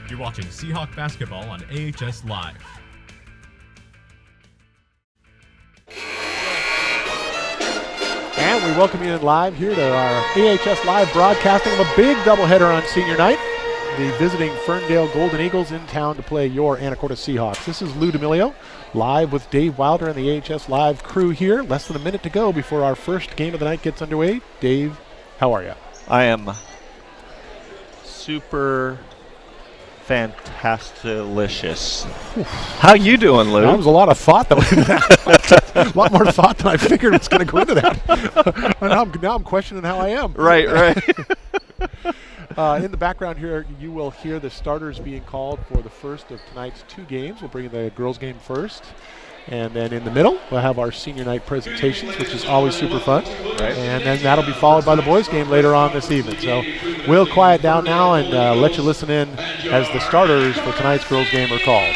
You're watching Seahawk basketball on AHS Live. And we welcome you in live here to our AHS Live broadcasting of a big doubleheader on senior night. The visiting Ferndale Golden Eagles in town to play your Anacortes Seahawks. This is Lou D'Amelio, live with Dave Wilder and the AHS Live crew here. Less than a minute to go before our first game of the night gets underway. Dave, how are you? I am super fantastilicious. How you doing, Lou? That was a lot of thought, though. A lot more thought than I figured was going to go into that. now I'm questioning how I am. Right. In the background here, you will hear the starters being called for the first of tonight's two games. We'll bring the girls' game first. And then in the middle, we'll have our senior night presentations, which is always super fun. Right. And then that'll be followed by the boys' game later on this evening. So we'll quiet down now and let you listen in as the starters for tonight's girls' game are called.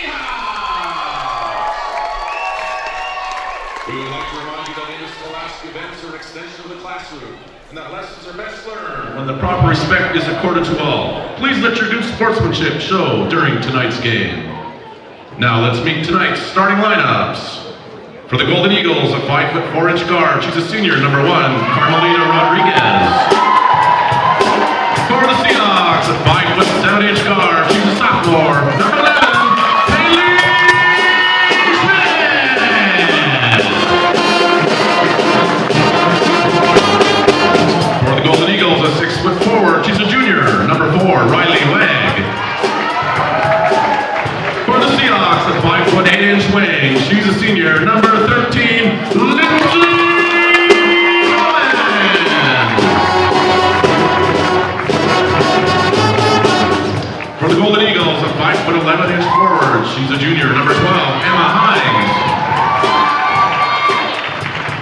We would like to remind you that interscholastic events are an extension of the classroom, and that lessons are best learned when the proper respect is accorded to all. Please let your good sportsmanship show during tonight's game. Now let's meet tonight's starting lineups. For the Golden Eagles, a 5'4" guard. She's a senior, number 1, Carmelita Rodriguez. For the Seahawks, a 5'7" guard. She's a sophomore, number 11, Haley Smith. For the Golden Eagles, a 6' forward. She's a junior, number 4, Riley Wegg. For the Seahawks, a 5'8" wing. She's a senior, number 13, Lindsay Owen. For the Golden Eagles, a 5'11" forward. She's a junior, number 12, Emma Hines.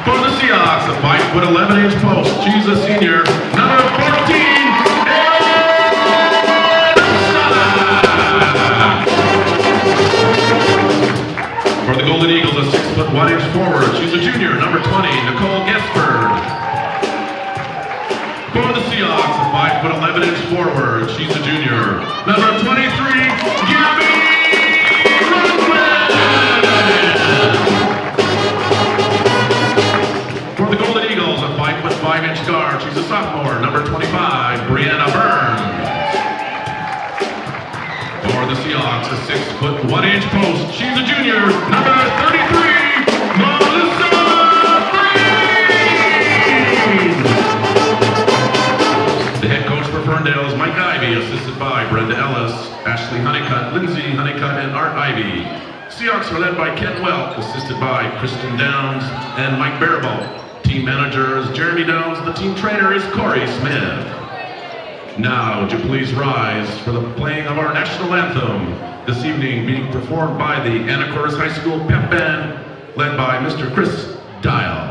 For the Seahawks, a 5'11" post. She's a senior, number 14, For the Golden Eagles, a 6'1" forward. She's a junior, number 20, Nicole Gesford. For the Seahawks, a 5'11" forward. She's a junior, number 23, Gabby Rundgren. For the Golden Eagles, a 5'5" guard. She's a sophomore, number 25, Brianna Burns. For the Seahawks, a 6'1" post. She's a junior, number 33, Melissa Freed. The head coach for Ferndale is Mike Ivey, assisted by Brenda Ellis, Ashley Honeycutt, Lindsay Honeycutt, and Art Ivey. Seahawks are led by Ken Welk, assisted by Kristen Downs and Mike Barabo. Team manager is Jeremy Downs. The team trainer is Corey Smith. Now, would you please rise for the playing of our national anthem, this evening being performed by the Anacortes High School Pep Band, led by Mr. Chris Dial.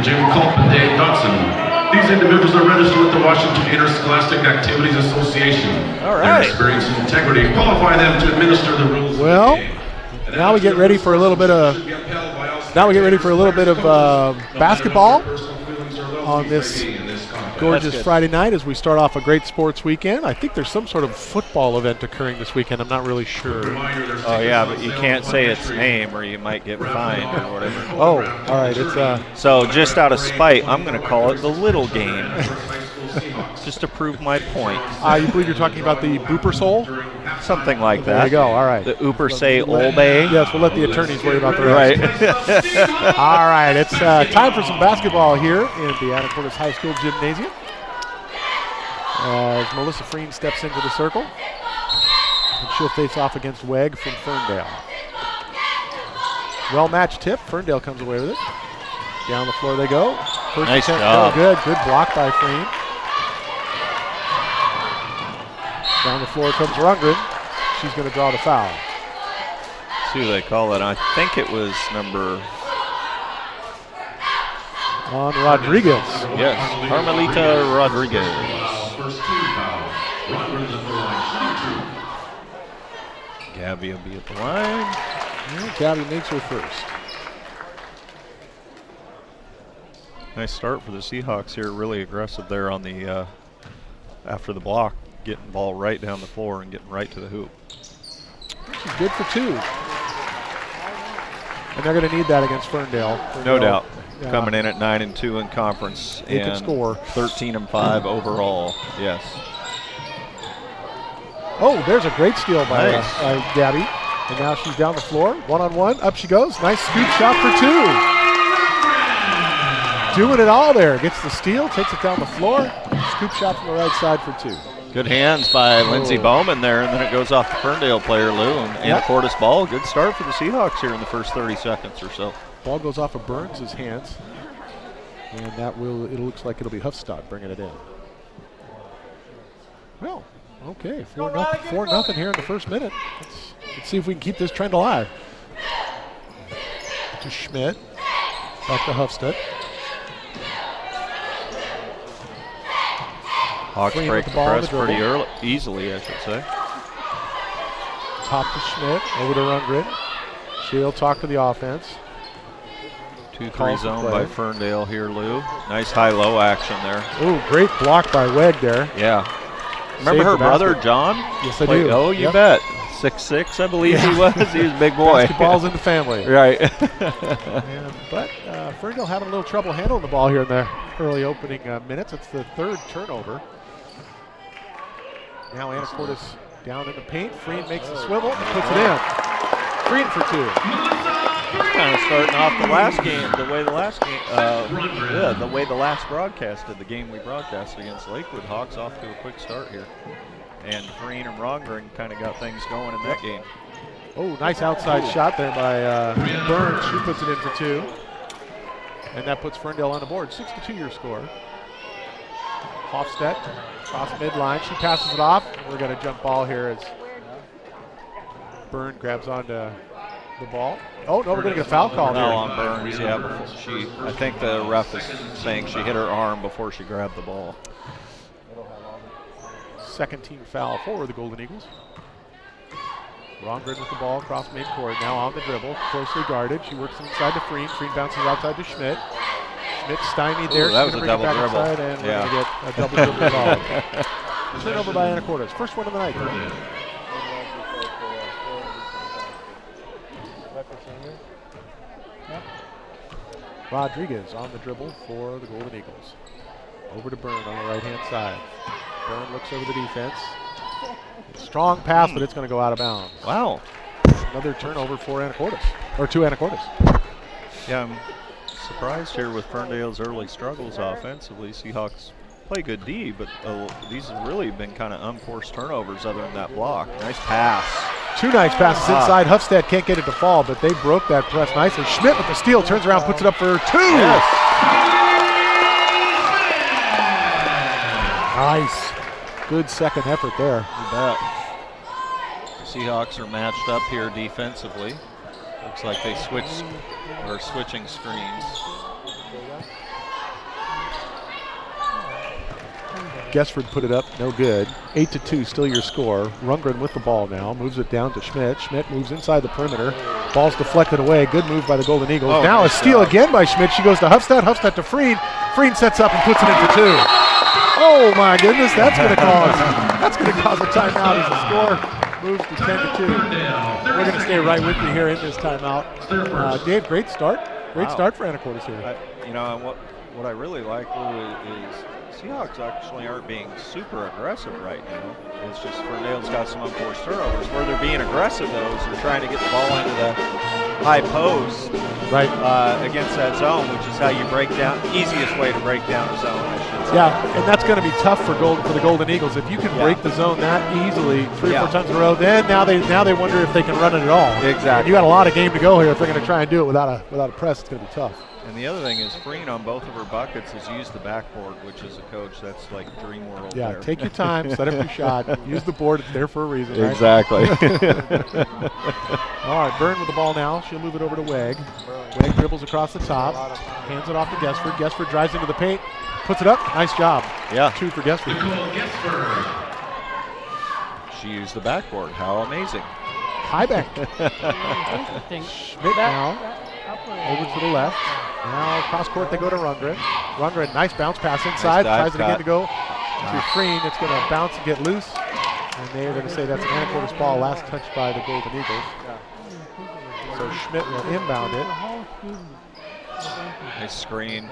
Jim Culp and Dave Dodson. These individuals are registered with the Washington Interscholastic Activities Association. All right. Their experience and integrity qualify them to administer the rules well, of the game. Now we get ready for a little bit of Now we get ready for a little bit of basketball on this gorgeous Friday night as we start off a great sports weekend. I think there's some sort of football event occurring this weekend. I'm not really sure. Oh, yeah, but you can't say its name or you might get fined or whatever. Oh, all right. It's So just out of spite, I'm going to call it the little game. Just to prove my point. You believe you're talking about the Booper Soul? Something like that. There you go. All right. The Ooper say Olbay. Yes, we'll let the attorneys worry about the rest. Right. All right. It's time for some basketball here in the Anacortes High School gymnasium. As Melissa Freen steps into the circle. And she'll face off against Weg from Ferndale. Well-matched tip. Ferndale comes away with it. Down the floor they go. First Nice attempt, job. good. Good block by Freen. Down the floor comes Rundgren. She's going to draw the foul. See who they call it. I think it was number... On Rodriguez. Yes, Carmelita Rodriguez. First team foul. Rundgren's at the line. Gabby will be at the line. Yeah, Gabby makes her first. Nice start for the Seahawks here. Really aggressive there on the after the block, getting the ball right down the floor and getting right to the hoop. She's good for two. And they're going to need that against Ferndale. No doubt. Coming in at 9-2 in conference. They can score. 13-5 overall. Yes. Oh, there's a great steal by Nice. Gabby. And now she's down the floor. One-on-one. Up she goes. Nice scoop shot for two. Doing it all there. Gets the steal, takes it down the floor. Scoop shot from the right side for two. Good hands by Lindsey Bowman there, and then it goes off the Ferndale player, Lou. And Anacortes ball. Good start for the Seahawks here in the first 30 seconds or so. Ball goes off of Burns' hands. And that it looks like it'll be Huffstad bringing it in. Well, okay. 4-0 here in the first minute. Let's see if we can keep this trend alive. To Schmidt. Back to Huffstad. Hawks Freen break with the the ball on press the pretty dribble. easily, I should say. Top to Schmidt, over to Rundgren. She'll talk to the offense. 2-3 Calls the zone play. by Ferndale here, Lou. Nice high-low action there. Ooh, great block by Weg there. Yeah. Remember Saved her the brother, basket. John? Yes, I do. Oh, you Yep. bet. 6'6", I believe he was. He was a big boy. Basketball's in the family. Right. But Ferndale having a little trouble handling the ball here in the early opening minutes. It's the third turnover. Now Anacortes down in the paint. Freen makes the swivel and puts it in. Freen for two. Kind of starting off the last game, the way the last broadcast did, the game we broadcasted against Lakewood. Hawks off to a quick start here. And Freen and Rongren kind of got things going in that game. Oh, nice outside shot there by Burns. She puts it in for two. And that puts Ferndale on the board. 6-2 your score. Hofstedt across midline. She passes it off. We're going to jump ball here as Burn grabs onto the ball. Oh, no, we're going to get a foul call No, here. on Burns, yeah. I think the ref is saying she hit her arm before she grabbed the ball. Second team foul for the Golden Eagles. Rongren with the ball across midcourt. Now on the dribble, closely guarded. She works inside to Freen. Freen bounces outside to Schmidt. Schmidt stymied there. Ooh, that She's was gonna a bring it double back dribble. inside, and Yeah. we're going to get a double dribble call. Turnover by Anacortes. First one of the night. Rodriguez on the dribble for the Golden Eagles. Over to Byrne on the right-hand side. Byrne looks over the defense. Strong pass, but it's going to go out of bounds. Wow. Another turnover for Anacortes, or two Anacortes. Yeah, I'm surprised here with Ferndale's early struggles offensively. Seahawks play good D, but these have really been kind of unforced turnovers other than that block. Nice pass. Two nice passes inside. Huffstad can't get it to fall, but they broke that press nicely. Schmidt with the steal, turns around, puts it up for two. Yes. Nice. Good second effort there. You bet. Seahawks are matched up here defensively. Looks like they switching screens. Gesford put it up, no good. 8-2, still your score. Rundgren with the ball now, moves it down to Schmidt. Schmidt moves inside the perimeter. Ball's deflected away. Good move by the Golden Eagles. Oh, now nice a steal job. again by Schmidt. She goes to Hufstad. Hufstad to Freen. Freen sets up and puts it in for 2. Oh my goodness, that's going to cause a timeout as the score moves to 10-2. We're going to stay right with you here in this timeout. Dave, great start. Great start for Anacortes here. And what I really like is Seahawks actually aren't being super aggressive right now. It's just Ferndale's got some unforced turnovers. Where they're being aggressive, though, is they're trying to get the ball into the high post against that zone, which is how you break down, easiest way to break down a zone, I should say. Yeah, and that's going to be tough for the Golden Eagles. If you can break the zone that easily 3 or 4 times in a row, then now they wonder if they can run it at all. Exactly. And you got a lot of game to go here. If they're going to try and do it without a press, it's going to be tough. And the other thing is Freen on both of her buckets has used the backboard, which is a coach, that's like dream world there. Yeah, take your time, set up your shot, use the board, it's there for a reason, right? Exactly. All right, Byrne with the ball now. She'll move it over to Weg. Weg dribbles across the top, hands it off to Gesford. Gesford drives into the paint, puts it up. Nice job. Yeah. 2 for Gesford. Nicole Gesford. She used the backboard. How amazing. High bank. Schmidt now over to the left. Now cross court they go to Rundgren. Rundgren, nice bounce pass inside. Nice dive Tries it again to go to Freen. It's going to bounce and get loose. And they're going to say that's an Anacortes ball, last touched by the Golden Eagles. So Schmidt will inbound it. Nice screen.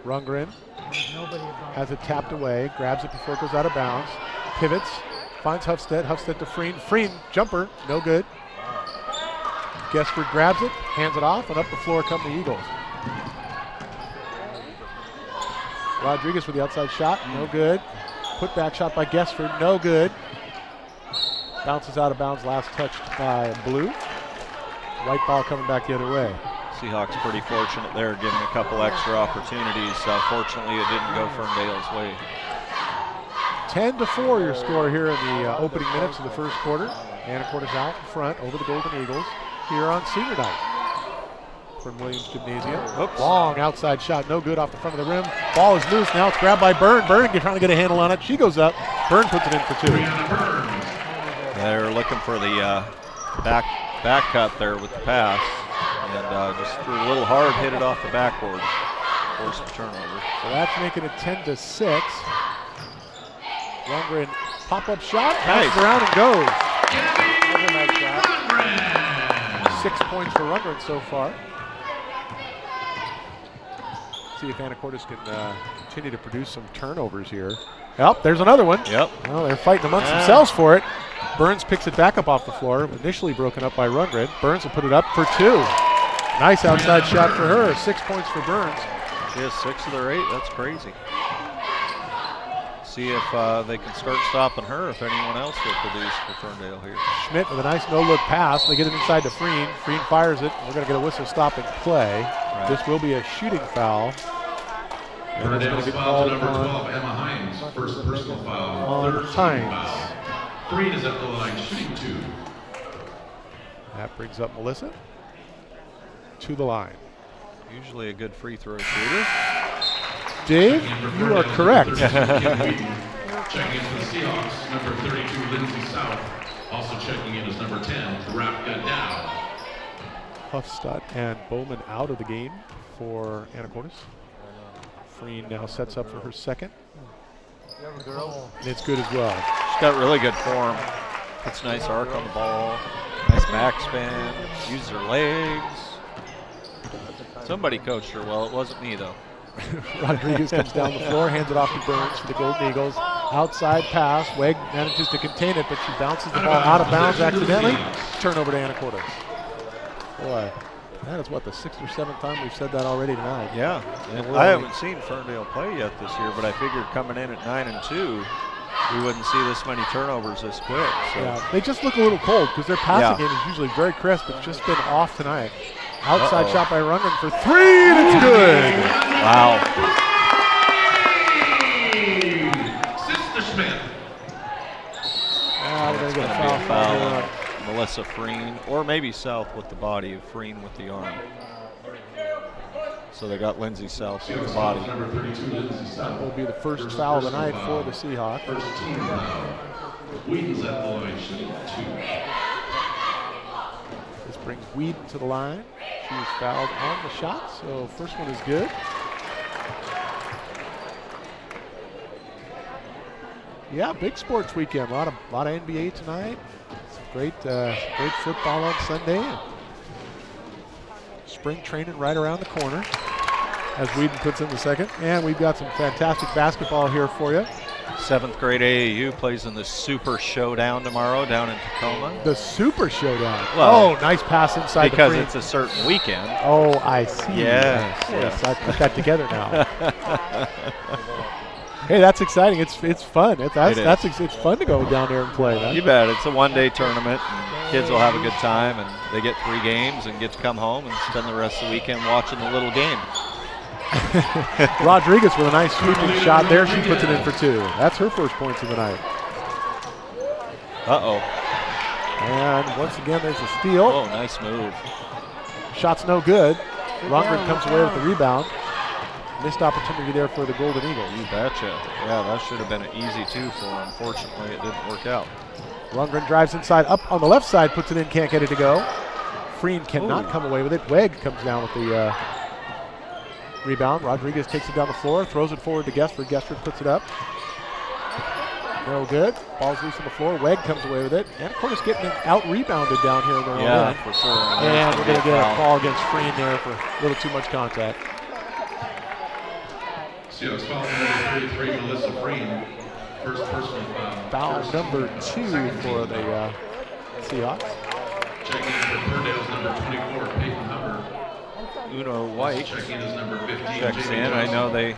Rundgren has it tapped away, grabs it before it goes out of bounds. Pivots, finds Hufstad. Hufstad to Freen. Freen, jumper, no good. Gesford grabs it, hands it off, and up the floor come the Eagles. Rodriguez with the outside shot, no good. Put back shot by Gesford, no good. Bounces out of bounds, last touched by Blue. White ball coming back the other way. Seahawks pretty fortunate there, getting a couple extra opportunities. Fortunately, it didn't go Ferndale's way. 10-4 your score here in the opening minutes of the first quarter. Anacortes out in front over the Golden Eagles here on senior night from Williams Gymnasium. Oops. Long outside shot, no good off the front of the rim. Ball is loose, now it's grabbed by Byrne. Byrne trying to get a handle on it. She goes up, Byrne puts it in for 2. They're looking for the back cut there with the pass, and just threw a little hard, hit it off the backboard, forced a turnover. So that's making it 10-6. Rundgren pop-up shot, bounces around and goes. 6 points for Rundgren so far. See if Anacortes can continue to produce some turnovers here. Yep, there's another one. Yep. Well, they're fighting amongst themselves for it. Burns picks it back up off the floor, initially broken up by Rundgren. Burns will put it up for 2. Nice outside shot for her. 6 points for Burns. She has 6 of their 8. That's crazy. See if they can start stopping her, if anyone else will produce for Ferndale here. Schmidt with a nice no-look pass. They get it inside to Freen. Freen fires it. We're going to get a whistle stopping play. Right. This will be a shooting foul. Ferndale's foul to number 12, Emma Hines. First personal foul. On Third team Hines. foul. Freen is at the line, shooting 2. That brings up Melissa to the line. Usually a good free throw shooter. Dave, you are correct. Checking in for the Seahawks, number 32, Lindsay South. Also checking in is number 10, Rafka Dow. Hufstad and Bowman out of the game for Anacortes. Freen now sets up for her second. And it's good as well. She's got really good form. It's nice arc on the ball. Nice backspan. Uses her legs. Somebody coached her well. It wasn't me, though. Rodriguez comes down the floor, hands it off to Burns for the Golden Eagles. Outside pass. Weg manages to contain it, but she bounces the ball out of bounds accidentally. Turnover to Anacortes. Boy, that is what, the 6th or 7th time we've said that already tonight. Yeah. And I haven't seen Ferndale play yet this year, but I figured coming in at 9-2, we wouldn't see this many turnovers this quick. So. Yeah, they just look a little cold because their passing game is usually very crisp. It's just been off tonight. Outside shot by Rundgren for 3, and it's good. Wow. Sister Smith. We're going to get a Gonna be a foul foul. on Melissa Freen, or maybe South with the body of Freen with the arm. So they got Lindsey South in the body. Number 32, Lindsey That South. will be the first foul of the night for the Seahawks. First team foul. Wheaton's at the line, shooting 2. This brings Whedon to the line. She was fouled on the shot, so first one is good. Yeah, big sports weekend. A lot of NBA tonight. Some great football on Sunday. Spring training right around the corner as Whedon puts in the second. And we've got some fantastic basketball here for you. 7th grade AAU plays in the Super Showdown tomorrow down in Tacoma. The Super Showdown. Well, nice pass inside because the frame. it's a certain weekend. Oh, I see. Yes. I put that together now. Hey, that's exciting. It's fun. It's fun to go down there and play. Man. You bet. It's a one-day tournament, and kids will have a good time, and they get 3 games and get to come home and spend the rest of the weekend watching the little game. Rodriguez with a nice sweeping shot there. She puts it in for 2. That's her first points of the night. Uh-oh. And once again, there's a steal. Oh, nice move. Shot's no good. Rundgren comes away with the rebound. Missed opportunity there for the Golden Eagles. You betcha. Yeah, that should have been an easy 2 for her. Unfortunately, it didn't work out. Rundgren drives inside, up on the left side, puts it in, can't get it to go. Freen cannot come away with it. Weg comes down with the rebound. Rodriguez takes it down the floor, throws it forward to Gessford. Gessford puts it up. No good. Ball's loose on the floor. Weg comes away with it. Anacortes getting out-rebounded down here in their own end. For sure. And we're going to get a call against Freen there for a little too much contact. Seahawks foul number 33, Melissa Freen. First personal foul. Foul number 2 for the Seahawks. Checking in for Ferndale's number 24, Peyton Hubbard. Uno White Checking in is number 15. checks in. I know they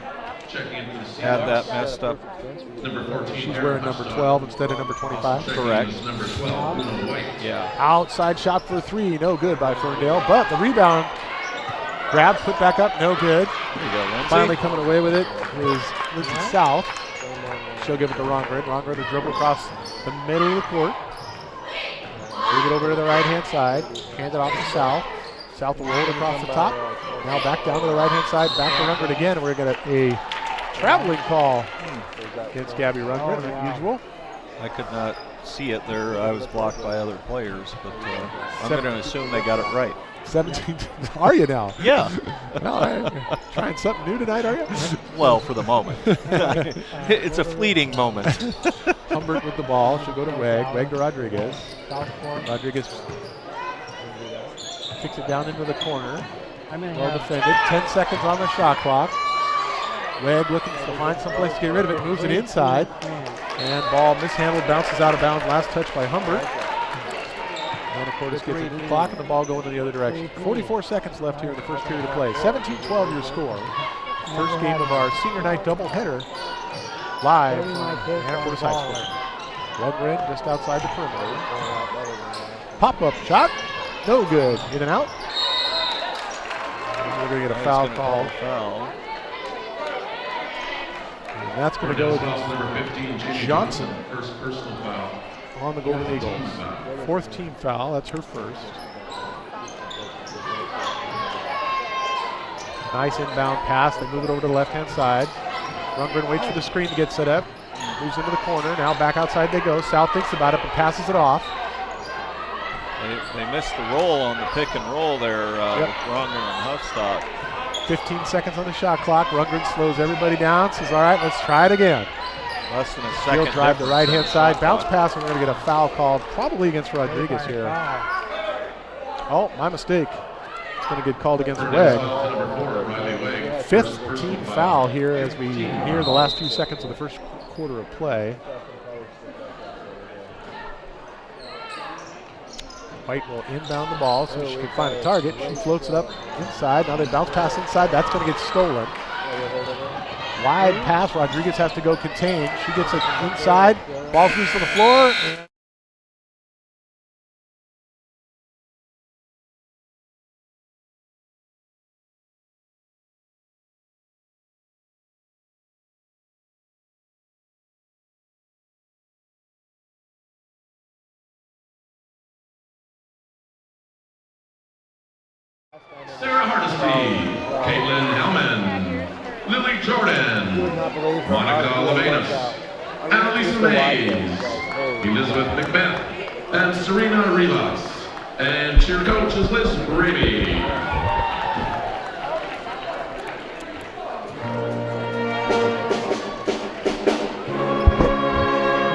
Checking in for the Seahawks. had that messed up. Number 14. She's wearing number 12 instead of number 25. Checking Correct. in is number 12, Uno White. Yeah. Outside shot for 3, no good by Ferndale, but the rebound grab, put back up, no good. There you go, Lindsey. Finally coming away with it is Lindsey South. She'll give it to Rundgren. Rundgren will dribble across the middle of the court. Move it over to the right-hand side. Hand it off to South. South will roll it across the top. Now back down to the right-hand side. Back to Rundgren again. We're going to get a traveling call against Gabby Rundgren, as usual. I could not see it there. I was blocked by other players, but I'm going to assume they got it right. 17. Are you now? Yeah. Well, trying something new tonight, are you? Well, for the moment. It's a fleeting moment. Humbert with the ball. She'll go to Weg. Weg to Rodriguez. Rodriguez kicks it down into the corner. Well defended. 10 seconds on the shot clock. Weg looking to find some place to get rid of it. Moves it inside. And ball mishandled. Bounces out of bounds. Last touch by Humbert. Anacortes gets a new clock and the ball going in the other direction. 44 seconds left here in the first period of play. 17-12 your score. First game of our senior night doubleheader live from Anacortes High School. Rundgren just outside the perimeter. Pop-up shot. No good. In and out. And we're going to get a foul called. And that's going to go against number 15, Jamie Johnson. First personal foul. On the Golden Eagles. 4th team foul, that's her first. Nice inbound pass, they move it over to the left-hand side. Rundgren waits for the screen to get set up. Moves into the corner, now back outside they go. South thinks about it, but passes it off. They missed the roll on the pick and roll there with Rundgren and Huffstock. 15 seconds on the shot clock. Rundgren slows everybody down, says, all right, let's try it again. Less than a second. He'll drive the right-hand side, bounce pass, and we're going to get a foul called probably against Rodriguez here. Oh, my mistake. It's going to get called against Weg. 5th team foul here as we near the last few seconds of the first quarter of play. White will inbound the ball so she can find a target. She floats it up inside. Now they bounce pass inside. That's going to get stolen. Wide pass. Rodriguez has to go contain. She gets it inside. Ball's loose on the floor. Sarah Hardesty, Caitlin Hellman, Lily Jordan, Monica Levanus, Annalisa Mays, Elizabeth Macbeth, and Serena Rivas. And cheer coach is Liz Brady.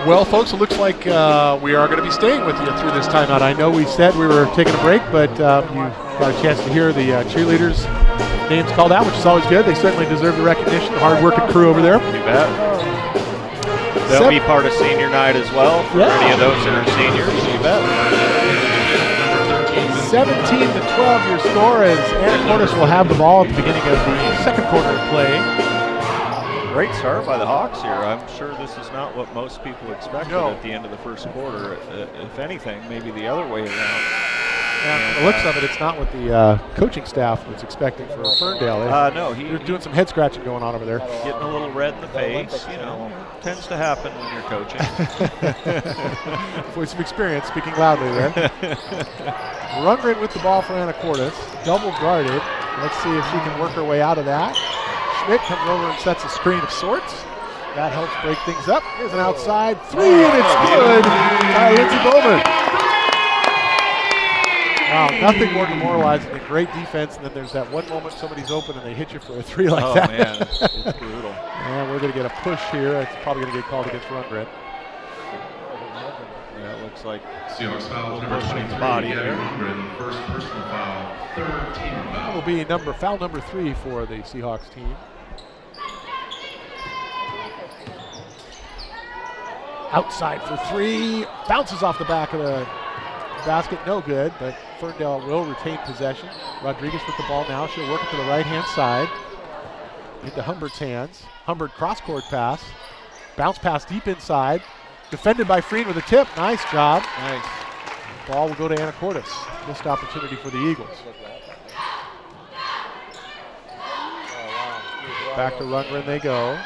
Well, folks, it looks like we are going to be staying with you through this timeout. I know we said we were taking a break, but you got a chance to hear the cheerleaders' names called out, which is always good. They certainly deserve the recognition. Hard-working crew over there. You bet. They'll be part of senior night as well for any of those that are seniors. You bet. 17-12 your score as Anacortes will have the ball at the beginning of the second quarter of play. Great start by the Hawks here. I'm sure this is not what most people expected at the end of the first quarter. If anything, maybe the other way around. Yeah, from the looks of it, it's not what the coaching staff was expecting for Ferndale. No, they're doing some head scratching going on over there. Getting a little red in the face, you know, tends to happen when you're coaching. Voice of experience, speaking loudly there. Rundgren with the ball for Anacortes, double guarded. Let's see if she can work her way out of that. Schmidt comes over and sets a screen of sorts. That helps break things up. Here's an outside three, and it's good by Lindsey Bowman. Wow, nothing more demoralizing than great defense, and then there's that one moment somebody's open and they hit you for a three like that. Oh, man, it's brutal. And we're going to get a push here. It's probably going to get called against Rundgren. Yeah, it looks like Seahawks foul number 23, body Gabby there. Rundgren, first personal foul, third team foul. That will be foul number 3 for the Seahawks team. Outside for three, bounces off the back of the basket, no good, but Ferndale will retain possession. Rodriguez with the ball now, she'll work it to the right-hand side, into Humbert's hands. Humbert cross-court pass, bounce pass deep inside, defended by Freen with a tip, nice job. Nice. Ball will go to Anacortes, missed opportunity for the Eagles. Back to Rundgren they go.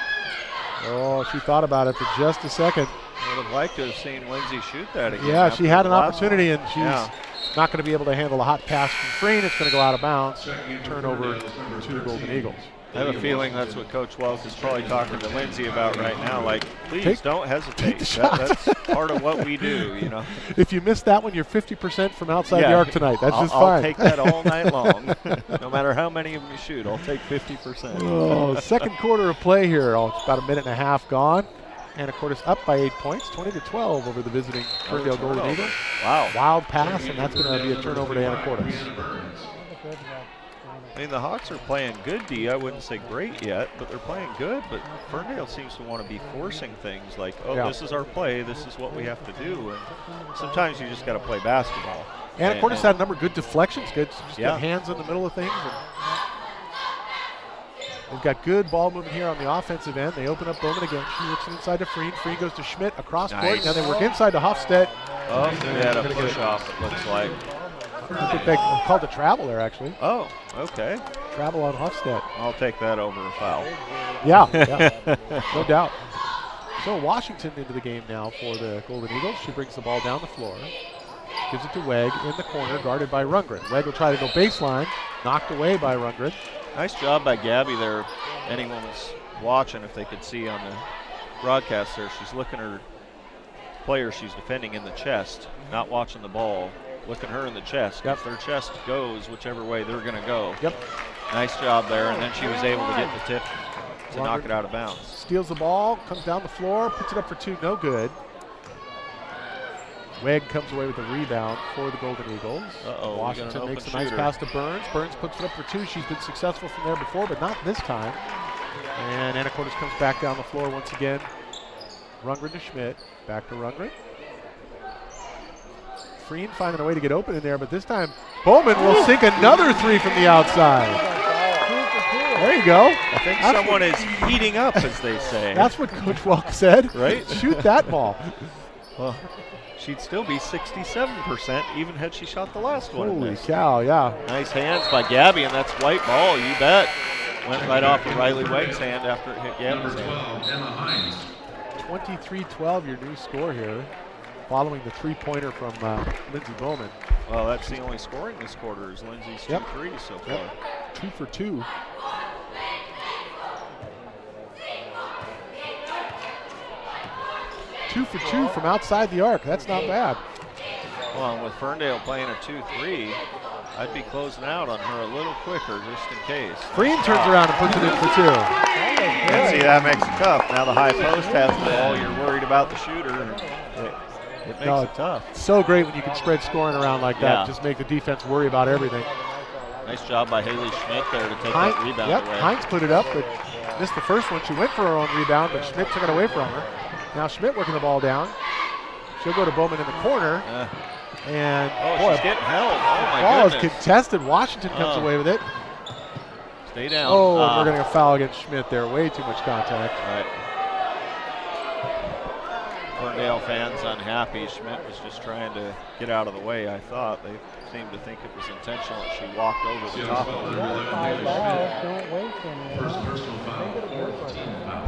Oh, she thought about it for just a second. I would have liked to have seen Lindsay shoot that again. Yeah, she had an opportunity, and she's Yeah. not going to be able to handle a hot pass from Freen. It's going to go out of bounds. Turnover to the Golden Eagles. I have a feeling that's what Coach Welk is probably talking to Lindsay about right now. Like, please don't hesitate. take the shot. That's part of what we do, you know. If you miss that one, you're 50% from outside the arc tonight. That's just I'll fine. take that all night long. No matter how many of them you shoot, I'll take 50%. Oh, second quarter of play here. It's about a minute and a half gone. Anacortes up by 8 points, 20-12 over the visiting Ferndale Golden Eagles. Wow. Wild pass, and that's going to be a turnover to Anacortes. I mean, the Hawks are playing good D. I wouldn't say great yet, but they're playing good. But Ferndale seems to want to be forcing things like, this is our play, this is what we have to do. And sometimes you just got to play basketball. Anacortes had a number of good deflections, good hands in the middle of things. And they've got good ball movement here on the offensive end. They open up Bowman again. She looks inside to Freen. Freen goes to Schmidt across court. Now they work inside to Hofstedt. Oh, they had a push off, it looks like. I think they called a travel there, actually. Oh, okay. Travel on Hofstedt. I'll take that over a foul. Yeah, no doubt. So Washington into the game now for the Golden Eagles. She brings the ball down the floor. Gives it to Weg in the corner, guarded by Rundgren. Weg will try to go baseline. Knocked away by Rundgren. Nice job by Gabby there. Anyone was watching, if they could see on the broadcast there, she's looking her player she's defending in the chest, not watching the ball. Looking her in the chest. If their chest goes whichever way they're going to go. Yep. Nice job there, and then she was able to get the tip to knock it out of bounds. Steals the ball, comes down the floor, puts it up for two, no good. Weg comes away with the rebound for the Golden Eagles. Washington makes a nice pass to Burns. Burns puts it up for two. She's been successful from there before, but not this time. And Anacortes comes back down the floor once again. Rundgren to Schmidt. Back to Rundgren. Freen finding a way to get open in there, but this time Bowman will sink another three from the outside. There you go. I think someone is heating up, as they say. That's what Coach Welk said. Right? Shoot that ball. Well, she'd still be 67% even had she shot the last one. Holy cow, yeah. Nice hands by Gabby, and that's white ball, you bet. Went right off of Riley Wegg's hand after it hit Gabby's hand. 23-12 your new score here, following the three-pointer from Lindsey Bowman. Well, that's the only scoring this quarter is Lindsay's 2 threes so far. 2 for 2. Two for 2 from outside the arc. That's not bad. Well, and with Ferndale playing a 2-3, I'd be closing out on her a little quicker just in case. Green turns around and puts it in for 2. And see, that makes it tough. Now the high post has the ball. You're worried about the shooter. It makes it tough. So great when you can spread scoring around like that. Yeah. Just make the defense worry about everything. Nice job by Haley Schmidt there to take that rebound away. Hines put it up, but missed the first one. She went for her own rebound, but Schmidt took it away from her. Now Schmidt working the ball down. She'll go to Bowman in the corner. And she's getting held. Oh my ball goodness. is contested. Washington comes away with it. Stay down. Oh, we're going to get a foul against Schmidt there. Way too much contact. Right. Ferndale fans unhappy. Schmidt was just trying to get out of the way, I thought. They seemed to think it was intentional that she walked over the top of her.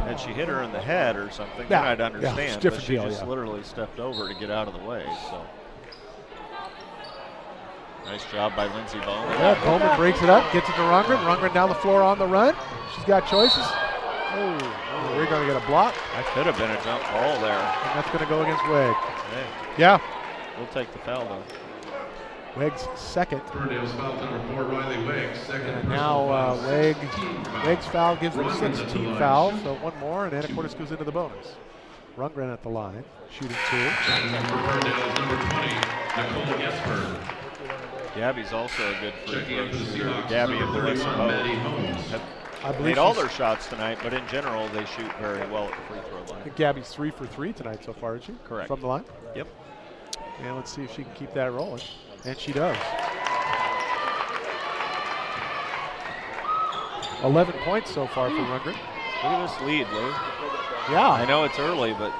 Had she hit her in the head or something, then I'd understand. But she just literally stepped over to get out of the way. So nice job by Lindsey Bowman. Yeah, Bowman breaks it up, gets it to Rundgren. Rundgren down the floor on the run. She's got choices. We're going to get a block. That could have been a jump ball there. And that's going to go against Wegg. Hey. Yeah. We'll take the foul, though. Wegg's second. Ferndale's foul number 4, Riley Wegg, second. And now Wegg's foul gives them 6 team fouls, so one more, and Anacortes goes into the bonus. Rundgren at the line, shooting 2. Ferndale's number 20, Nicole Gesper. Gabby's also a good free throw shooter. Gabby and Melissa both have made all their shots tonight, but in general, they shoot very well at the free throw line. I think Gabby's 3 for 3 tonight so far, isn't she? Correct. From the line? Yep. And let's see if she can keep that rolling. And she does. 11 points so far for Rundgren. Look at this lead, Lou. Yeah. I know it's early, but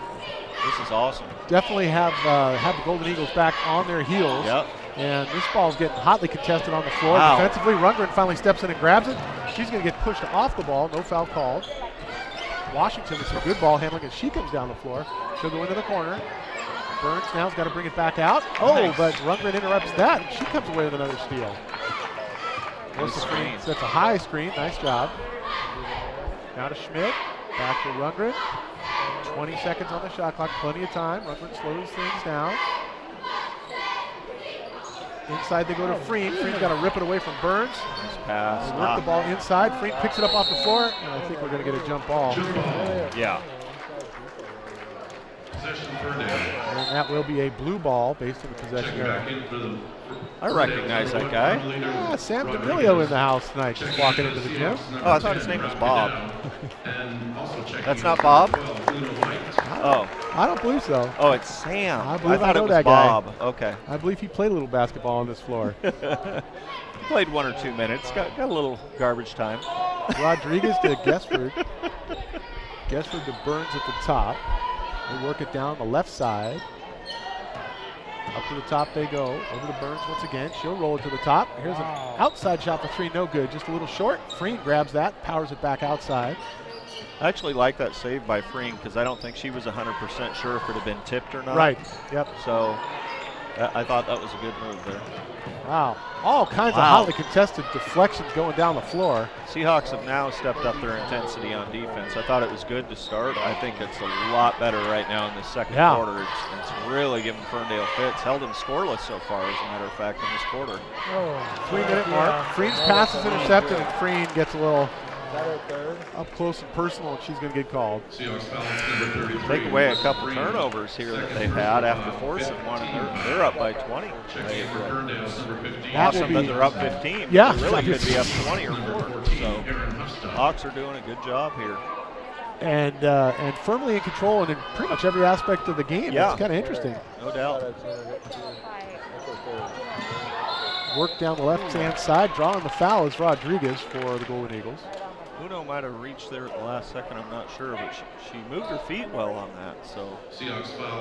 this is awesome. Definitely have the Golden Eagles back on their heels. Yep. And this ball's getting hotly contested on the floor. Wow. Defensively, Rundgren finally steps in and grabs it. She's going to get pushed off the ball. No foul called. Washington with some good ball handling as she comes down the floor. She'll go into the corner. Burns now's got to bring it back out. Oh, but Rundgren interrupts that. She comes away with another steal. Nice screen. That's a high screen. Nice job. Now to Schmidt. Back to Rundgren. 20 seconds on the shot clock. Plenty of time. Rundgren slows things down. Inside they go to Freen. Freen's got to rip it away from Burns. Nice pass. Work the ball inside. Freen picks it up off the floor, and I think we're going to get a jump ball. Yeah. Possession Ferndale. And that will be a blue ball based on the possession Checking back area. in for the I recognize that guy. Yeah, Sam D'Amelio in the house tonight, just walking into the gym. Oh, I thought his name was Bob. And also checking That's not Bob? Oh. I don't believe so. Oh, it's Sam. I believe I thought know it was that guy. Bob. Okay. I believe he played a little basketball on this floor. Played 1 or 2 minutes. Got a little garbage time. Rodriguez to Gesford. Gesford to Burns at the top. They work it down the left side. Up to the top they go. Over to Burns once again. She'll roll it to the top. Here's an outside shot for 3. No good. Just a little short. Freen grabs that. Powers it back outside. I actually like that save by Freen because I don't think she was 100% sure if it had been tipped or not. Right. Yep. So I thought that was a good move there. Wow. All kinds of hotly contested deflections going down the floor. Seahawks have now stepped up their intensity on defense. I thought it was good to start. I think it's a lot better right now in the second quarter. It's really giving Ferndale fits. Held them scoreless so far, as a matter of fact, in this quarter. 3-minute mark. Freen's pass is intercepted, and Freen gets a little up close and personal, and she's going to get called. Take away a couple turnovers here that they've had after forcing one, and they're up by 20. Awesome that they're up 15. Yeah. They really could be up 20 or more. So Hawks are doing a good job here. And firmly in control and in pretty much every aspect of the game. Yeah. It's kind of interesting. No doubt. Work down the left-hand side. Drawing the foul is Rodriguez for the Golden Eagles. Uno might have reached there at the last second, I'm not sure, but she moved her feet well on that. So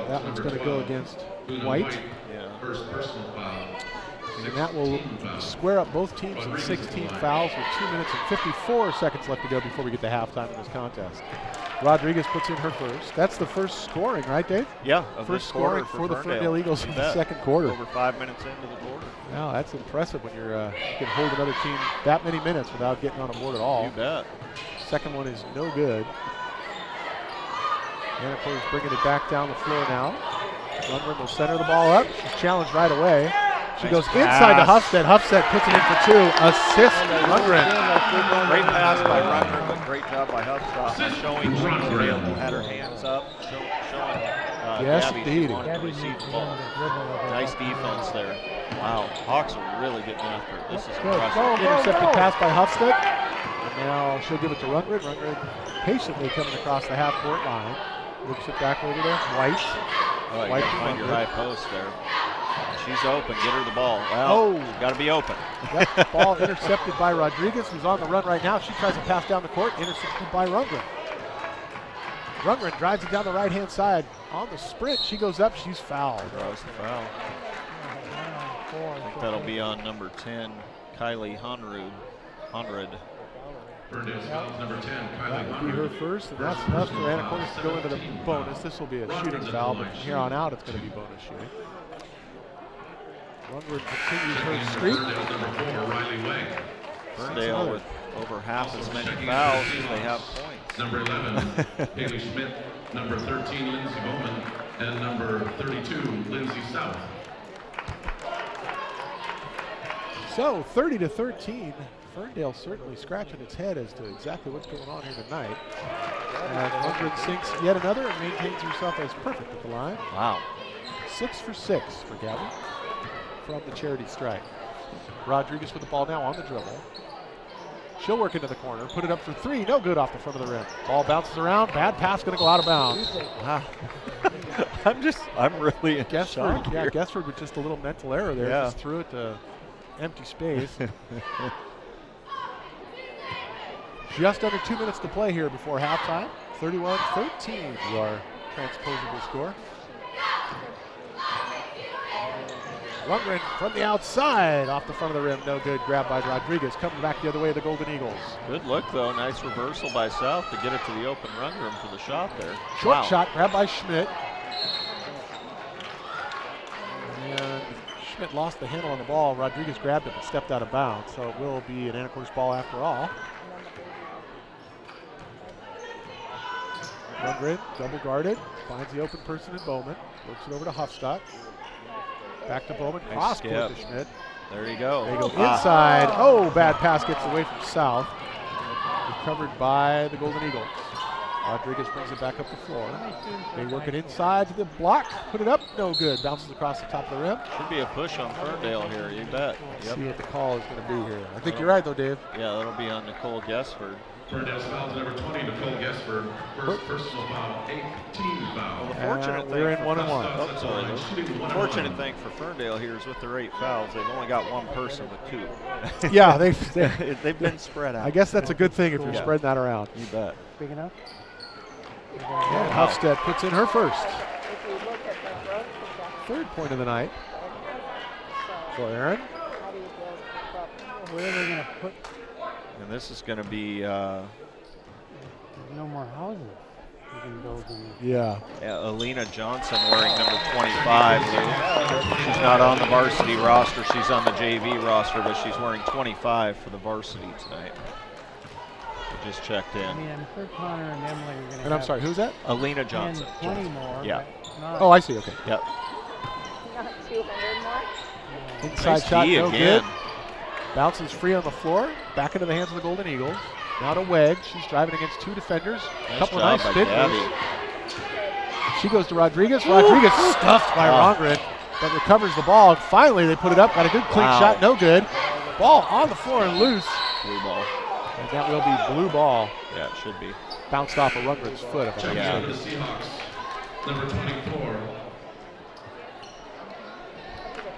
that one's going to go against White. Yeah. First personal foul. And that will square up both teams in 16 fouls with 2 minutes and 54 seconds left to go before we get to halftime in this contest. Rodriguez puts in her first. That's the first scoring, right, Dave? Yeah, First scoring for the Ferndale Eagles in the second quarter. Over 5 minutes into the quarter. Wow, that's impressive when you're you can hold another team that many minutes without getting on a board at all. You bet. Second one is no good. Anacortes bringing it back down the floor now. Lundgren will center the ball up. She's challenged right away. She Nice goes pass. inside to Huffstead. Huffstead puts it in for 2. Assist Lundgren. Great pass by Rundgren, but great job by Huffstad showing she was available, had her hands up, showing Yes, Gabby indeed. she wanted to receive the ball. Nice defense there. Wow, Hawks are really getting after it. This is impressive. Intercepted pass by Huffstead. And now she'll give it to Rundgren. Rundgren patiently coming across the half-court line. Looks it back over to White. Oh, you White gotta to find your Rundgren. high post there. She's open. Get her the ball. Well, Oh. she's got to be open. That ball intercepted by Rodriguez, who's on the run right now. She tries to pass down the court, intercepted by Rundgren. Rundgren drives it down the right-hand side. On the sprint, she goes up, she's fouled. Draws the foul. I think that'll be on number 10, Kylie Honrud. Ferndale's fouls number 10, Kylie That would be her Hunter. first, and that's enough for Anacortes to go into the bonus. This will be a shooting foul, but from here on out, it's going to be bonus shooting. Rundgren continues her streak. Ferndale's number 4, Riley Way. Ferndale with over half as many fouls as they have points. Number 11, Haley Schmidt. Number 13, Lindsey Bowman. And number 32, Lindsey South. So 30-13, Ferndale certainly scratching its head as to exactly what's going on here tonight. And Lundgren sinks yet another and maintains herself as perfect at the line. Wow. 6 for 6 for Gabby from the charity strike. Rodriguez with the ball now on the dribble. She'll work into the corner, put it up for 3, no good off the front of the rim. Ball bounces around, bad pass gonna go out of bounds. Wow. I'm really in Guessford, shock yeah, here. Guessford with just a little mental error there, Yeah. just threw it to empty space. Just under 2 minutes to play here before halftime. 31-13 to our transposable score. Lundgren from the outside, off the front of the rim, no good. Grab by Rodriguez, coming back the other way of the Golden Eagles. Good look, though. Nice reversal by South to get it to the open run room for the shot there. Short Wow. shot, grabbed by Schmidt. And Schmidt lost the handle on the ball. Rodriguez grabbed it but stepped out of bounds, so it will be an Anacortes ball after all. Lundgren, double guarded, finds the open person in Bowman, works it over to Huffstock. Back to Bowman, Nice cross court skip. to Schmidt. There you go. They go Ah. inside. Oh, bad pass gets away from South. Recovered by the Golden Eagles. Rodriguez brings it back up the floor. They work it inside to the block, put it up, no good. Bounces across the top of the rim. Should be a push on Ferndale here, you bet. See what the call is going to be here. I think you're right, though, Dave. Yeah, that'll be on Nicole Guessford. Ferndale's fouls number 20, Nicole Guessford. First personal foul, 18 foul. The fortunate And we're thing in for 1-1. Oh, sorry. The fortunate thing for Ferndale here is with their 8 fouls, they've only got one person with 2. Yeah, They've been spread out. I guess that's a good thing if you're Yeah. spreading that around. You bet. Big enough? And Huffstead puts in her first. Third point of the night for Aaron. Where are they going to put? And this is going to be There's no more houses. You can build in. Yeah. Alina Johnson wearing number 25. She's not on the varsity roster. She's on the JV roster, but she's wearing 25 for the varsity tonight. I just checked I in. mean, I'm sure Connor and Emily are going to And I'm sorry, who's that? Alina 10, Johnson. 20 more. Yeah. but not- Oh, I see, okay. Yep. Not 200 more? Inside Nice shot, D no again. good. Bounces free on the floor, back into the hands of the Golden Eagles. Now to Wedge, she's driving against 2 defenders. Nice Couple job nice by spin Gabby. moves. She goes to Rodriguez. Rodriguez stuffed by Rongren, but recovers the ball. And finally, they put it up. Got a good clean Wow. shot, no good. Ball on the floor and loose. Blue ball. And that will be blue ball. Yeah, it should be. Bounced off of Rundgren's foot, if I'm Checking not out for the mistaken. Seahawks, number 24,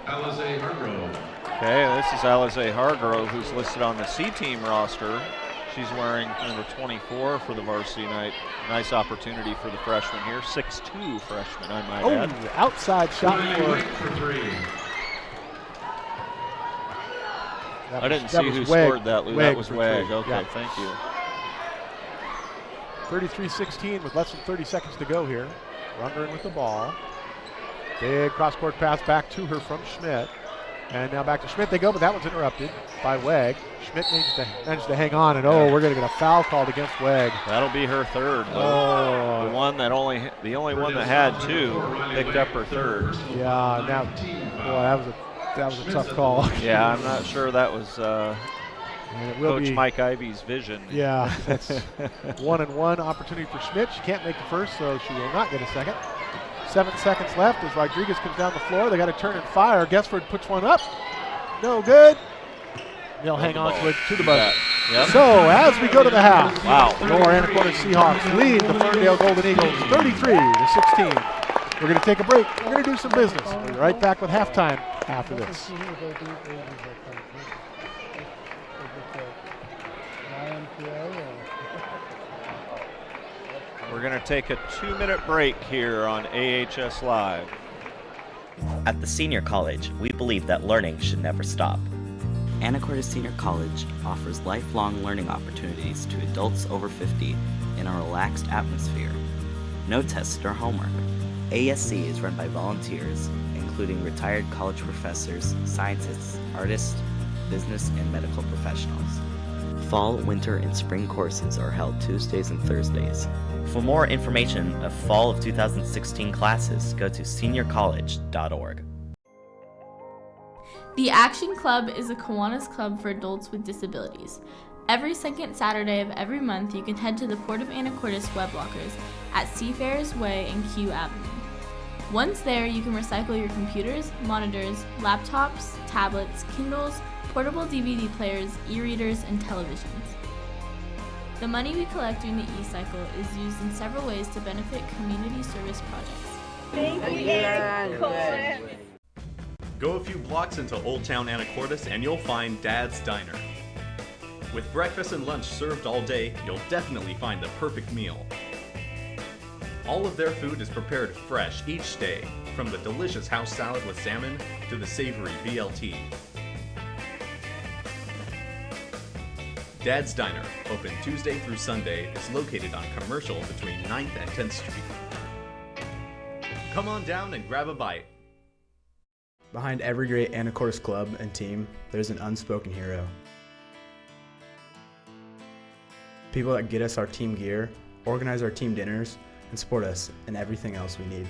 Alize Hargrove. Okay, this is Alize Hargrove, who's listed on the C-team roster. She's wearing number 24 for the varsity night. Nice opportunity for the freshman here. 6'2" freshman, I might add. Oh, outside shot for. For 3. I didn't see who Weg. scored that, Lou. Weg That was for Weg. three. Okay, Yeah. thank you. 33-16 with less than 30 seconds to go here. Rundgren with the ball. Big cross-court pass back to her from Schmidt. And now back to Schmidt they go, but that one's interrupted by Weg. Schmidt managed to hang on, and we're going to get a foul called against Weg. That'll be her third. Oh. The only one that had two picked up her third. Yeah, now, boy, that was a tough call. Yeah, I'm not sure that was Coach Mike Ivy's vision. Yeah, that's 1-and-1 opportunity for Schmidt. She can't make the first, so she will not get a second. 7 seconds left as Rodriguez comes down the floor. They got to turn and fire. Guessford puts one up. No good. They'll hang on to it to the buzzer. Yep. So as we go to the half, Wow. your Anacortes Seahawks lead the Ferndale Golden Eagles 33-16. We're going to take a break. We're going to do some business. We'll be right back with halftime after this. We're going to take a 2-minute break here on AHS Live. At the Senior College, we believe that learning should never stop. Anacortes Senior College offers lifelong learning opportunities to adults over 50 in a relaxed atmosphere. No tests or homework. ASC is run by volunteers, including retired college professors, scientists, artists, business, and medical professionals. Fall, winter, and spring courses are held Tuesdays and Thursdays. For more information of fall of 2016 classes, go to seniorcollege.org. The Action Club is a Kiwanis club for adults with disabilities. Every second Saturday of every month, you can head to the Port of Anacortes web lockers at Seafarers Way and Q Avenue. Once there, you can recycle your computers, monitors, laptops, tablets, Kindles, portable DVD players, e-readers, and televisions. The money we collect during the e-cycle is used in several ways to benefit community service projects. Thank you. Go a few blocks into Old Town Anacortes and you'll find Dad's Diner. With breakfast and lunch served all day, you'll definitely find the perfect meal. All of their food is prepared fresh each day, from the delicious house salad with salmon to the savory BLT. Dad's Diner, open Tuesday through Sunday, is located on Commercial between 9th and 10th Street. Come on down and grab a bite. Behind every great Anacortes club and team, there's an unspoken hero. People that get us our team gear, organize our team dinners, and support us in everything else we need.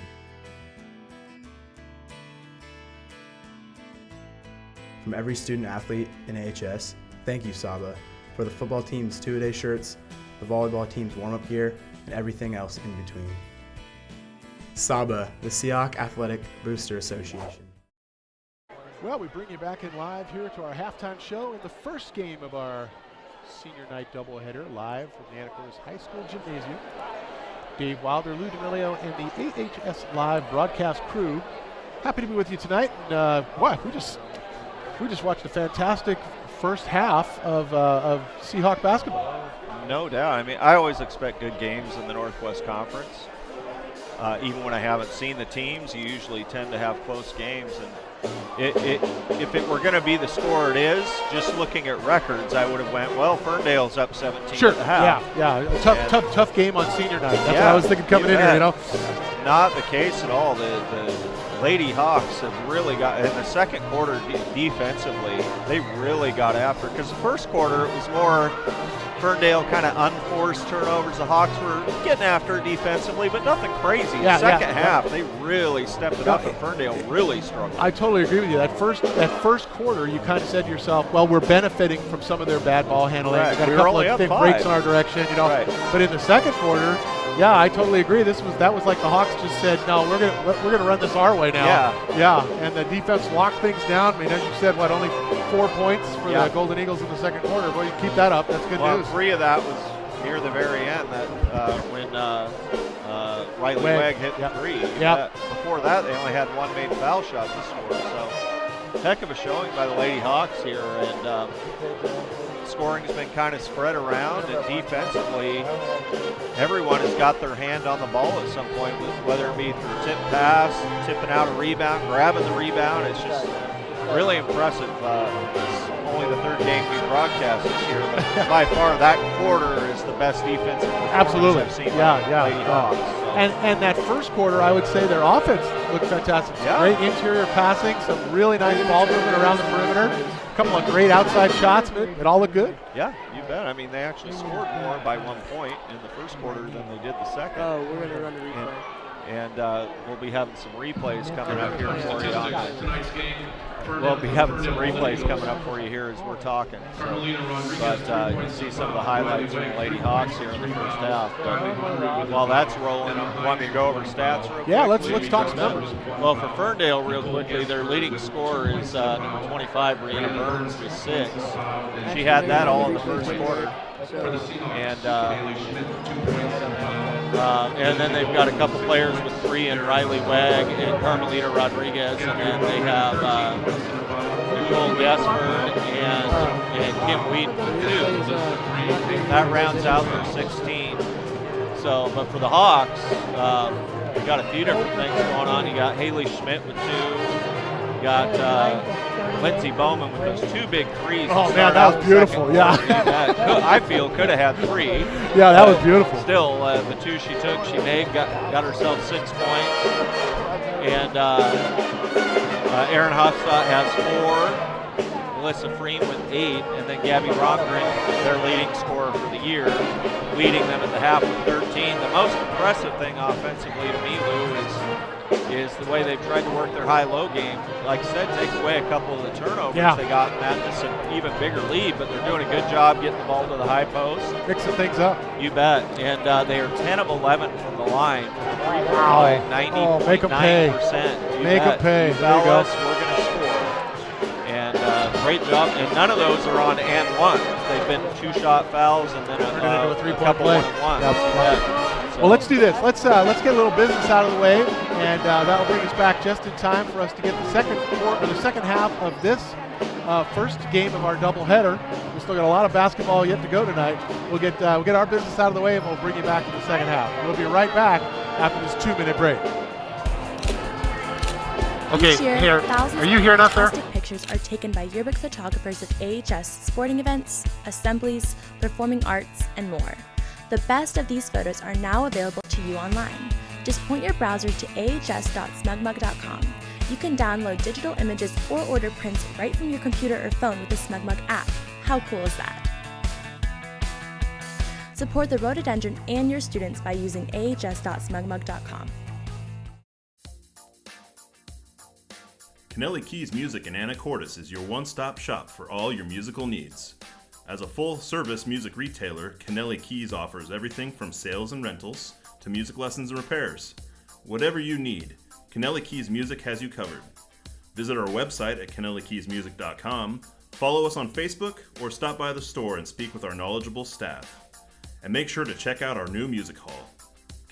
From every student athlete in AHS, thank you, Saba, for the football team's two-a-day shirts, the volleyball team's warm-up gear, and everything else in between. Saba, the Seahawk Athletic Booster Association. Well, we bring you back in live here to our halftime show in the first game of our senior night doubleheader, live from the Anacortes High School Gymnasium. Dave Wilder, Lou D'Amelio, and the AHS Live broadcast crew. Happy to be with you tonight. And, we just watched a fantastic first half of Seahawk basketball. No doubt. I mean, I always expect good games in the Northwest Conference. Even when I haven't seen the teams, you usually tend to have close games. And if it were going to be the score it is, just looking at records, I would have went, well, Ferndale's up 17 Sure. at the half. Yeah. Tough game on senior night. That's what I was thinking coming in here, you know. Not the case at all. The Lady Hawks have really got, in the second quarter defensively, they really got after it. Because the first quarter, it was more Ferndale kind of unforced turnovers. The Hawks were getting after it defensively, but nothing crazy. Second half, they really stepped it up, and Ferndale really struggled. I totally agree with you. That first quarter, you kind of said to yourself, well, we're benefiting from some of their bad ball handling. Right. We got a We were couple only of up big breaks 5. in our direction, you know. Right. But in the second quarter, yeah, I totally agree. That was like the Hawks just said, no, we're gonna run this our way now. Yeah. And the defense locked things down. I mean, as you said, only 4 points for the Golden Eagles in the second quarter. Boy, you keep that up. That's good news. 3 of that was near the very end. That when Riley Weg hit 3. Before that, they only had one made foul shot to score. So, heck of a showing by the Lady Hawks here, and scoring has been kind of spread around, and defensively, everyone has got their hand on the ball at some point, whether it be through tip pass, tipping out a rebound, grabbing the rebound. It's just really impressive. It's only the third game we broadcast this year, but by far that quarter is the best defensive performance Absolutely. I've seen. Yeah. Hawks, so. And that first quarter, I would say their offense looked fantastic. Some great interior passing, some really nice ball movement around the perimeter, a couple of great outside shots. It all looked good. Yeah, you bet. I mean, they actually scored more by 1 point in the first quarter than they did the second. Oh, we're going to run the replay. And we'll be having some replays coming up here for you. We'll be having some replays coming up for you here as we're talking. So, but you can see some of the highlights from the Lady Hawks here in the first half. But while that's rolling, want me to go over stats real quick? Yeah, let's talk some numbers. Well, for Ferndale, real quickly, their leading scorer is number 25, Brianna Burns, with 6. She had that all in the first quarter. And then they've got a couple players with 3 in Riley Wegg and Carmelita Rodriguez, and then they have Nicole Desford and Kim Wheaton with 2. That rounds out their 16. So, but for the Hawks, we got a few different things going on. You got Haley Schmidt with 2. You got Lindsey Bowman with those 2 big threes. Oh man, that was beautiful. Yeah. I feel could have had 3. Yeah, that was beautiful. Still, the 2 she took, she made, got herself 6 points. And Erin Hofstadt has 4. Melissa Freem with 8, and then Gabby Rongren, their leading scorer for the year, leading them at the half with 13. The most impressive thing offensively to me, Lou, is the way they've tried to work their high-low game. Like I said, take away a couple of the turnovers they got, and that's an even bigger lead, but they're doing a good job getting the ball to the high post. Mixing things up. You bet. And they are 10 of 11 from the line from the free-throw line, 90.9%. Make them pay. Make them pay. There you go. We're going to score. And great job. And none of those are on and one. They've been 2-shot fouls and then a couple play. one-on-ones. Yep. Well, let's do this. Let's get a little business out of the way, and that'll bring us back just in time for us to get the second half of this first game of our doubleheader. We still got a lot of basketball yet to go tonight. We'll get our business out of the way, and we'll bring you back to the second half. We'll be right back after this 2-minute break. Okay, here. Are you hearing us, sir? Fantastic pictures are taken by yearbook photographers at AHS sporting events, assemblies, performing arts, and more. The best of these photos are now available to you online. Just point your browser to ahs.smugmug.com. You can download digital images or order prints right from your computer or phone with the SmugMug app. How cool is that? Support the rhododendron and your students by using ahs.smugmug.com. Kennelly Keys Music in Anacortes is your one-stop shop for all your musical needs. As a full-service music retailer, Kennelly Keys offers everything from sales and rentals to music lessons and repairs. Whatever you need, Kennelly Keys Music has you covered. Visit our website at kennellykeysmusic.com, follow us on Facebook, or stop by the store and speak with our knowledgeable staff. And make sure to check out our new music hall.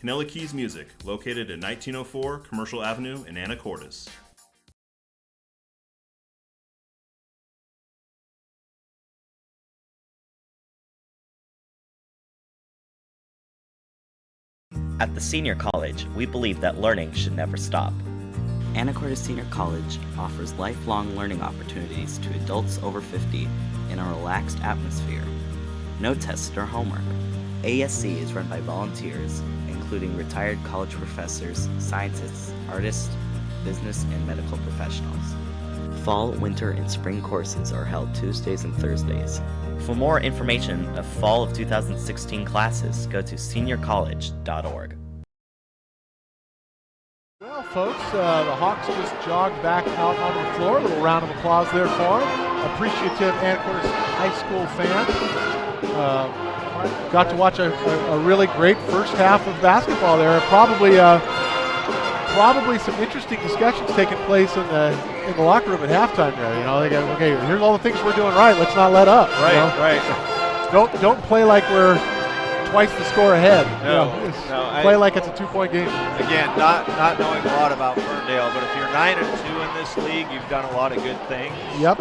Kennelly Keys Music, located at 1904 Commercial Avenue in Anacortes. At the Senior College, we believe that learning should never stop. Anacortes Senior College offers lifelong learning opportunities to adults over 50 in a relaxed atmosphere. No tests or homework. ASC is run by volunteers, including retired college professors, scientists, artists, business, and medical professionals. Fall, winter, and spring courses are held Tuesdays and Thursdays. For more information of fall of 2016 classes, go to seniorcollege.org. Well, folks, the Hawks just jogged back out on the floor. A little round of applause there for them. Appreciative Anacortes High School fans. Got to watch a really great first half of basketball there. Probably some interesting discussions taking place in the locker room at halftime there. You know, they go, okay, here's all the things we're doing right. Let's not let up. Right, you know? right. Don't play like we're twice the score ahead. No, play like it's a 2-point game. Again, not knowing a lot about Ferndale, but if you're 9-2 in this league, you've done a lot of good things. Yep.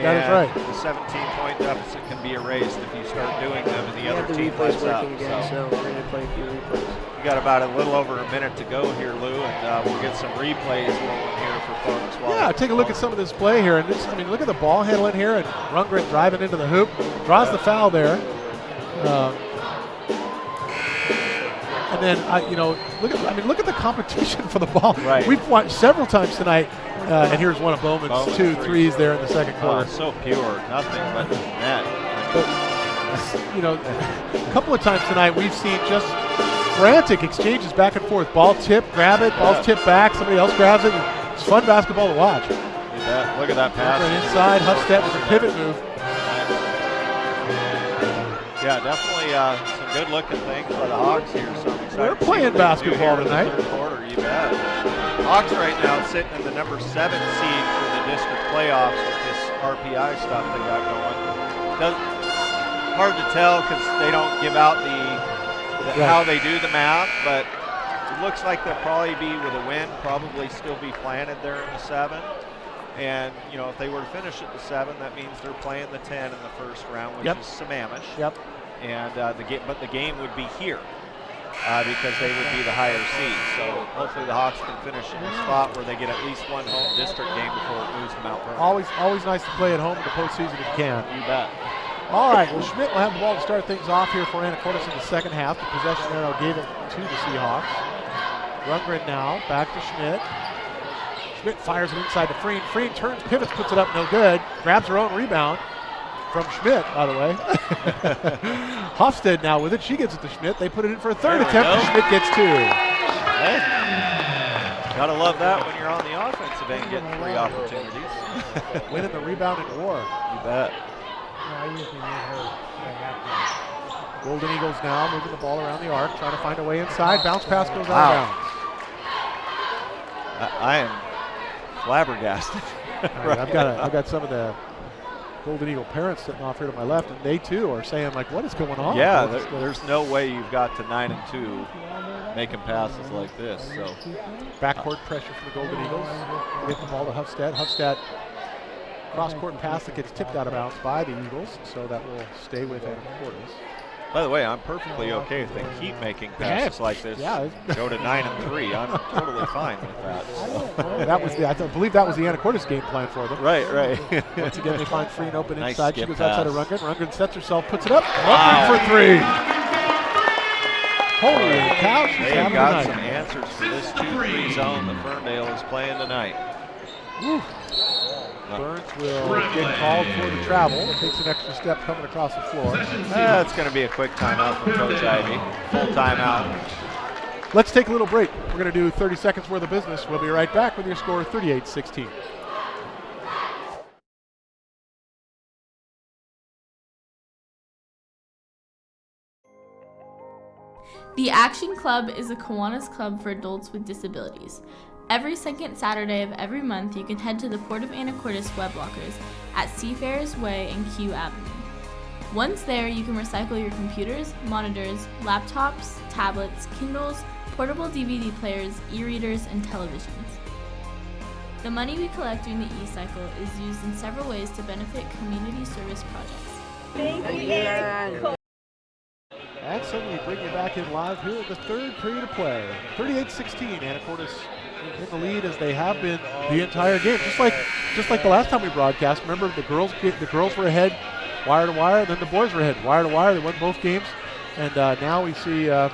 That is right. The 17-point deficit can be erased if you start doing them and the other the team replays lets up. working again, so we're going to play a few replays. We got about a little over a minute to go here, Lou, and we'll get some replays rolling here for folks. Yeah, take a look at some of this play here. And this, I mean, look at the ball handling here, and Rundgren driving into the hoop, draws the foul there. And then, look at the competition for the ball. Right. We've watched several times tonight, and here's one of Bowman's two threes there in the second quarter. So pure, nothing but net. But, a couple of times tonight we've seen just frantic exchanges back and forth. Ball tip, grab it, ball's tip back, somebody else grabs it. It's fun basketball to watch. Look at that pass. Right inside, Huffstedt with a pivot move. Yeah, definitely some good-looking things by the Hawks here. So I'm excited. We're playing basketball tonight. Third quarter, you bet. Hawks right now sitting in the number 7 seed for the district playoffs with this RPI stuff they got going. Hard to tell because they don't give out how they do the math, but it looks like they'll probably be with a win, probably still be planted there in the 7. And, if they were to finish at the 7, that means they're playing the 10 in the first round, which is Sammamish. Yep. And the game would be here because they would be the higher seed. So hopefully the Hawks can finish in a spot where they get at least one home district game before it moves to Mount Vernon. Always nice to play at home in the postseason if you can. You bet. All right, well, Schmidt will have the ball to start things off here for Anacortes in the second half. The possession arrow gave it to the Seahawks. Rundgren now, back to Schmidt. Schmidt fires it inside to Freen. Freen turns, pivots, puts it up, no good. Grabs her own rebound from Schmidt, by the way. Hofstede now with it. She gets it to Schmidt. They put it in for a third attempt, and Schmidt gets 2. Hey. Gotta love that when you're on the offensive end getting 3 opportunities. Winning the rebounding war. You bet. Golden Eagles now moving the ball around the arc, trying to find a way inside. Bounce pass goes out of bounds. I am flabbergasted. Right, I've got some of the Golden Eagle parents sitting off here to my left, and they too are saying, like, what is going on? Yeah, there's no way you've got to 9-2 making passes like this. So backcourt pressure from the Golden Eagles. Get the ball to Huffstedt. Huffstedt cross-court pass that gets tipped out of bounds by the Eagles, so that will stay with Anacortes. By the way, I'm perfectly okay if they keep making passes like this. Yeah. Go to 9-3. I'm totally fine with that. So. I believe that was the Anacortes game plan for them. Right. Once again, they find Freen open Nice inside. She goes outside of Rundgren. Rundgren sets herself, puts it up. Rundgren for 3. Holy cow, she's They've having got a night. some answers for this 2-3 zone that Ferndale is playing tonight. Woo. Burns will get called for the travel. Takes an extra step coming across the floor. It's going to be a quick timeout from Coach Ivy. Full timeout. Let's take a little break. We're going to do 30 seconds worth of business. We'll be right back with your score 38-16. The Action Club is a Kiwanis club for adults with disabilities. Every second Saturday of every month, you can head to the Port of Anacortes web lockers at Seafarers Way and Q Avenue. Once there, you can recycle your computers, monitors, laptops, tablets, Kindles, portable DVD players, e-readers, and televisions. The money we collect during the e-cycle is used in several ways to benefit community service projects. Thank you. And so we bring you back in live here in the third period of play. 38-16, Anacortes in the lead as they have been the entire game. Just like the last time we broadcast. Remember, the girls were ahead wire to wire, and then the boys were ahead wire to wire. They won both games, and now we see the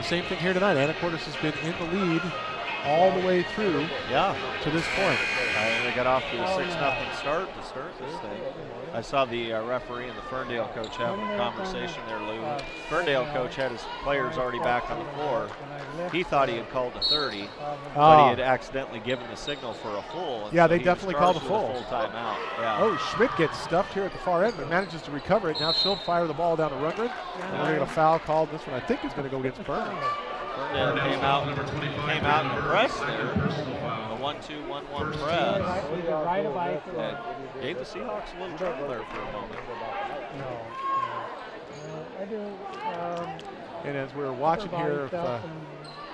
same thing here tonight. Anacortes has been in the lead all the way through to this point. They got off to a 6-0 start to start this thing. I saw the referee and the Ferndale coach having a conversation there, Lou. Ferndale coach had his players already back on the floor. He thought he had called a 30, but he had accidentally given the signal for a full. Yeah, they definitely called a full. Full timeout. Yeah. Oh, Schmidt gets stuffed here at the far end, but manages to recover it. Now she'll fire the ball down to Rundgren. And we're going to get a foul called. This one I think is going to go against Burns. Ferndale came out and pressed there. A 1-2-1-1 press. And gave the Seahawks a little trouble there for a moment. And as we're watching here,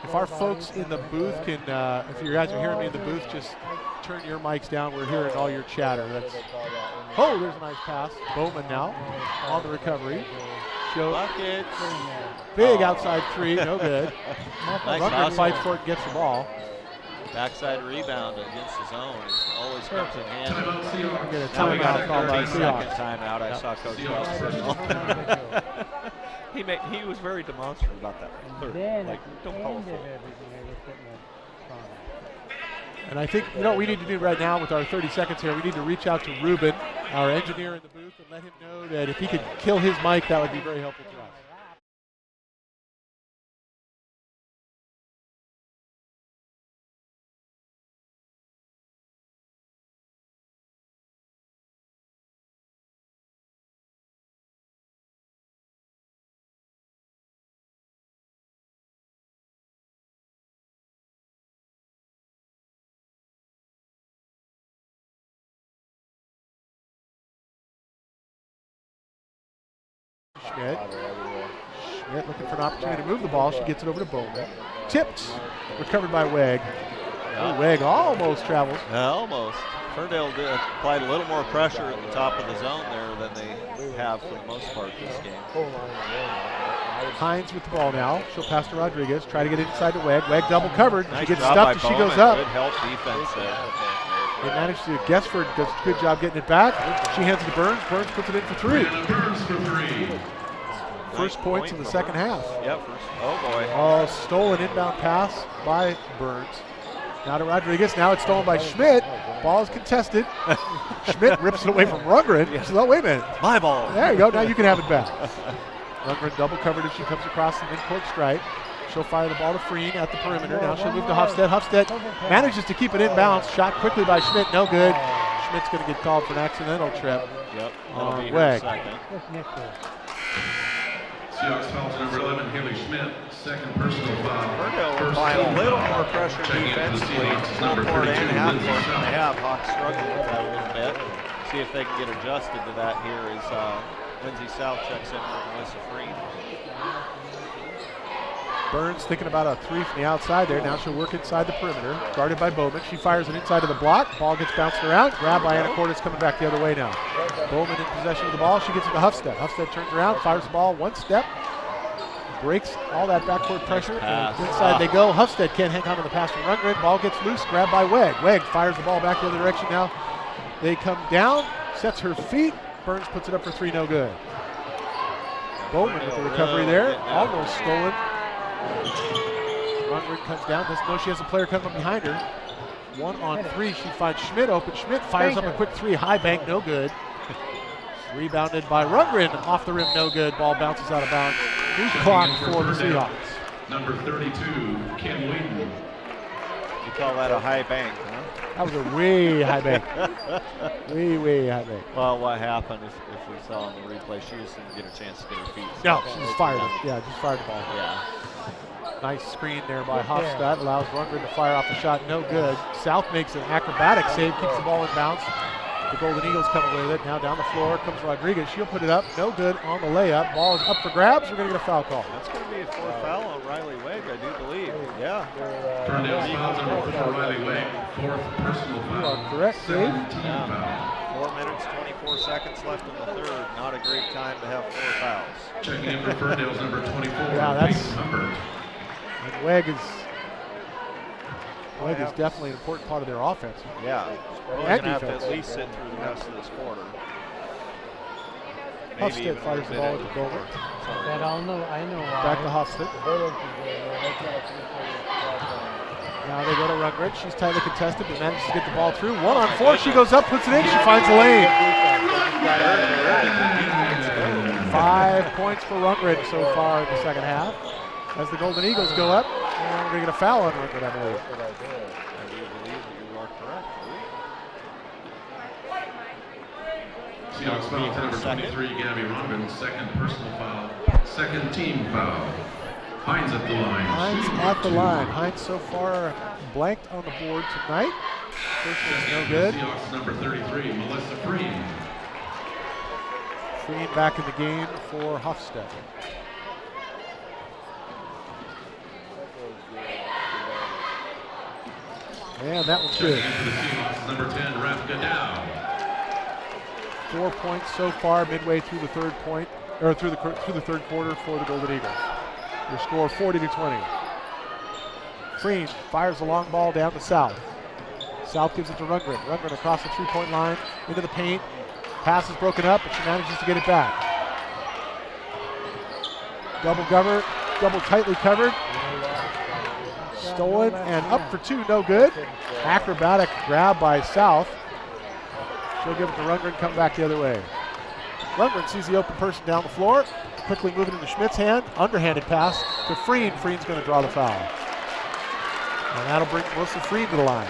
if our folks in the booth can, if you guys are hearing me in the booth, just turn your mics down. We're hearing all your chatter. Oh, there's a nice pass. Bowman now on the recovery. Show Bucket. big outside three, no good. Nice Rundgren fights for it and gets the ball. Backside rebound against the zone always comes in handy. Get a Now we got a timeout called by 30-second Seahawks. timeout. I saw Coach Welch signal. He was very demonstrative about that. Like, don't call a foul. And I think, you know what we need to do right now with our 30 seconds here, we need to reach out to Ruben, our engineer in the booth, and let him know that if he could kill his mic, that would be very helpful to us. Schmidt looking for an opportunity to move the ball. She gets it over to Bowman. Tipped. Recovered by Weg. Oh, Weg almost travels. Yeah, almost. Ferndale applied a little more pressure at the top of the zone there than they have for the most part this game. Hines with the ball now. She'll pass to Rodriguez. Try to get it inside to Weg. Weg double covered. Nice she gets job stuffed by as she goes Bowman. up. Good help defense there. They managed to. Guessford does a good job getting it back. She hands it to Burns. Burns puts it in for three. First points in the second half. Yep. Oh boy. Oh, stolen inbound pass by Burns. Now to Rodriguez. Now it's stolen by Schmidt. Ball is contested. Schmidt rips it away from Rundgren. She says, oh, wait a minute. My ball. There you go. Now you can have it back. Rundgren double covered as she comes across the midcourt stripe. She'll fire the ball to Freen at the perimeter. Now she'll move to Hofstedt. Hofstedt manages to keep it inbounds. Shot quickly by Schmidt. No good. Schmidt's going to get called for an accidental trip. Yep. On Weg. Seahawks foul to number 11, Haley Schmidt. Second personal foul. Ferndale applying a little more pressure defensively. Full court and half court than they have. Hawks struggling with that a little bit. See if they can get adjusted to that here as Lindsay South checks in for Melissa Freen. Burns thinking about a three from the outside there. Now she'll work inside the perimeter. Guarded by Bowman. She fires it inside of the block. Ball gets bounced around. Grabbed by Anacortes coming back the other way now. Bowman in possession of the ball. She gets it to Hofstedt. Hofstedt turns around, fires the ball one step. Breaks all that backcourt pressure. And inside they go. Hofstedt can't hang on to the pass from Rundgren. Ball gets loose. Grabbed by Weg. Weg fires the ball back the other direction now. They come down. Sets her feet. Burns puts it up for three. No good. Bowman with the recovery there. Almost stolen. Rundgren comes down, doesn't know she has a player coming up behind her. 1-on-3, she finds Schmidt open. Schmidt fires up a quick three, high bank, no good. Rebounded by Rundgren, off the rim, no good. Ball bounces out of bounds. New clock for the Seahawks. Number 32, Kim Wheaton. You call that a high bank, huh? That was a way high bank. way high bank. Well, what happened if we saw on the replay, she just didn't get a chance to get her feet. No, she just fired it. Yeah, just fired the ball. Yeah. Nice screen there by Hofstedt. Allows Rundgren to fire off the shot. No good. South makes an acrobatic save. Keeps the ball in bounds. The Golden Eagles come away with it. Now down the floor comes Rodriguez. She'll put it up. No good on the layup. Ball is up for grabs. We're going to get a foul call. That's going to be a fourth foul on Riley Weg, I do believe. Yeah. Ferndale's foul number 4, Riley Weg. Fourth personal foul. You are correct, Dave. 17 foul. 4 minutes, 24 seconds left in the third. Not a great time to have 4 fouls. Checking in for Ferndale's number 24, Yeah, that's- Peyton Humbert. And Weg is definitely an important part of their offense. Yeah. We're And going to have to defense. at least sit through the rest of this quarter. Hofstedt fires the ball to Bowman. That I know why. Back to Hofstedt. Now they go to Rundgren. She's tightly contested, but manages to get the ball through. 1-on-4. She goes up, puts it in. She finds the lane. 5 points for Rundgren so far in the second half. As the Golden Eagles go up, and we're going to get a foul on Rundgren, I believe. I do believe that you are correct. Seahawks foul to number 23, Gabby Rundgren. Second personal foul. Second team foul. Hines at the line. Hines at the line. Hines so far blanked on the board tonight. First one's no good. Seahawks number 33, Melissa Freen. Freen back in the game for Hofstedt. And that one's good. Checking in for the Seahawks, number 10, Rafka Dow. 4 points so far, midway through the third third quarter for the Golden Eagles. Your score 40-20. Freen fires the long ball down to South. South gives it to Rundgren. Rundgren across the 3-point line into the paint. Pass is broken up, but she manages to get it back. Double tightly covered. Stolen and up for two, no good. Acrobatic grab by South. She'll give it to Rundgren, come back the other way. Rundgren sees the open person down the floor, quickly moving into Schmidt's hand. Underhanded pass to Freen. Freen's going to draw the foul. And that'll bring Melissa Freen to the line.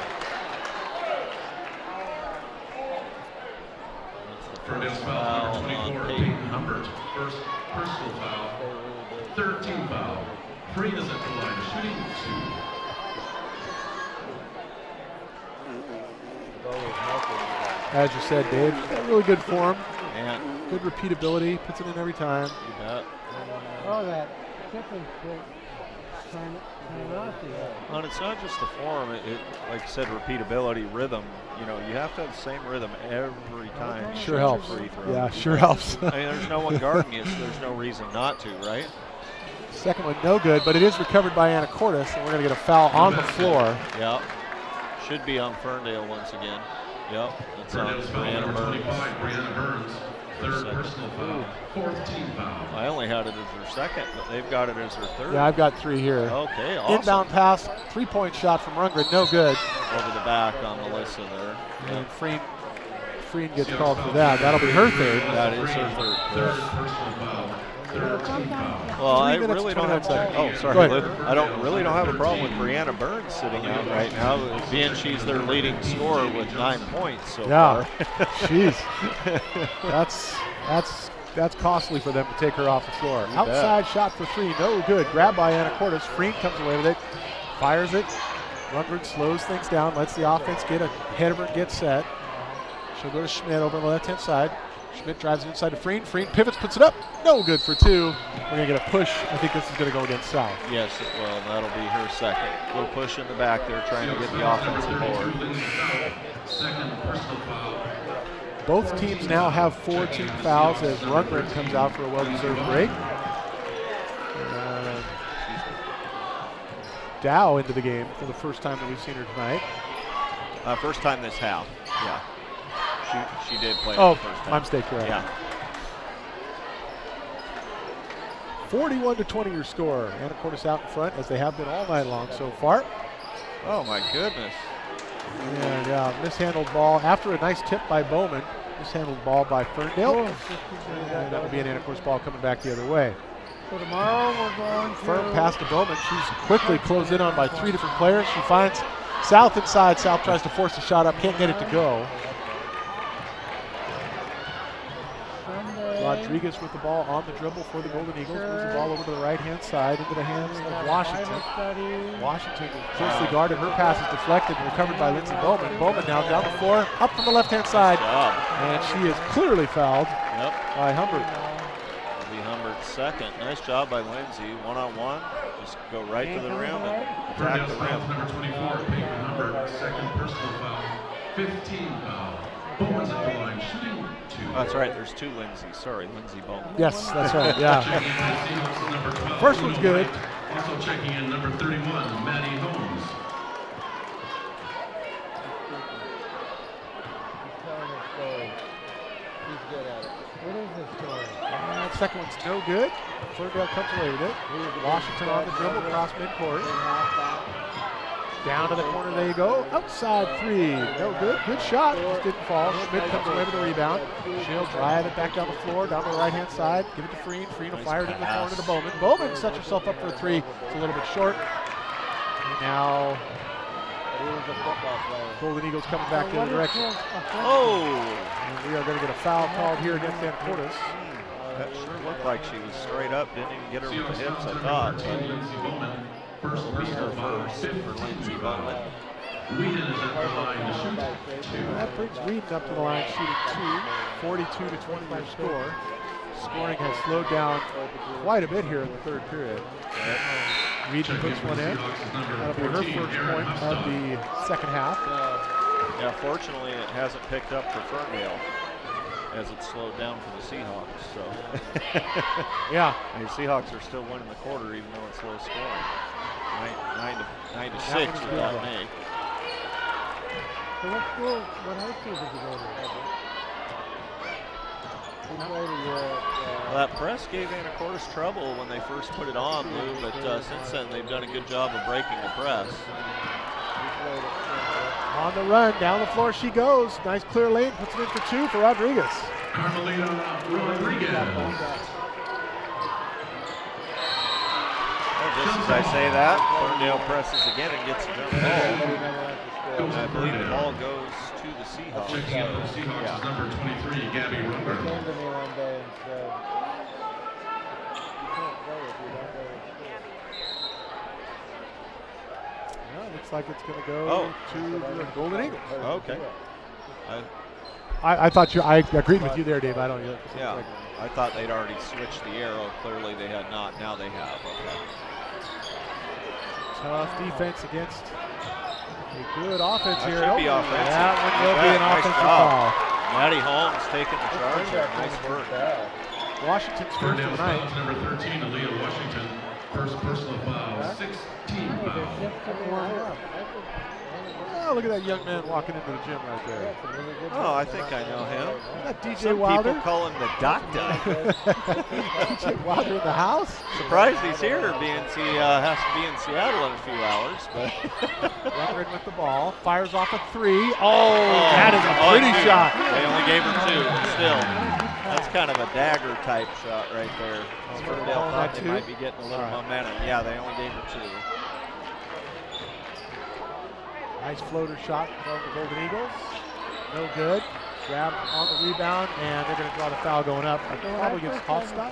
Ferndale's foul, number 24, Peyton Humbert. First personal foul. 13 foul. Freen is at the line, shooting 2. As you said, Dave, she's got really good form. Yeah. Good repeatability, puts it in every time. You bet. Oh, that Kipling trying off the Well, it's not just the form. Like you said, repeatability, rhythm. You know, you have to have the same rhythm every time. Sure helps. Free throw. Yeah, sure helps. I mean, there's no one guarding you, so there's no reason not to, right? Second one, no good, but it is recovered by Anacortes, and we're going to get a foul on the floor. Yep. Should be on Ferndale once again. Yep. It's on Ferndale's foul, Brianna number Burns. 25, Brianna Burns. Third personal foul. 4th team foul. I only had it as their second, but they've got it as their third. Yeah, I've got 3 here. Okay, awesome. Inbound pass, 3-point shot from Rundgren, no good. Over the back on Melissa there. And Freen gets called for that. That'll be her third. That is her third. Third personal foul. Third team foul. Well, I 3 minutes really and don't have 29 seconds. Oh, sorry. Go ahead. I really don't have a problem with Brianna Burns sitting out right now, being she's their leading scorer with 9 points so Yeah, far. jeez, that's costly for them to take her off the floor. You Outside shot for 3, no good. Grabbed by Anacortes. Freen comes away with it, fires it. Rundgren slows things down, lets the offense get ahead of her and get set. She'll go to Schmidt over on the left-hand side. Schmidt drives it inside to Freen. Freen pivots, puts it up. No good for 2. We're going to get a push. I think this is going to go against South. Yes, well, that'll be her second. Little push in the back there, trying to get the offensive board. Second personal foul. Both teams now have 4 team fouls as Rundgren comes out for a well-deserved break. Dow into the game for the first time that we've seen her tonight. First time this half, yeah. She did play Oh, the first time. my mistake, right. Yeah. 41-20 your score. Anacortes out in front as they have been all night long so far. Oh my goodness. And mishandled ball after a nice tip by Bowman. Mishandled ball by Ferndale. And that will be an Anacortes ball coming back the other way. So tomorrow we're going to... Firm pass to Bowman. She's quickly closed in on by 3 different players. She finds South inside. South tries to force the shot up. Can't get it to go. Rodriguez with the ball on the dribble for the Golden Eagles. Moves the ball over to the right-hand side into the hands of Washington. Washington closely guarded. Her pass is deflected and recovered by Lindsey Bowman. Bowman now down the floor, up from the left-hand side. And she is clearly fouled by Humbert. It'll be Humbert's second. Nice job by Lindsey. One-on-one. Just go right to the rim and attack the rim. Number 24, Peyton Humbert. Second personal foul. 15 foul. Bowman's at the line, shooting 2. Oh, that's right, there's 2 Lindsays. Sorry, Lindsey Bowman. Yes, that's right, yeah. First one's good. Also checking in number 31, Maddie Holmes. What is this story? Second one's no good. Ferndale comes away with it. Washington on the dribble, cross midcourt. Down to the corner, there you go. Outside 3, no good. Good shot, just didn't fall. Schmidt comes away with the rebound. She'll drive it back down the floor, down to the right-hand side. Give it to Freen. Freen will fire it into the corner to Bowman. Bowman sets herself up for a 3. It's a little bit short. And now Golden Eagles coming back the other direction. Oh! And we are going to get a foul called here against Anacortes. That sure looked like she was straight up. Didn't even get her with the hips, I thought. But First it'll be her first for Lindsey Bowman. Whedon is at the line to shoot 2. That brings Whedon up to the line shooting 2. 42-20 your score. Scoring has slowed down quite a bit here in the third period. Whedon puts one in. That'll be her first point of the second half. Yeah, fortunately it hasn't picked up for Ferndale. as it slowed down for the Seahawks. So yeah, the Seahawks are still winning the quarter even though it's low scoring. 9 to 6 without May. So what school, what high school did you go to? Well, that press gave Anacortes trouble when they first put it on, Lou, but since then they've done a good job of breaking the press. On the run, down the floor she goes. Nice clear lane, puts it in for 2 for Rodriguez. Carmelita Rodriguez. Well, just as I say that, Ferndale presses again and gets a jump ball. I believe the ball goes to the Seahawks. Checking in for the Seahawks is number 23, Gabby Runger. He came to me one day and said, you can't play if you don't go to school. Well, looks like it's going to go to the Golden Eagles. Okay. I thought I agreed with you there, Dave. I don't. Yeah, I thought they'd already switched the arrow. Clearly they had not. Now they have. Okay. Tough defense against a good offense here. Should be offensive. That one will be an offensive foul. Maddie Holmes taking the charge there. Nice work. Washington's first Ferndale's tonight. foul to number 13, Aaliyah Washington. First personal foul, 16 foul. Oh, look at that young man walking into the gym right there. Oh, I think I know him. Isn't that DJ Some Wilder? people call him the doctor. DJ Wilder in the house? Surprised he's here. Has to be in Seattle in a few hours. But Rundgren with the ball, fires off a 3. Oh, that is a pretty shot. They only gave her 2. Still, that's kind of a dagger type shot right there. Ferndale thought they might be getting a little momentum. Yeah, they only gave her 2. Nice floater shot from the Golden Eagles. No good. Grab on the rebound, and they're going to draw the foul going up. Probably against Hofstadt.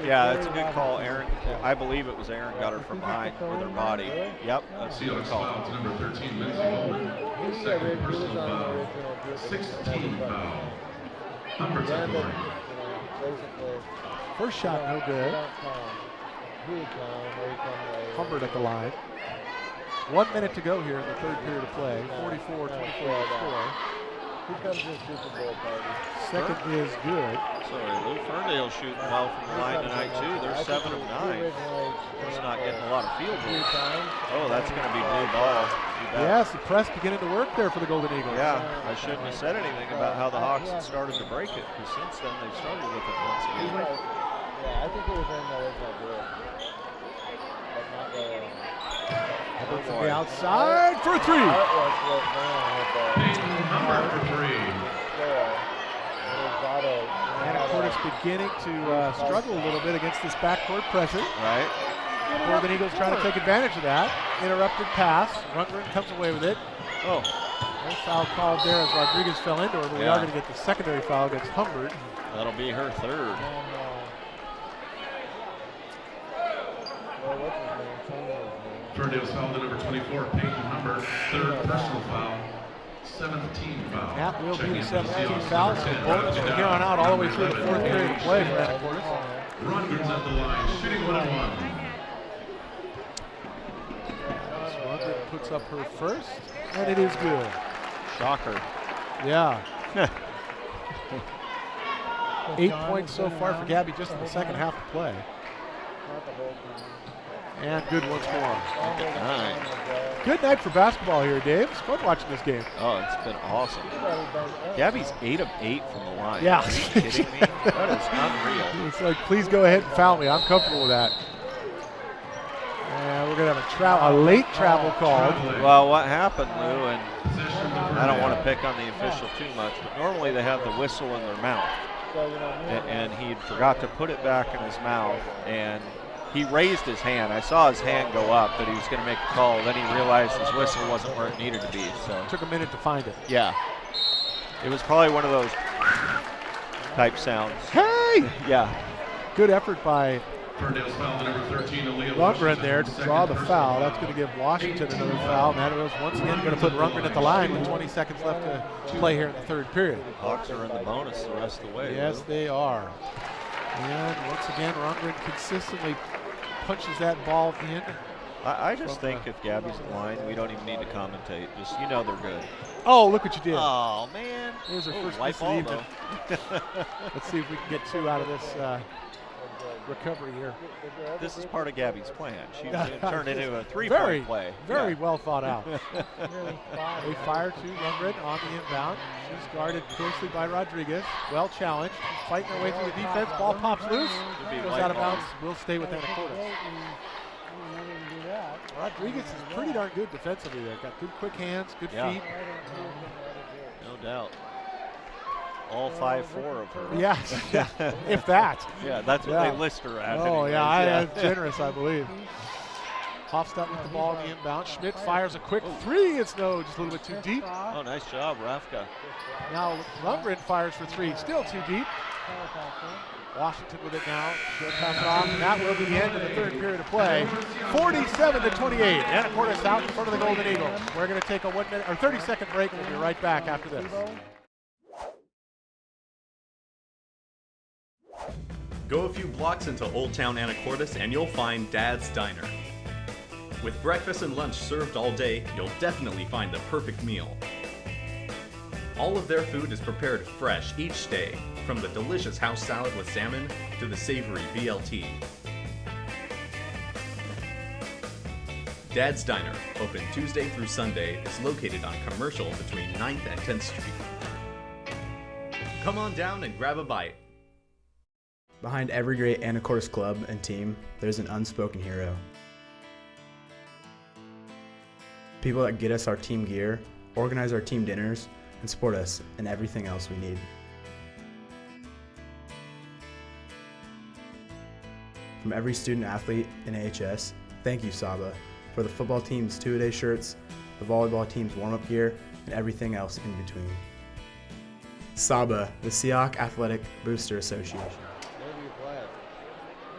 Yeah, that's a good call, Aaron. I believe it was Aaron got her from behind with her body. Yep, that's a good call. Foul to number 13, Lindsay Holmes. Second personal foul, 16 foul. Humbert's at the line. First shot, no good. Humbert at the line. 1 minute to go here in the third period of play. 44-24 score. He comes to Super Bowl party. Second is good. Sorry, Lou. Ferndale shooting well from the line tonight, too. They're 7 of 9. Just not getting a lot of field goals. Oh, that's going to be blue ball. Yes, the press beginning to work there for the Golden Eagles. Yeah, I shouldn't have said anything about how the Hawks had started to break it, because since then they've started with it once again. Yeah, I think it was in the original group. But not the... From the outside for a 3. Humbert for 3. Anacortes beginning to struggle a little bit against this backcourt pressure. Right. Golden Eagles trying to take advantage of that. Interrupted pass. Rundgren comes away with it. Oh. No foul called there as Rodriguez fell into her, but we are going to get the secondary foul against Humbert. That'll be her 3rd. Ferndale's foul to number 24, Peyton Humbert. 3rd personal foul, 17 foul. That will be the Checking in for 17th Seahawks, foul. number So 10, bonus from here on out all the way through the 4th period of play for Anacortes. Rundgren's at the line, shooting 1-1. Rundgren puts up her first, and it is good. Shocker. Yeah. 8 points so far for Gabby just in the second half of play. And good once more. 9. Good night for basketball here, Dave. It's fun watching this game. Oh, it's been awesome. Gabby's 8 of 8 from the line. Yeah. Are you kidding me? That is unreal. It's like, please go ahead and foul me. I'm comfortable with that. And we're going to have a late travel called. Well, what happened, Lou, and I don't want to pick on the official too much, but normally they have the whistle in their mouth. And he forgot to put it back in his mouth, and he raised his hand. I saw his hand go up that he was going to make a call. Then he realized his whistle wasn't where it needed to be. So Took a minute to find it. Yeah. It was probably one of those type sounds. Hey! Yeah. Good effort by Ferndale's foul to number 13, Aaliyah Rundgren there to draw the Second foul. That's going to give Washington another foul. And that is once again going to put Rundgren at the line with 20 seconds left to play here in the third period. Hawks are in the bonus the rest of the way. Yes, Lou. they are. And once again, Rundgren consistently punches that ball in. I just think if Gabby's in line, we don't even need to commentate. Just, they're good. Oh, look what you did. Oh, man. Here's our first white miss of the ball, evening. Let's see if we can get 2 out of this recovery here. This is part of Gabby's plan. She's going to turn it into a 3-point play. Very well thought out. They fire to Lundgren on the inbound. She's guarded closely by Rodriguez. Well challenged. She's fighting her way through the defense. Ball pops loose. Goes out of bounds. Will stay with Anacortes. Rodriguez is pretty darn good defensively there. Got good quick hands, good feet. No doubt. All 5'4" of her. Yeah, if that. Yeah, that's what they list her as. Oh, anyways. That's generous, I believe. Hofstadt with the ball in the inbound. Schmidt fires a quick 3. It's no, just a little bit too deep. Oh, nice job, Rafka. Now Lundgren fires for 3. Still too deep. Washington with it now. She'll pass it off, and that will be the end of the third period of play. 47-28. Anacortes out in front of the Golden Eagles. We're going to take a 30-second break. We'll be right back after this. Go a few blocks into Old Town Anacortes and you'll find Dad's Diner. With breakfast and lunch served all day, you'll definitely find the perfect meal. All of their food is prepared fresh each day, from the delicious house salad with salmon to the savory BLT. Dad's Diner, open Tuesday through Sunday, is located on Commercial between 9th and 10th Street. Come on down and grab a bite. Behind every great Anacortes club and team, there's an unspoken hero. People that get us our team gear, organize our team dinners, and support us in everything else we need. From every student athlete in AHS, thank you, Saba, for the football team's 2-a-day shirts, the volleyball team's warm-up gear, and everything else in between. Saba, the Seahawk Athletic Booster Association.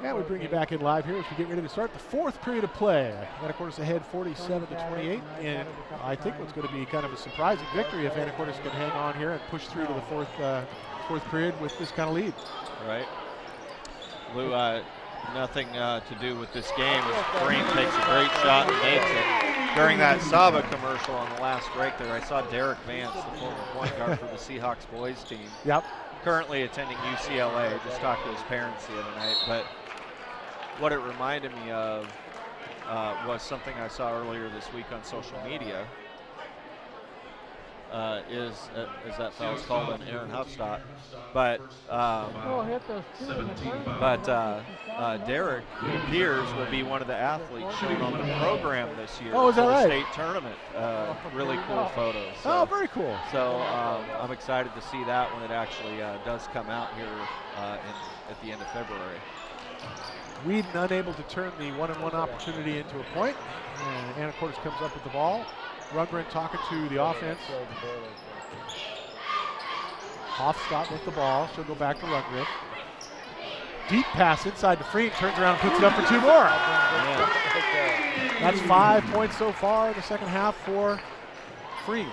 And we bring you back in live here as we get ready to start the fourth period of play. Anacortes ahead 47-28, and I think what's going to be kind of a surprising victory if Anacortes can hang on here and push through to the fourth period with this kind of lead. Right. Lou, nothing to do with this game as Green takes a great shot and makes it. During that Saba commercial on the last break there, I saw Derek Vance, the former point guard for the Seahawks boys team. Yep. Currently attending UCLA. Just talked to his parents the other night, but what it reminded me of was something I saw earlier this week on social media. Is that fellow's called an Aaron Hofstadt, but Derek, it appears, will be one of the athletes shown on the program this year. Oh, is that for the right? State tournament. Really cool photos. So, oh, very cool. So I'm excited to see that when it actually does come out here at the end of February. Whedon unable to turn the one-on-one opportunity into a point. And Anacortes comes up with the ball. Rundgren talking to the offense. Hofstadt with the ball. She'll go back to Rundgren. Deep pass inside to Freed. Turns around and puts it up for 2 more. Yeah. That's 5 points so far in the second half for Freed.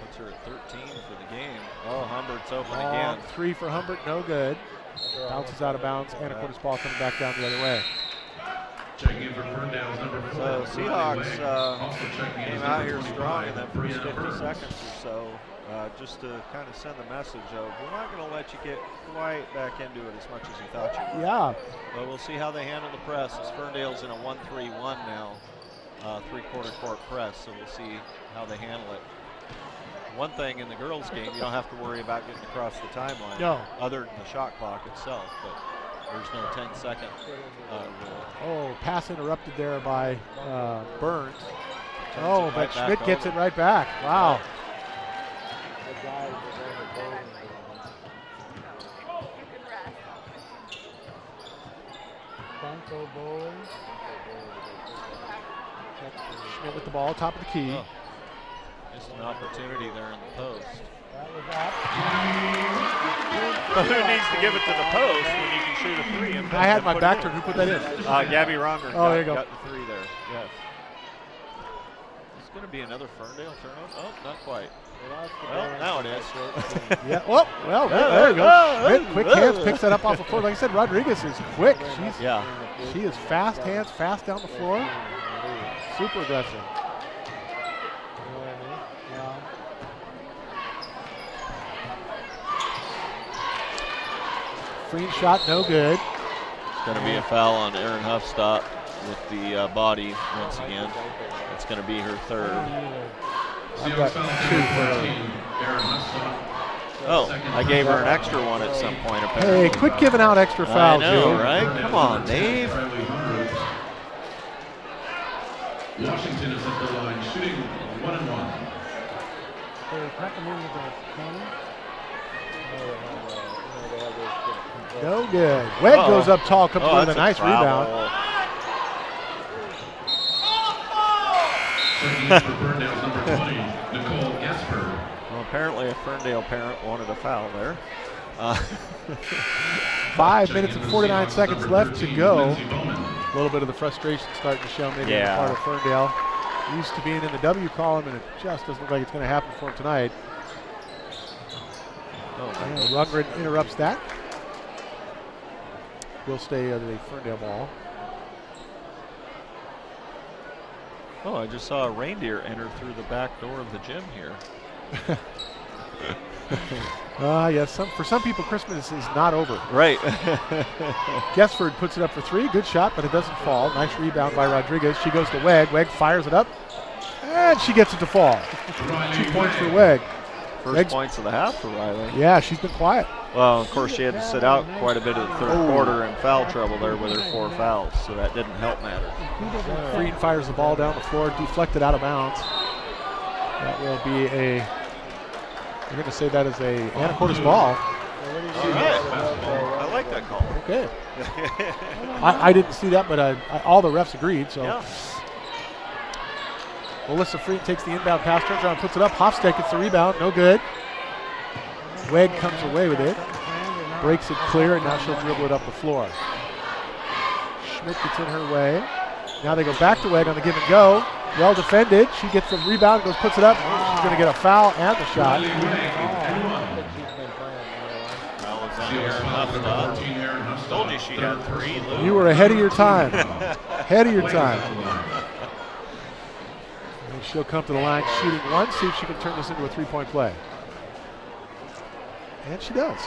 Puts her at 13 for the game. Oh, Humbert's open again. 3 for Humbert, no good. Bounces out of bounds. Anacortes ball coming back down the other way. Checking in for Ferndale's number 4. So Seahawks came out here strong in that first 50 seconds or so, just to kind of send the message of, we're not going to let you get quite back into it as much as you thought you would. Yeah. But we'll see how they handle the press, as Ferndale's in a 1-3-1 now, 3-quarter court press, so we'll see how they handle it. One thing in the girls' game, you don't have to worry about getting across the timeline, other than the shot clock itself, but there's no 10-second rule. Oh, pass interrupted there by Burns. Oh, but Schmidt gets it right back. Wow. Schmidt with the ball, top of the key. Oh. Just an opportunity there in the post. But who needs to give it to the post when you can shoot a 3? And I had my back turned. Who put that in? Gabby Ronger. Oh, there you go. Got the 3 there. Yes. It's going to be another Ferndale turnover. Oh, not quite. Well, now it is. Yeah. Oh, well, there you go. Schmidt, quick hands, picks that up off the floor. Like I said, Rodriguez is quick. She is fast hands, fast down the floor. Super aggressive. Free shot, no good. It's going to be a foul on Erin Huffstad with the body once again. It's going to be her third. I've got 2 for her. Oh, I gave her an extra one at some point, Hey, apparently. quit giving out extra fouls, I know, dude. right? Come on, Dave. Washington is at the line, shooting 1-1. No good. Wegg goes up tall, comes away with a nice rebound. For Ferndale's number 20, Nicole Gesper. Well, apparently a Ferndale parent wanted a foul there. 5 minutes and 49 seconds left to go. A little bit of the frustration starting to show maybe on the part of Ferndale. Used to being in the W column, and it just doesn't look like it's going to happen for him tonight. And Rundgren interrupts that. Will stay on the Ferndale ball. Oh, I just saw a reindeer enter through the back door of the gym here. Yes, for some people, Christmas is not over. Right. Guessford puts it up for 3. Good shot, but it doesn't fall. Nice rebound by Rodriguez. She goes to Wegg. Wegg fires it up, and she gets it to fall. 2 points for Wegg. First points of the half for Riley. Yeah, she's been quiet. Well, of course, she had to sit out quite a bit of the third quarter in foul trouble there with her 4 fouls, so that didn't help matter. Green fires the ball down the floor, deflected out of bounds. That will be we're going to say that is a Anacortes ball. All right. I like that call. Okay. I didn't see that, but all the refs agreed. So. Yeah. Melissa Freed takes the inbound pass, turns around, puts it up. Hofstad gets the rebound, no good. Wegg comes away with it, breaks it clear, and now she'll dribble it up the floor. Schmidt gets in her way. Now they go back to Wegg on the give and go. Well defended. She gets the rebound, goes, puts it up. She's going to get a foul and the shot. Told you she had 3. Lou. You were ahead of your time. Ahead of your time. And she'll come to the line shooting 1, see if she can turn this into a 3-point play. And she does.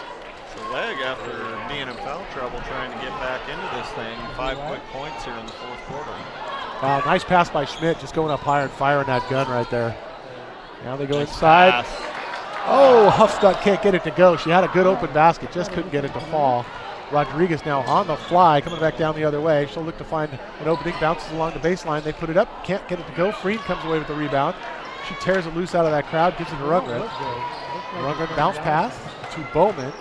So Leg, after being in foul trouble, trying to get back into this thing. 5 quick points here in the 4th quarter. Wow, nice pass by Schmidt, just going up higher and firing that gun right there. Now they go inside. Oh, Huffstad can't get it to go. She had a good open basket, just couldn't get it to fall. Rodriguez now on the fly, coming back down the other way. She'll look to find an opening, bounces along the baseline. They put it up, can't get it to go. Freed comes away with the rebound. She tears it loose out of that crowd, gives it to Rundgren. Rundgren bounce pass to Bowman.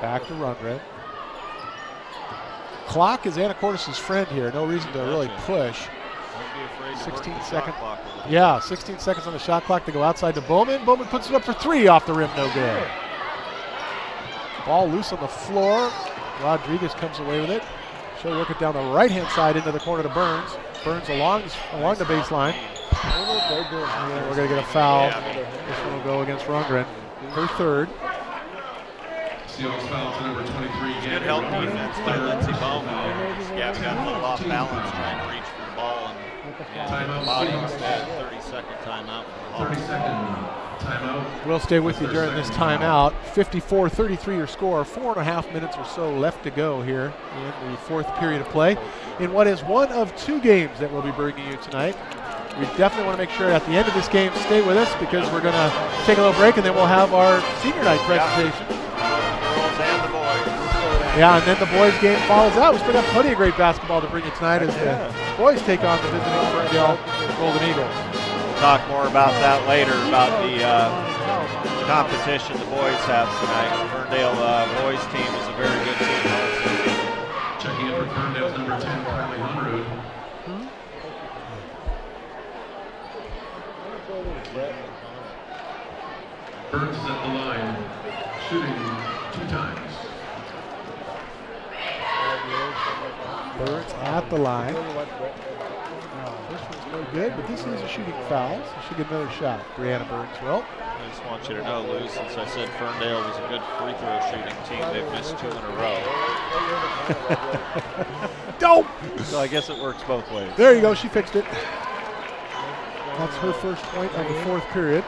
Back to Rundgren. Clock is Anacortes' friend here. No reason to really push. 16 seconds. Yeah, 16 seconds on the shot clock. They go outside to Bowman. Bowman puts it up for 3 off the rim, no good. Ball loose on the floor. Rodriguez comes away with it. She'll work it down the right-hand side into the corner to Burns. Burns along the baseline. And we're going to get a foul. This one will go against Rundgren. Her 3rd. Seahawks foul to number 23. Good help defense by Lindsey Bowman. Gabby got a little off balance trying to reach for the ball and the body instead. 30-second timeout for the Hawks. 30-second timeout. We'll stay with you during this timeout. 54-33 your score. 4.5 minutes or so left to go here in the 4th period of play in what is one of 2 games that we'll be bringing you tonight. We definitely want to make sure at the end of this game, stay with us because we're going to take a little break and then we'll have our senior night presentation. And the boys. Yeah, and then the boys game follows out. We still got plenty of great basketball to bring you tonight as the boys take on the visiting Ferndale Golden Eagles. We'll talk more about that later, about the competition the boys have tonight. Ferndale boys team is a very good team. Checking in for Ferndale's number 10, Carly Hunrud. Burns is at the line, shooting 2 times. Burns at the line. First one's no good, but this is a shooting foul, so she'll get another shot. Brianna Burns will. I just want you to know, Lou, since I said Ferndale was a good free throw shooting team, they've missed 2 in a row. Dope! So I guess it works both ways. There you go, she fixed it. That's her first point of the 4th period.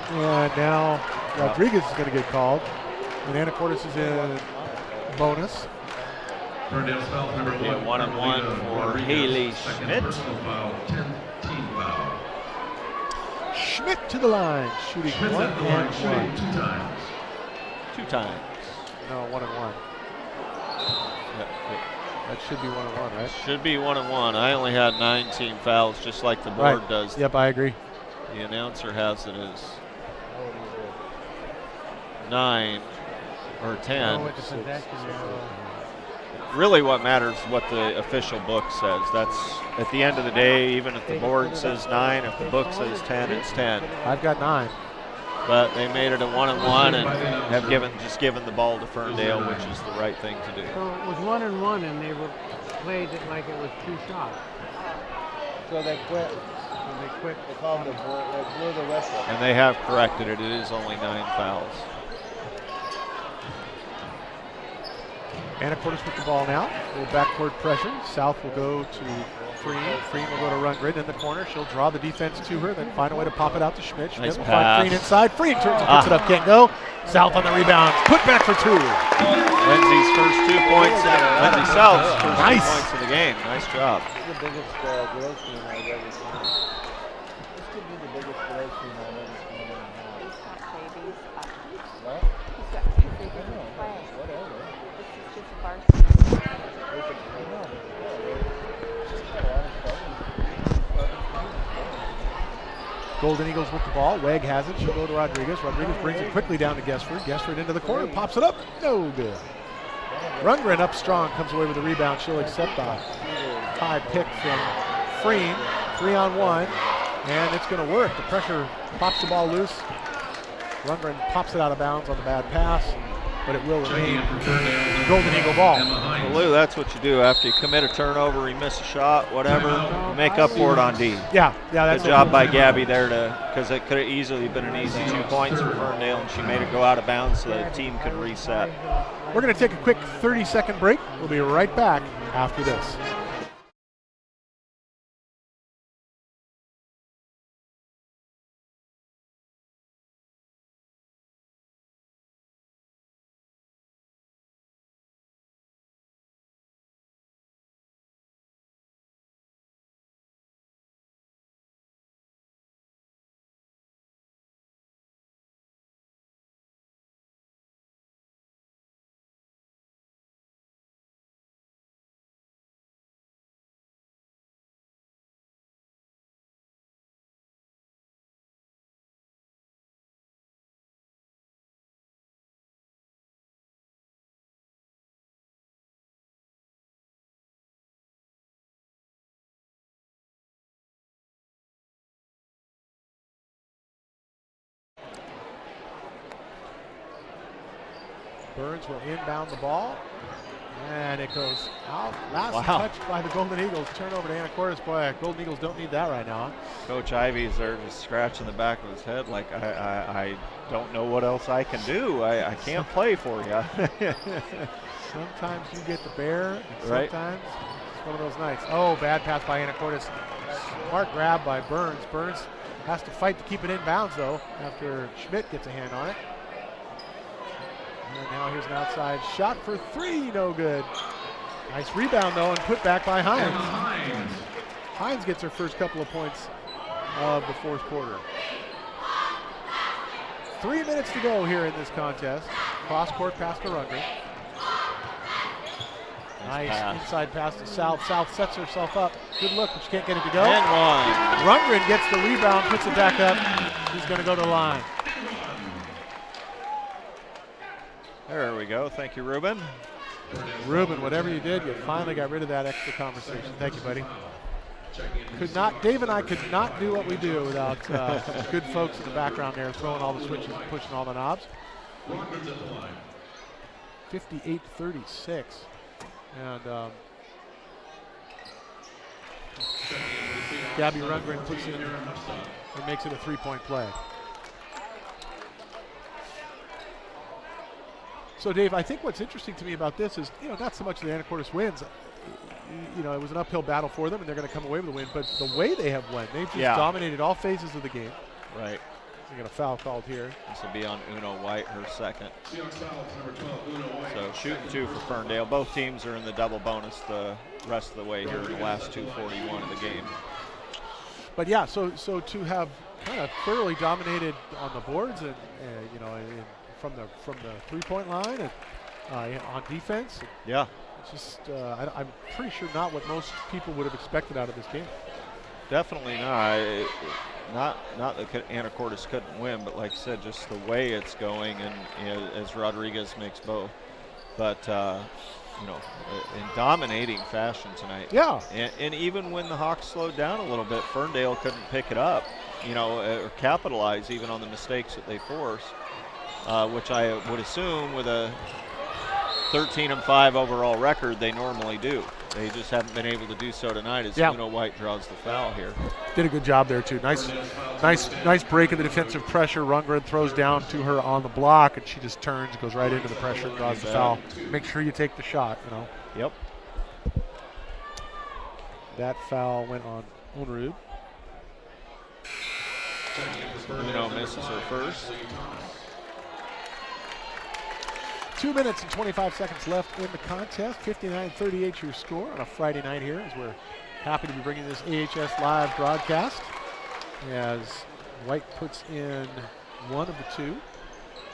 And now Rodriguez is going to get called. And Anacortes is in bonus. Ferndale's foul number 1. 1 and 1 for Haley Schmidt. Foul, 10th team foul. Schmidt to the line, shooting Schmidt's 1 at the line, and shooting 1. 2 times. 2 times. No, 1 and 1. That should be 1 and 1, right? Should be 1 and 1. I only had 9 team fouls, just like the board does. Yep, I agree. The announcer has it as 9 or 10. Really what matters is what the official book says. That's at the end of the day, even if the board says 9, if the book says 10, it's 10. I've got 9. But they made it a 1 and 1 and have given the ball to Ferndale, which is the right thing to do. So it was 1 and 1, and they played it like it was 2 shots. So they quit. They called they blew the whistle. And they have corrected it. It is only 9 fouls. Anacortes with the ball now. A little backcourt pressure. South will go to Freen. Freen will go to Rundgren in the corner. She'll draw the defense to her, then find a way to pop it out to Schmidt. Schmidt Nice will pass. find Freen inside. Freen turns and puts it up, can't go. South on the rebound. Put back for 2. Lindsay's first 2 points. Lindsay South's first 2 points of the game. Nice job. This is the biggest growth team I've ever seen. This could be the biggest growth team I've ever seen. He's got babies. What? He's got 2 babies to play. Whatever. This is just varsity. Golden Eagles with the ball. Weg has it. She'll go to Rodriguez. Rodriguez brings it quickly down to Gesford. Gesford into the corner. Pops it up. No good. Rundgren up strong. Comes away with the rebound. She'll accept a high pick from Freen. 3-on-1. And it's going to work. The pressure pops the ball loose. Rundgren pops it out of bounds on the bad pass. But it will remain Golden Eagle ball. Well, Lou, that's what you do after you commit a turnover, you miss a shot, whatever. You make up for it on D. Yeah, that's good job by Gabby there, because it could have easily been an easy 2 points for Ferndale, and she made it go out of bounds so the team could reset. We're going to take a quick 30-second break. We'll be right back after this. Burns will inbound the ball, and it goes out. Last touch by the Golden Eagles. Turnover to Anacortes. Boy, Golden Eagles don't need that right now. Coach Ivy's there just scratching the back of his head like, I don't know what else I can do. I can't play for you. Sometimes you get the bear, and right. Sometimes it's one of those nights. Oh, bad pass by Anacortes. Smart grab by Burns. Burns has to fight to keep it in bounds, though, after Schmidt gets a hand on it. And now here's an outside shot for 3, no good. Nice rebound, though, and put back by Hines. Hines gets her first couple of points of the 4th quarter. 3 minutes to go here in this contest. Cross-court pass to Rundgren. Nice inside pass to South. South sets herself up. Good look, but she can't get it to go. And 1. Rundgren gets the rebound, puts it back up. He's going to go to the line. There we go. Thank you, Ruben. Ruben, whatever you did, you finally got rid of that extra conversation. Thank you, buddy. Dave and I could not do what we do without good folks in the background there throwing all the switches and pushing all the knobs. 58-36. And Gabby Rundgren puts in and makes it a 3-point play. So, Dave, I think what's interesting to me about this is, not so much the Anacortes wins. It was an uphill battle for them, and they're going to come away with a win. But the way they have won, they've just dominated all phases of the game. Right. We got a foul called here. This will be on Uno White, her second. So shooting 2 for Ferndale. Both teams are in the double bonus the rest of the way here in the last 2:41 of the game. But yeah, so to have kind of thoroughly dominated on the boards and from the 3-point line and on defense. Yeah. It's just I'm pretty sure not what most people would have expected out of this game. Definitely not. Not that Anacortes couldn't win, but like I said, just the way it's going, and as Rodriguez makes both. But in dominating fashion tonight. Yeah. And even when the Hawks slowed down a little bit, Ferndale couldn't pick it up, or capitalize even on the mistakes that they forced, which I would assume with a 13-5 overall record they normally do. They just haven't been able to do so tonight as Uno White draws the foul here. Did a good job there too. Nice break in the defensive pressure. Rundgren throws down to her on the block, and she just turns, goes right into the pressure, and draws the foul. Make sure you take the shot. Yep. That foul went on Unruh. Uno misses her first. 2 minutes and 25 seconds left in the contest. 59-38 your score on a Friday night here, as we're happy to be bringing this AHS live broadcast as White puts in one of the 2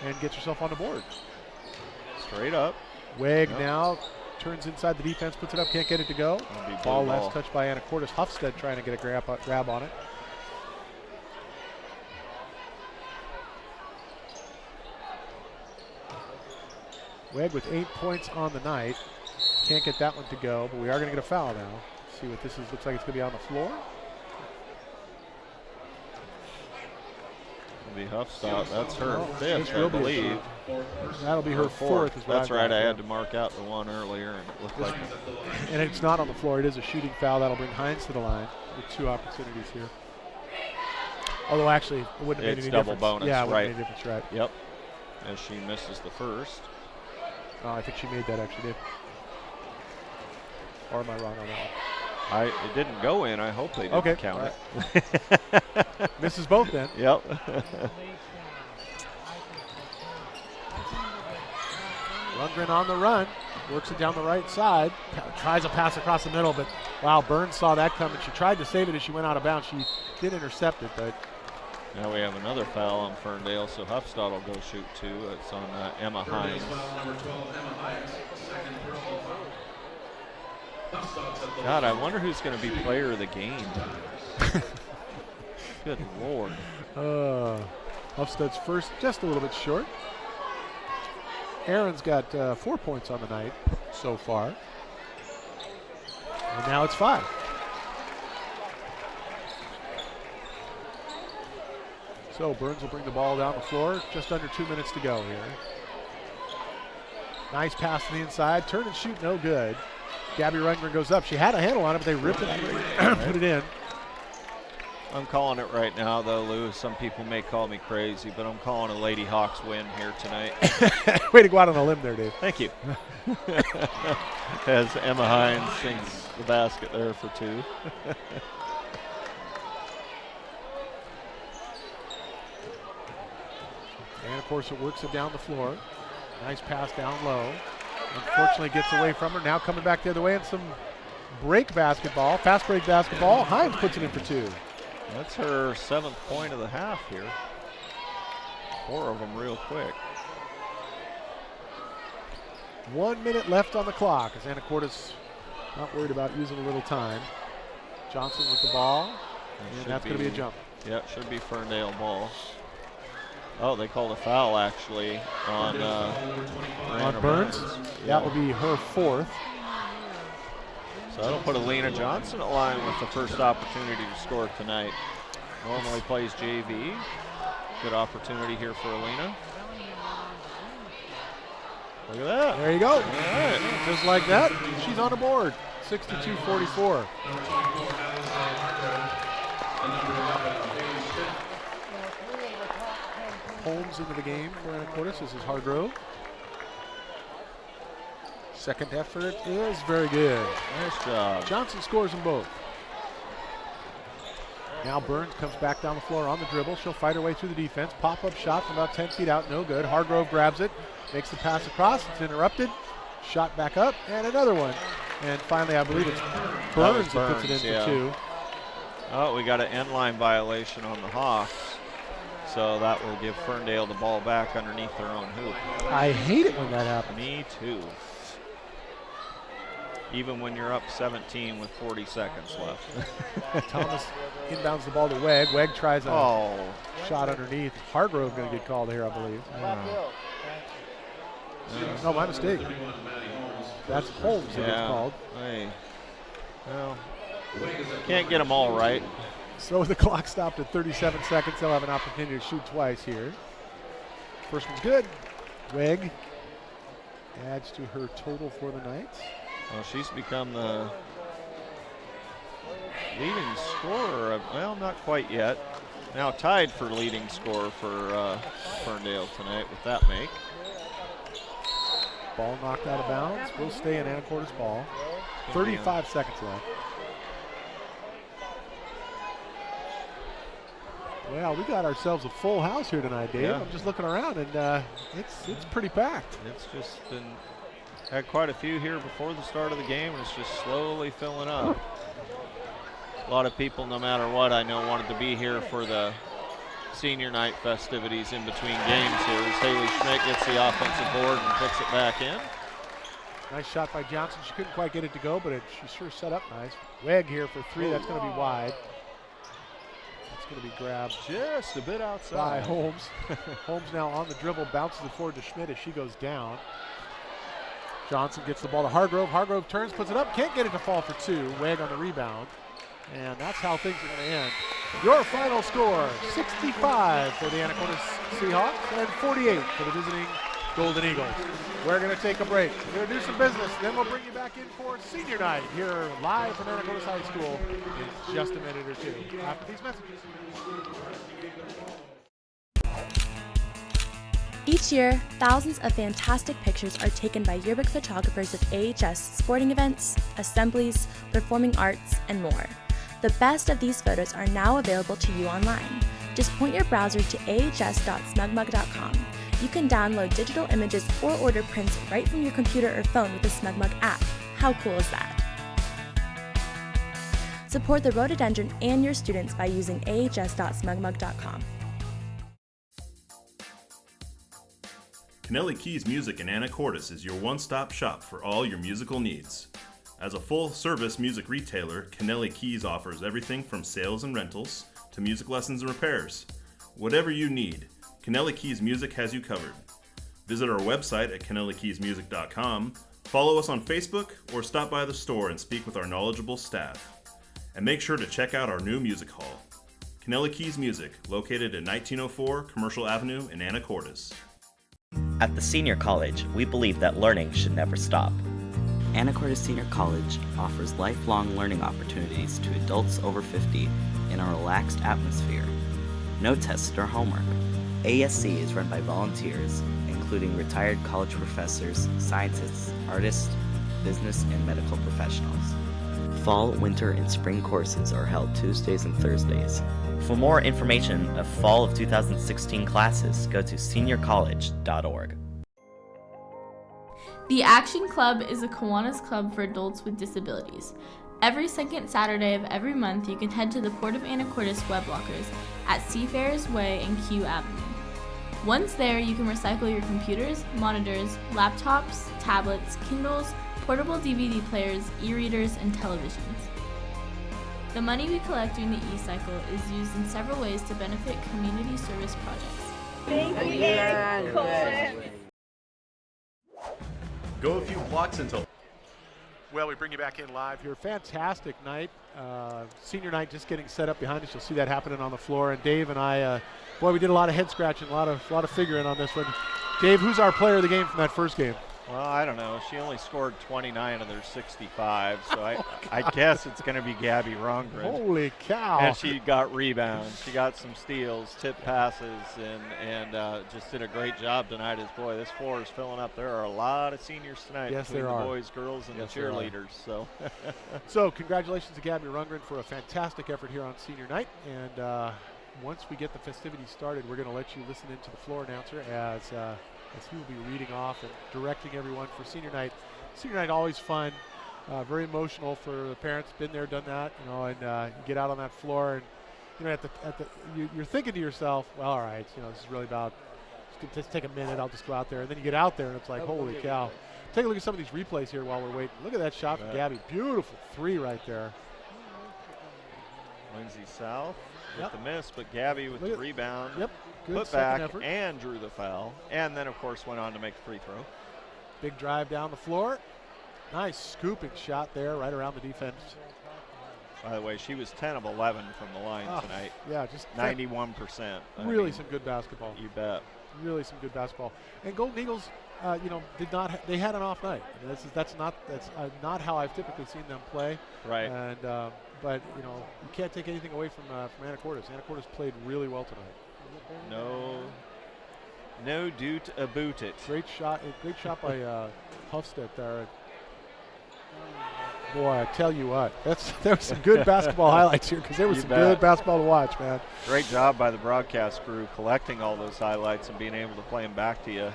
and gets herself on the board. Straight up. Weg now turns inside the defense, puts it up, can't get it to go. Ball last touched by Anacortes. Huffstead trying to get a grab on it. Weg with 8 points on the night. Can't get that one to go, but we are going to get a foul now. Let's see what this is. Looks like it's going to be on the floor. It'll be Huffstad. That's her fifth, I believe. That'll be her fourth. That's right. I had to mark out the one earlier, and it looked like. And it's not on the floor. It is a shooting foul. That'll bring Hines to the line with 2 opportunities here. Although actually, it wouldn't have made any difference. It's double bonus, yeah, it right? Made a difference, right? Yep. As she misses the first. I think she made that actually, did. Or am I wrong on that one? It didn't go in. I hope they didn't count it. Misses both then. Yep. Rundgren on the run. Works it down the right side. Tries a pass across the middle, but wow, Burns saw that coming. She tried to save it as she went out of bounds. She did intercept it, but. Now we have another foul on Ferndale, so Huffstad will go shoot 2. It's on Emma Hines. God, I wonder who's going to be player of the game. Good Lord. Huffstad's first, just a little bit short. Aaron's got 4 points on the night so far. And now it's 5. So Burns will bring the ball down the floor. Just under 2 minutes to go here. Nice pass to the inside. Turn and shoot, no good. Gabby Rundgren goes up. She had a handle on it, but they ripped it and put it in. I'm calling it right now, though, Lou. Some people may call me crazy, but I'm calling a Lady Hawks win here tonight. Way to go out on a limb there, Dave. Thank you. As Emma Hines sinks the basket there for 2. And, of course, it works it down the floor. Nice pass down low. Unfortunately, gets away from her. Now coming back the other way and some break basketball, fast break basketball. Hines puts it in for 2. That's her 7th point of the half here. 4 of them real quick. 1 minute left on the clock as Anacortes not worried about using a little time. Johnson with the ball, and that's going to be a jump. Yeah, it should be Ferndale ball. Oh, they called a foul actually on Burns. That will be her 4th. So that'll put Alina Johnson at line with the first opportunity to score tonight. Normally plays JV. Good opportunity here for Alina. Look at that. There you go. All right. Just like that, she's on the board. 62-44. Holmes into the game for Anacortes. This is Hargrove. Second effort is very good. Nice job. Johnson scores them both. Now Burns comes back down the floor on the dribble. She'll fight her way through the defense. Pop-up shot from about 10 feet out, no good. Hargrove grabs it, makes the pass across. It's interrupted. Shot back up, and another one. And finally, I believe it's Burns that puts it in for two. Oh, we got an end line violation on the Hawks. So that will give Ferndale the ball back underneath their own hoop. I hate it when that happens. Me too. Even when you're up 17 with 40 seconds left. Thomas inbounds the ball to Weg. Weg tries a shot underneath. Hargrove going to get called here, I believe. No, my mistake. That's Holmes that gets called. Hey. Well, can't get them all right. So the clock stopped at 37 seconds. They'll have an opportunity to shoot twice here. First one's good. Weg adds to her total for the night. Well, she's become the leading scorer. Well, not quite yet. Now tied for leading scorer for Ferndale tonight with that make. Ball knocked out of bounds. Will stay in Anacortes ball. 35 seconds left. Well, we got ourselves a full house here tonight, Dave. Yeah. I'm just looking around, and it's pretty packed. It's just been had quite a few here before the start of the game, and it's just slowly filling up. A lot of people, no matter what, I know wanted to be here for the senior night festivities in between games here as Haley Schmidt gets the offensive board and puts it back in. Nice shot by Johnson. She couldn't quite get it to go, but she sure set up nice. Weg here for three. That's going to be wide. That's going to be grabbed just a bit by outside. Holmes. Holmes now on the dribble, bounces it forward to Schmidt as she goes down. Johnson gets the ball to Hargrove. Hargrove turns, puts it up, can't get it to fall for two. Weg on the rebound. And that's how things are going to end. Your final score, 65 for the Anacortes Seahawks and 48 for the visiting Golden Eagles. We're going to take a break. We're going to do some business, then we'll bring you back in for senior night here live from Anacortes High School in just a minute or two after these messages. Each year, thousands of fantastic pictures are taken by yearbook photographers of AHS sporting events, assemblies, performing arts, and more. The best of these photos are now available to you online. Just point your browser to ahs.smugmug.com. You can download digital images or order prints right from your computer or phone with the SmugMug app. How cool is that? Support the rhododendron and your students by using ahs.smugmug.com. Kennelly Keys Music in Anacortes is your one-stop shop for all your musical needs. As a full-service music retailer, Kennelly Keys offers everything from sales and rentals to music lessons and repairs. Whatever you need, Kennelly Keys Music has you covered. Visit our website at kennellykeysmusic.com, follow us on Facebook, or stop by the store and speak with our knowledgeable staff. And make sure to check out our new music hall. Kennelly Keys Music, located at 1904 Commercial Avenue in Anacortes. At the Senior College, we believe that learning should never stop. Anacortes Senior College offers lifelong learning opportunities to adults over 50 in a relaxed atmosphere. No tests or homework. ASC is run by volunteers, including retired college professors, scientists, artists, business, and medical professionals. Fall, winter, and spring courses are held Tuesdays and Thursdays. For more information of fall of 2016 classes, go to seniorcollege.org. The Action Club is a Kiwanis club for adults with disabilities. Every second Saturday of every month, you can head to the Port of Anacortes web lockers at Seafarers Way and Q Avenue. Once there, you can recycle your computers, monitors, laptops, tablets, Kindles, portable DVD players, e-readers, and televisions. The money we collect during the e-cycle is used in several ways to benefit community service projects. Go a few blocks until... Well, we bring you back in live here. Fantastic night. Senior night just getting set up behind us. You'll see that happening on the floor. And Dave and I, boy, we did a lot of head scratching, a lot of figuring on this one. Dave, who's our player of the game from that first game? Well, I don't know. She only scored 29 of their 65, so I guess it's going to be Gabby Rungren. Holy cow. And she got rebounds. She got some steals, tip passes, and just did a great job tonight. As boy, this floor is filling up. There are a lot of seniors tonight Yes, between there the are. boys, girls, and the cheerleaders. So, So congratulations to Gabby Rungren for a fantastic effort here on senior night. And once we get the festivities started, we're going to let you listen into the floor announcer as he will be reading off and directing everyone for senior night. Senior night always fun, very emotional for the parents. Been there, done that, and you get out on that floor, and you're thinking to yourself, well, all right, this is really about just take a minute. I'll just go out there, and then you get out there, and it's like, holy cow! Take a look at some of these replays here while we're waiting. Look at that shot from Gabby. Beautiful 3 right there. Lindsay South with the miss, but Gabby with the rebound. Yep. Good put second back effort. And drew the foul, and then of course went on to make a free throw. Big drive down the floor. Nice scooping shot there right around the defense. By the way, she was 10 of 11 from the line tonight. Yeah, just 91%. Really some good basketball. You bet. Really some good basketball. And Golden Eagles, did not. They had an off night. I mean, that's not how I've typically seen them play. Right. And but you can't take anything away from Anacortes. Anacortes played really well tonight. No doot about it. Great shot by Hufstedt there. Boy, I tell you what, there was some good basketball highlights here because there was some good basketball to watch, man. Great job by the broadcast crew collecting all those highlights and being able to play them back to you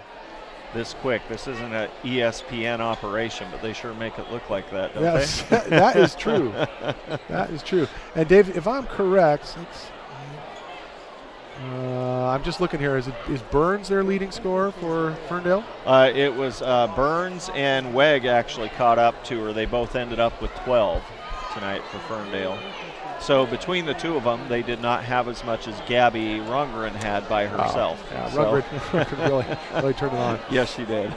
this quick. This isn't an ESPN operation, but they sure make it look like that, don't they? That is true. That is true. And Dave, if I'm correct, I'm just looking here. Is Burns their leading scorer for Ferndale? It was Burns and Weg actually caught up to her. They both ended up with 12 tonight for Ferndale. So between the two of them, they did not have as much as Gabby Rungren had by herself. Yeah, Rungren really turned it on. Yes, she did.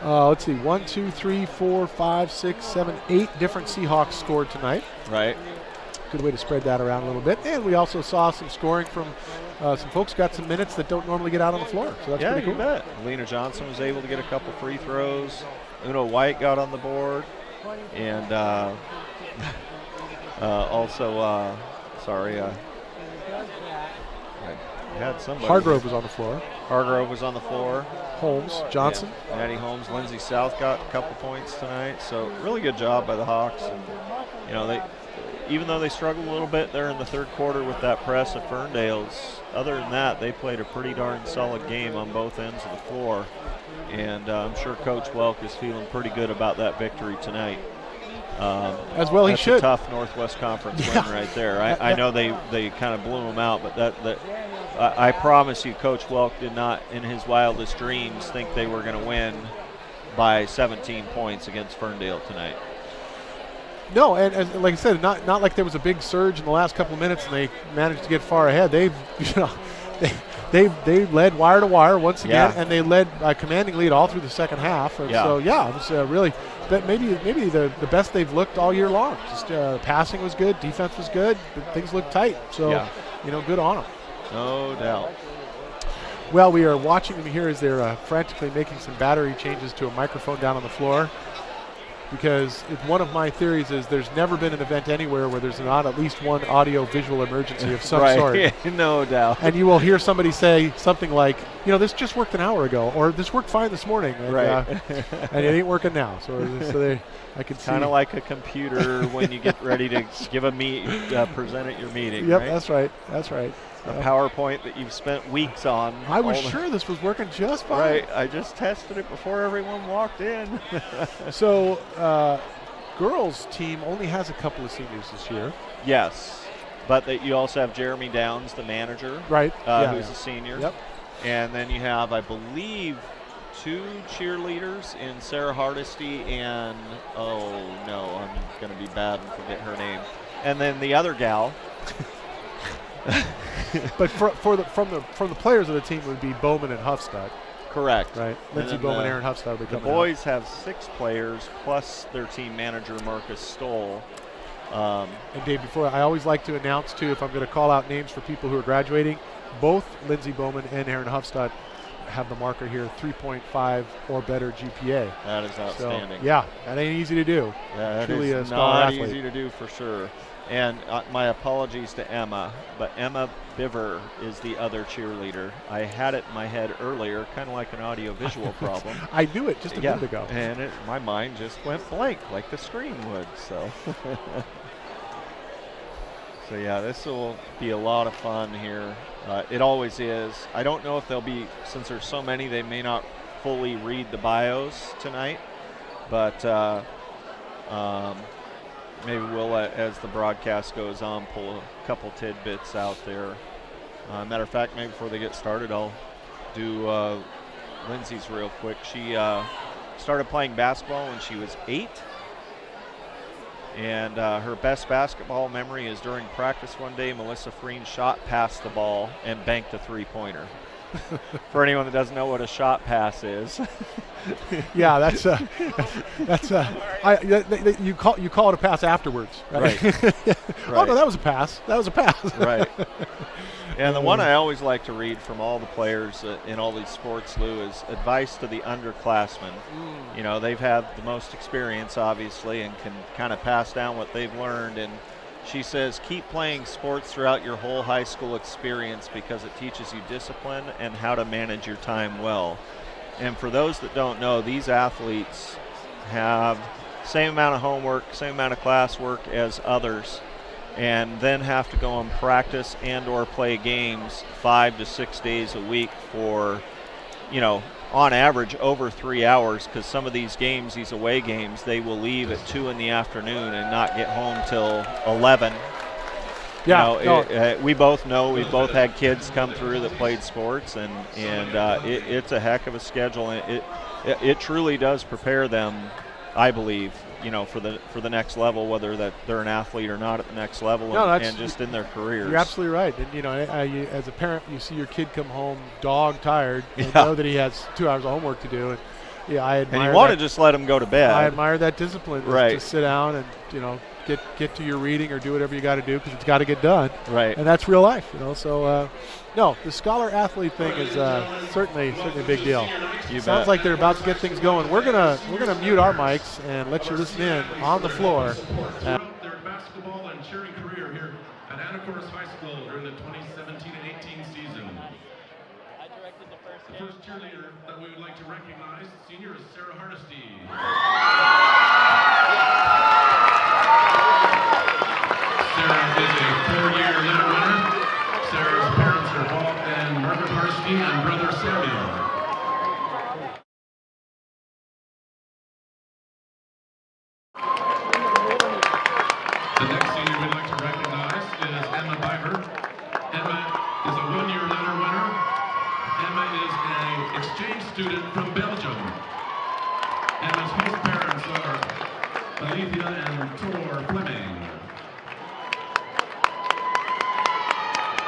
Let's see, 1, 2, 3, 4, 5, 6, 7, 8 different Seahawks scored tonight. Right. Good way to spread that around a little bit. And we also saw some scoring from some folks got some minutes that don't normally get out on the floor. So that's pretty cool. You bet. Lena Johnson was able to get a couple free throws. Uno White got on the board. And I had somebody. Hargrove was on the floor. Holmes, Johnson. Yeah. Maddie Holmes. Lindsay South got a couple points tonight. So really good job by the Hawks. And, they even though they struggled a little bit there in the third quarter with that press of Ferndale's, other than that, they played a pretty darn solid game on both ends of the floor. And I'm sure Coach Welk is feeling pretty good about that victory tonight. As well, he should. That's a tough Northwest Conference win right there. I know they kind of blew them out, but I promise you, Coach Welk did not, in his wildest dreams, think they were going to win by 17 points against Ferndale tonight. No, and like I said, not like there was a big surge in the last couple of minutes and they managed to get far ahead. They led wire to wire once again, and they led a commanding lead all through the second half. And so, it was really maybe the best they've looked all year long. Just passing was good, defense was good, but things looked tight. So, good on them. No doubt. Well, we are watching them here as they're frantically making some battery changes to a microphone down on the floor. Because one of my theories is there's never been an event anywhere where there's not at least one audio-visual emergency of some sort. No doubt. And you will hear somebody say something like, this just worked an hour ago, or this worked fine this morning, and, and it ain't working now. So I could see. Kind of like a computer when you get ready to give present at your meeting. Yep, right? That's right. A PowerPoint that you've spent weeks on. I was sure this was working just fine. Right, I just tested it before everyone walked in. So, girls' team only has a couple of seniors this year. Yes, but you also have Jeremy Downs, the manager, right? Who's a senior. Yep. And then you have, I believe, 2 cheerleaders in Sarah Hardesty and I'm going to be bad and forget her name. And then the other gal. But from the players of the team would be Bowman and Hufstedt. Correct. Right. Lindsey Bowman, Aaron Hufstedt will be coming. The boys have 6 players plus their team manager Marcus Stoll. And Dave, before I always like to announce too, if I'm going to call out names for people who are graduating, both Lindsey Bowman and Aaron Hufstedt have the marker here, 3.5 or better GPA. That is outstanding. So, yeah, that ain't easy to do. That Truly is a scholar not athlete. easy to do for sure. And my apologies to Emma, but Emma Biver is the other cheerleader. I had it in my head earlier, kind of like an audio-visual problem. I knew it just a minute ago. And my mind just went blank, like the screen would. So, so yeah, this will be a lot of fun here. It always is. I don't know if they'll be, since there's so many, they may not fully read the bios tonight, but maybe we'll, as the broadcast goes on, pull a couple tidbits out there. Matter of fact, maybe before they get started, I'll do Lindsay's real quick. She started playing basketball when she was 8, and her best basketball memory is during practice one day, Melissa Freen shot past the ball and banked a three-pointer. For anyone that doesn't know what a shot pass is. Yeah, you call it a pass afterwards, right? Right. Oh no, that was a pass. That was a pass. Right. And the one I always like to read from all the players in all these sports, Lou, is advice to the underclassmen. You know, they've had the most experience, obviously, and can kind of pass down what they've learned. And she says, keep playing sports throughout your whole high school experience because it teaches you discipline and how to manage your time well. And for those that don't know, these athletes have same amount of homework, same amount of classwork as others, and then have to go and practice and or play games 5 to 6 days a week for, you know, on average over 3 hours, because some of these games, these away games, they will leave at 2 in the afternoon and not get home till 11. Yeah, you know, we both know, we've both had kids come through that played sports, and it's a heck of a schedule, and it truly does prepare them, I believe, you know, for the next level, whether that they're an athlete or not at the next level, and just in their careers. You're absolutely right. And you know, as a parent, you see your kid come home dog tired, and know that he has 2 hours of homework to do, and yeah, I admire. And you want to just let him go to bed. I admire that discipline, right? Just sit down and, you know, get to your reading or do whatever you got to do because it's got to get done. Right. And that's real life, you know. So no, the scholar athlete thing is certainly a big deal. Sounds like they're about to get things going. We're gonna mute our mics and let you listen in on the floor. Their basketball and cheering career here at Anacortes High School during the 2017-18 season. The first cheerleader that we would like to recognize, senior, is Sarah Hardesty. Sarah is a 4-year letter winner. Sarah's parents are Bob and Margaret Hardesty and brother Samuel. The next senior we'd like to recognize is Emma Biver. Emma is a 1-year letter winner. Emma is an exchange student from Belgium. Emma's host parents are Alethea and Tor Fleming.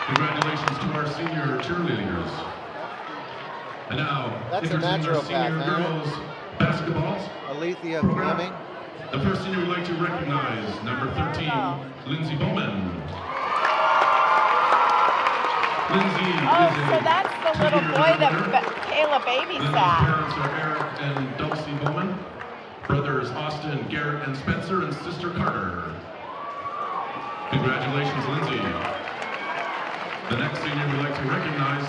Congratulations to our senior cheerleaders. And now, That's a introducing our naturopath, senior man. girls basketballs. Alethea Fleming. The first senior we'd like to recognize, number 13, Lindsay Bowman. Lindsay is so that's the little boy that Kayla Lindsay's babysat. parents are Eric and Dulcie Bowman. Brothers Austin, Garrett, and Spencer, and sister Carter. Congratulations, Lindsay. The next senior we'd like to recognize,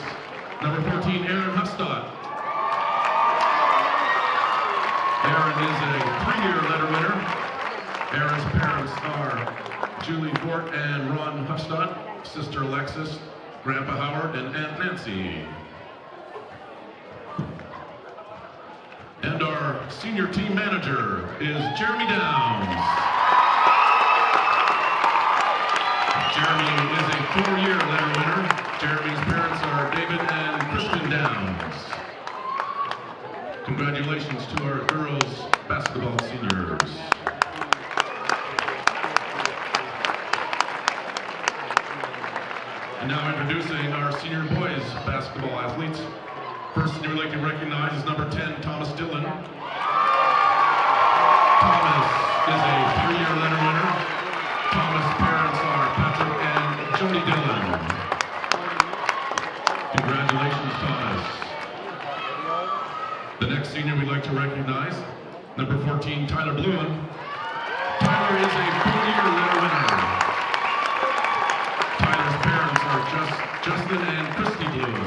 number 14, Aaron Hufstad. Aaron is a 3-year letter winner. Aaron's parents are Julie Fort and Ron Hufstad, sister Alexis, Grandpa Howard, and Aunt Nancy. And our senior team manager is Jeremy Downs. Jeremy is a 4-year letter winner. Jeremy's parents are David and Kristen Downs. Congratulations to our girls basketball seniors. And now introducing our senior boys basketball athletes. First senior we'd like to recognize is number 10, Thomas Dillon. Thomas is a 3-year letter winner. Thomas' parents are Patrick and Jody Dillon. Congratulations, Thomas. to recognize number 14, Tyler Bluen. Tyler is a four-year letter winner. Tyler's parents are Justin and Christy Bluen.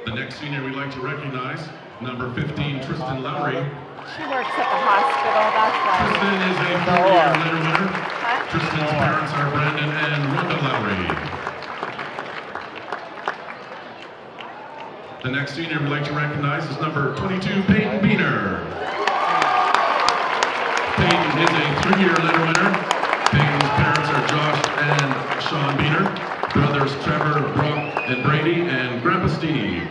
The next senior we'd like to recognize, number 15, Tristan Lowry. She works at the hospital, that's why. Tristan is a four-year letter winner. Tristan's parents are Brandon and Rhonda Lowry. The next senior we'd like to recognize is number 22, Peyton Beener. Peyton is a three-year letter winner. Peyton's parents are Josh and Sean Beener, brothers Trevor, Brock, and Brady, and Grandpa Steve.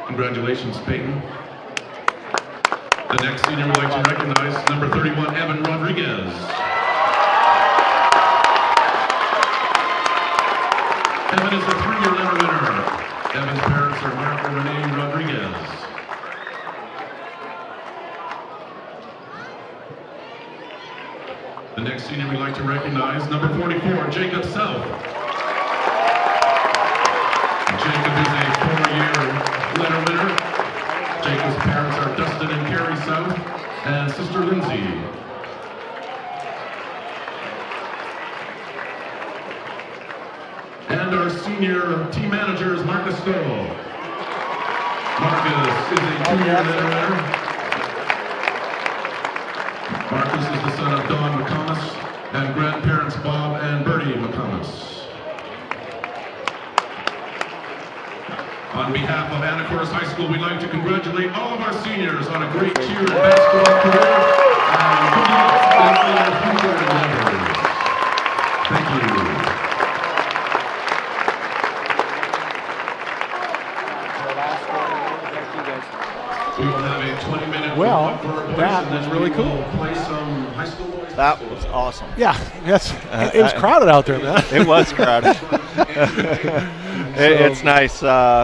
Congratulations, Peyton. The next senior we'd like to recognize, number 31, Evan Rodriguez. Evan is a three-year letter winner. Evan's parents are Mark and Renee Rodriguez. The next senior we'd like to recognize, number 44, Jacob South. Jacob is a four-year letter winner. Jacob's parents are Dustin and Carrie South and sister Lindsay. And our senior team manager is Marcus Stoll. Marcus is a two-year letter winner. Marcus is the son of Don McComas and grandparents Bob and Bertie McComas. On behalf of Anacortes High School, we'd like to congratulate all of our seniors on a great cheer and basketball career and good luck in their future endeavors. Thank you. We will have a 20-minute Well, that was really cool. Play some high school boys. That was awesome. Yeah, it was crowded out there, man. It was crowded. It's nice.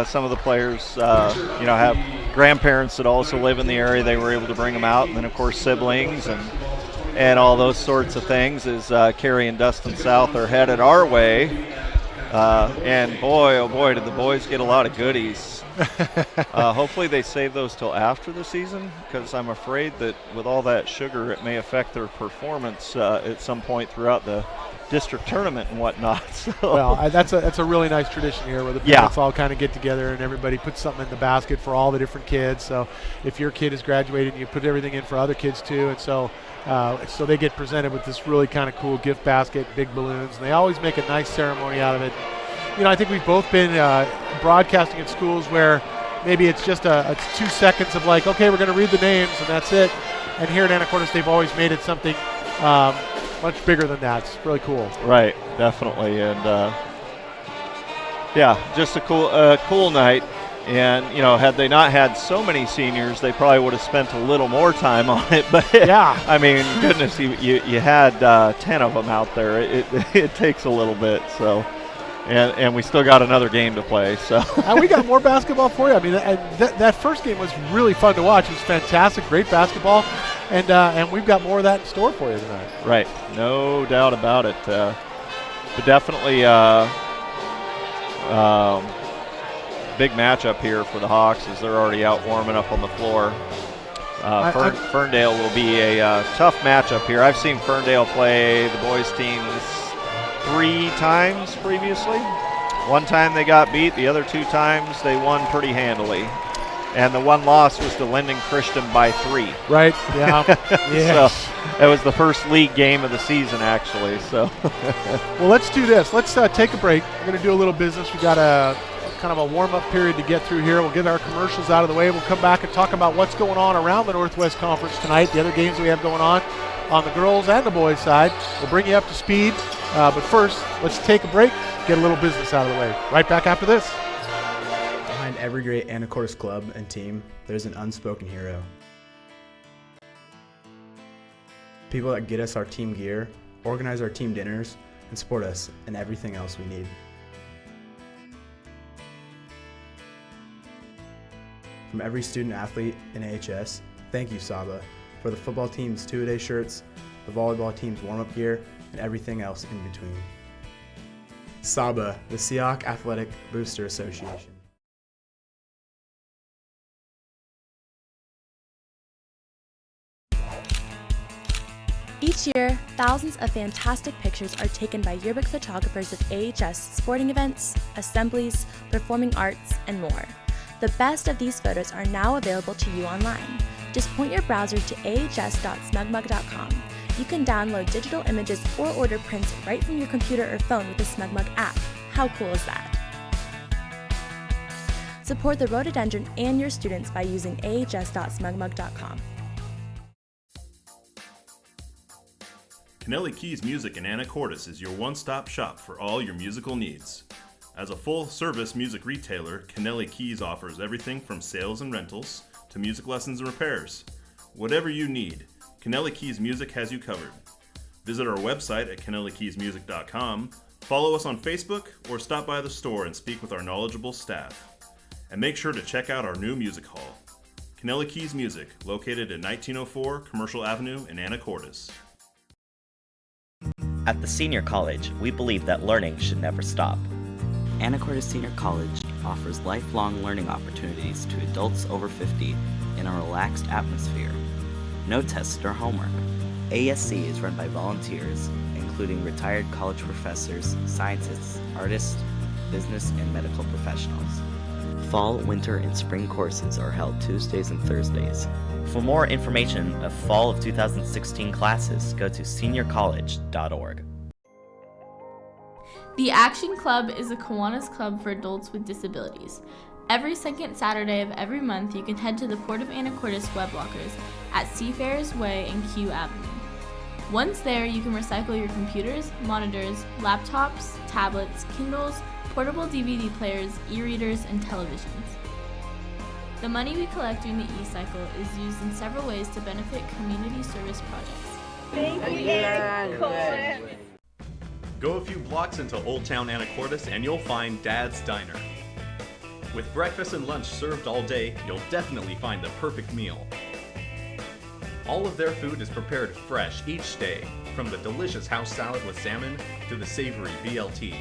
Some of the players, have grandparents that also live in the area. They were able to bring them out, and then of course siblings and all those sorts of things. As Carrie and Dustin South are headed our way, and boy, oh boy, did the boys get a lot of goodies. Hopefully they save those till after the season, because I'm afraid that with all that sugar, it may affect their performance at some point throughout the district tournament and whatnot. So. Well, that's a really nice tradition here, where the parents all kind of get together and everybody puts something in the basket for all the different kids. So if your kid is graduating, you put everything in for other kids too, and so they get presented with this really kind of cool gift basket, big balloons, and they always make a nice ceremony out of it. I think we've both been broadcasting at schools where maybe it's just a 2 seconds of like, okay, we're going to read the names and that's it. And here at Anacortes, they've always made it something much bigger than that. It's really cool. Right, definitely, and just a cool night. And had they not had so many seniors, they probably would have spent a little more time on it. But yeah, I mean, goodness, you had 10 of them out there. It takes a little bit, so. And we still got another game to play. So and we got more basketball for you. I mean, that first game was really fun to watch. It was fantastic, great basketball, and we've got more of that in store for you tonight. Right, no doubt about it. But definitely big matchup here for the Hawks, as they're already out warming up on the floor. Ferndale will be a tough matchup here. I've seen Ferndale play the boys' teams 3 times previously. One time they got beat, the other 2 times they won pretty handily. And the one loss was to Linden Christian by 3. Right, yeah. Yes. So it was the first league game of the season, actually. So well, let's do this. Let's take a break. We're going to do a little business. We got a kind of a warm-up period to get through here. We'll get our commercials out of the way. We'll come back and talk about what's going on around the Northwest Conference tonight, the other games we have going on the girls and the boys side. We'll bring you up to speed. But first, let's take a break, get a little business out of the way. Right back after this. Behind every great Anacortes club and team, there's an unspoken hero. People that get us our team gear, organize our team dinners, and support us in everything else we need. From every student athlete in AHS, thank you, Saba, for the football team's two-a-day shirts, the volleyball team's warm-up gear, and everything else in between. Saba, the Seahawk Athletic Booster Association. Each year, thousands of fantastic pictures are taken by yearbook photographers of AHS sporting events, assemblies, performing arts, and more. The best of these photos are now available to you online. Just point your browser to ahs.smugmug.com. You can download digital images or order prints right from your computer or phone with the SmugMug app. How cool is that? Support the rhododendron and your students by using ahs.smugmug.com. Kennelly Keys Music in Anacortes is your one-stop shop for all your musical needs. As a full-service music retailer, Kennelly Keys offers everything from sales and rentals to music lessons and repairs. Whatever you need, Kennelly Keys Music has you covered. Visit our website at kennellykeysmusic.com, follow us on Facebook, or stop by the store and speak with our knowledgeable staff. And make sure to check out our new music hall, Kennelly Keys Music, located at 1904 Commercial Avenue in Anacortes. At the Senior College, we believe that learning should never stop. Anacortes Senior College offers lifelong learning opportunities to adults over 50 in a relaxed atmosphere. No tests or homework. ASC is run by volunteers, including retired college professors, scientists, artists, business, and medical professionals. Fall, winter, and spring courses are held Tuesdays and Thursdays. For more information of fall of 2016 classes, go to seniorcollege.org. The Action Club is a Kiwanis club for adults with disabilities. Every second Saturday of every month, you can head to the Port of Anacortes web lockers at Seafarers Way and Q Avenue. Once there, you can recycle your computers, monitors, laptops, tablets, Kindles, portable DVD players, e-readers, and televisions. The money we collect during the e-cycle is used in several ways to benefit community service projects. Thank you. Go a few blocks into Old Town Anacortes and you'll find Dad's Diner. With breakfast and lunch served all day, you'll definitely find the perfect meal. All of their food is prepared fresh each day, from the delicious house salad with salmon to the savory BLT.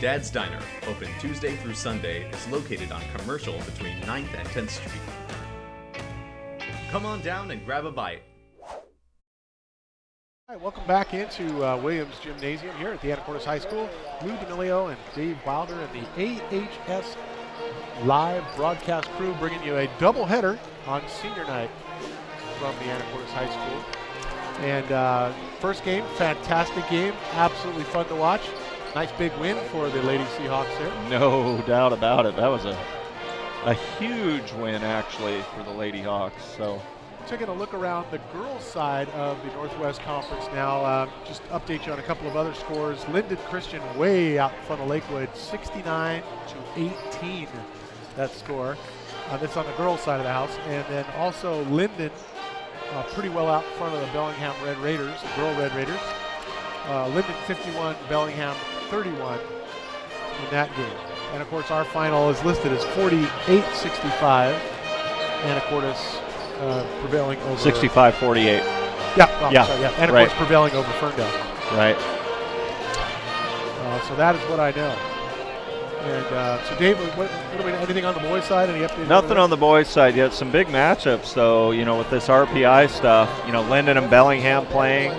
Dad's Diner, open Tuesday through Sunday, is located on Commercial between 9th and 10th Street. Come on down and grab a bite. All right, welcome back into Williams Gymnasium here at the Anacortes High School. Lou D'Amelio and Dave Wilder and the AHS live broadcast crew bringing you a doubleheader on senior night from the Anacortes High School. And first game, fantastic game, absolutely fun to watch. Nice big win for the Lady Seahawks there. No doubt about it. That was a huge win, actually, for the Lady Hawks. So, taking a look around the girls' side of the Northwest Conference now, just to update you on a couple of other scores. Linden Christian way out in front of Lakewood, 69-18, that score. That's on the girls' side of the house. And then also Linden pretty well out in front of the Bellingham Red Raiders, the girl Red Raiders. Linden 51, Bellingham 31 in that game. And of course our final is listed as 48-65. Anacortes prevailing over 65-48. Yeah. Anacortes right. prevailing over Ferndale. Right. So that is what I know. And so Dave, anything on the boys' side? Any updates? Nothing on the boys' side yet. Some big matchups though, with this RPI stuff. Linden and Bellingham playing,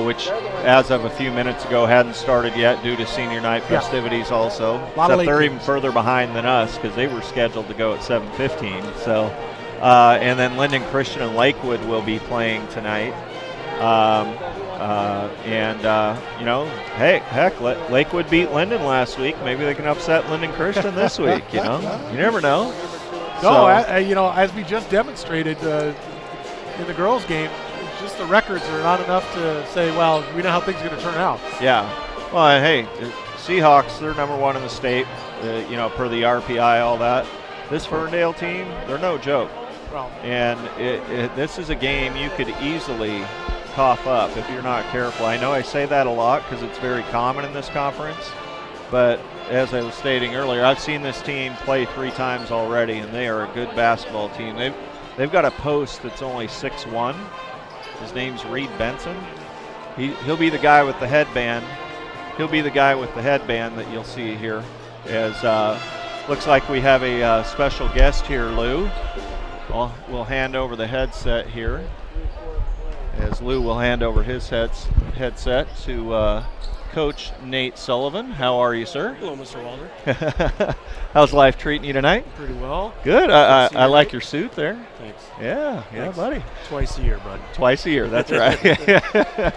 which as of a few minutes ago hadn't started yet due to senior night festivities also. Except they're even further behind than us because they were scheduled to go at 7:15. So, and then Linden Christian and Lakewood will be playing tonight. Hey, heck, Lakewood beat Linden last week. Maybe they can upset Linden Christian this week. You never know. No, as we just demonstrated in the girls' game, just the records are not enough to say, well, we know how things are going to turn out. Yeah. Well, hey, Seahawks, they're number one in the state, per the RPI, all that. This Ferndale team, they're no joke. Well, and this is a game you could easily cough up if you're not careful. I know I say that a lot because it's very common in this conference, but as I was stating earlier, I've seen this team play 3 times already, and they are a good basketball team. They've got a post that's only 6'1". His name's Reed Benson. He'll be the guy with the headband. He'll be the guy with the headband that you'll see here. As looks like we have a special guest here, Lou. We'll hand over the headset here, as Lou will hand over his headset to Coach Nate Sullivan. How are you, sir? Hello, Mr. Walder. How's life treating you tonight? Pretty well. Good. I like your suit there. Thanks. Yeah, Thanks. buddy. Twice a year, bud. Twice a year, that's right.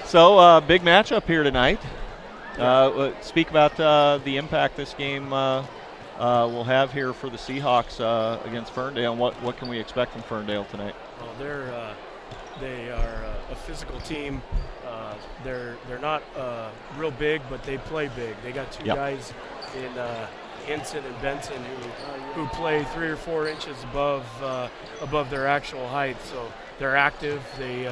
So, big matchup here tonight. Speak about the impact this game will have here for the Seahawks against Ferndale, and what can we expect from Ferndale tonight? Well, they are a physical team. They're not real big, but they play big. They got two guys in Hinson and Benson who play 3 or 4 inches above their actual height. So they're active. They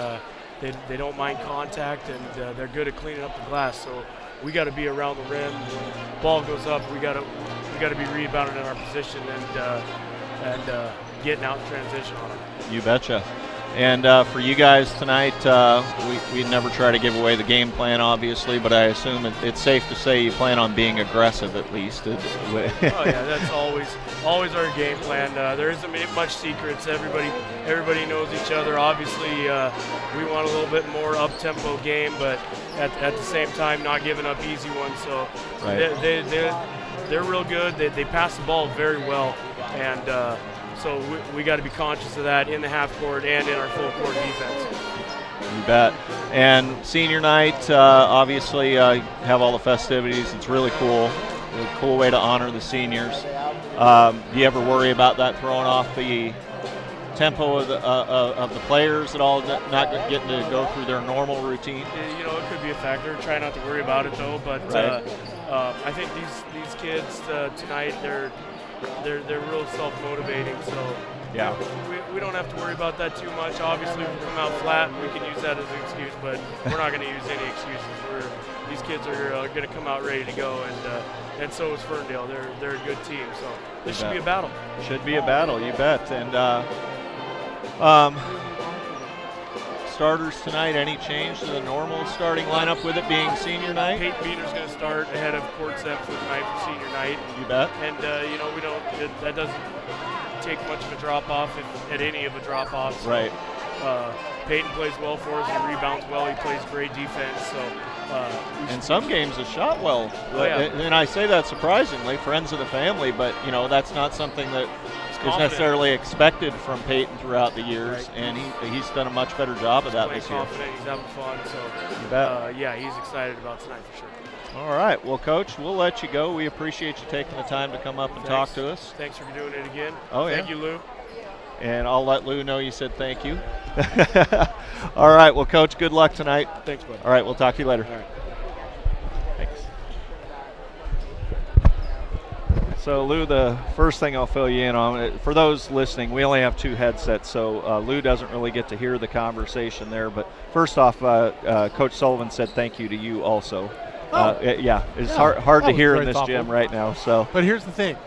don't mind contact, and they're good at cleaning up the glass. So we got to be around the rim. When ball goes up, we got to be rebounding in our position and getting out in transition on them. You betcha. And for you guys tonight, we never try to give away the game plan, obviously, but I assume it's safe to say you plan on being aggressive at least. Oh yeah, that's always our game plan. There isn't much secrets. Everybody knows each other. Obviously, we want a little bit more up-tempo game, but at the same time, not giving up easy ones. So they're real good. They pass the ball very well, and so we got to be conscious of that in the half court and in our full court defense. You bet. And senior night, obviously, have all the festivities. It's really cool. A cool way to honor the seniors. Do you ever worry about that throwing off the tempo of the players at all, not getting to go through their normal routine? You know, it could be a factor. Try not to worry about it though. But right. I think these kids tonight, they're real self-motivating, so yeah, we don't have to worry about that too much. Obviously, if we come out flat, we can use that as an excuse, but we're not going to use any excuses. These kids are going to come out ready to go, and so is Ferndale. They're a good team, so this should be a battle. Should be a battle, you bet. And starters tonight, any change to the normal starting lineup with it being senior night? Peyton Beater's going to start ahead of Courtset for tonight for senior night. You bet. And that doesn't take much of a drop off at any of the drop offs. Right. Peyton plays well for us. He rebounds well. He plays great defense. So. And some games have shot well. Oh, yeah. And I say that surprisingly, friends of the family, but that's not something that is necessarily expected from Peyton throughout the years, right. And he's done a much better job of that this year. He's confident, he's having fun, so you bet. Yeah, he's excited about tonight for sure. All right, well, Coach, we'll let you go. We appreciate you taking the time to come up and talk to us. Thanks for doing it again. Oh, yeah. Thank you, Lou. And I'll let Lou know you said thank you. All right, well, Coach, good luck tonight. Thanks, bud. All right, we'll talk to you later. All right. Thanks. So, Lou, the first thing I'll fill you in on, for those listening, we only have 2 headsets, so Lou doesn't really get to hear the conversation there. But first off, Coach Sullivan said thank you to you also. It's hard to hear in this thoughtful. gym right now. So, but here's the thing.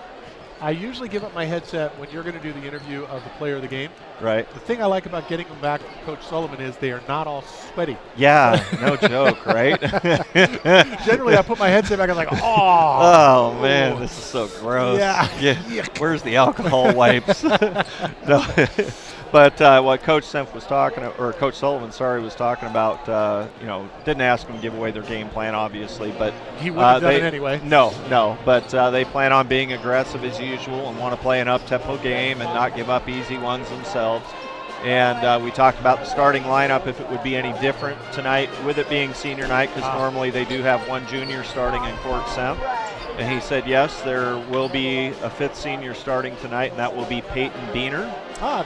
I usually give up my headset when you're going to do the interview of the player of the game. Right. The thing I like about getting them back from Coach Sullivan is they are not all sweaty. Yeah, no joke, right? Generally, I put my headset back and I'm like, oh man, this is so gross. Yeah. Where's the alcohol wipes? No. But what Coach Senf was talking, or Coach Sullivan, was talking about, didn't ask them to give away their game plan, obviously, but he would have done it anyway. No, but they plan on being aggressive as usual and want to play an up-tempo game and not give up easy ones themselves. And we talked about the starting lineup, if it would be any different tonight with it being senior night, because normally they do have 1 junior starting in Court Senf. And he said, yes, there will be a 5th senior starting tonight, and that will be Peyton Beaner.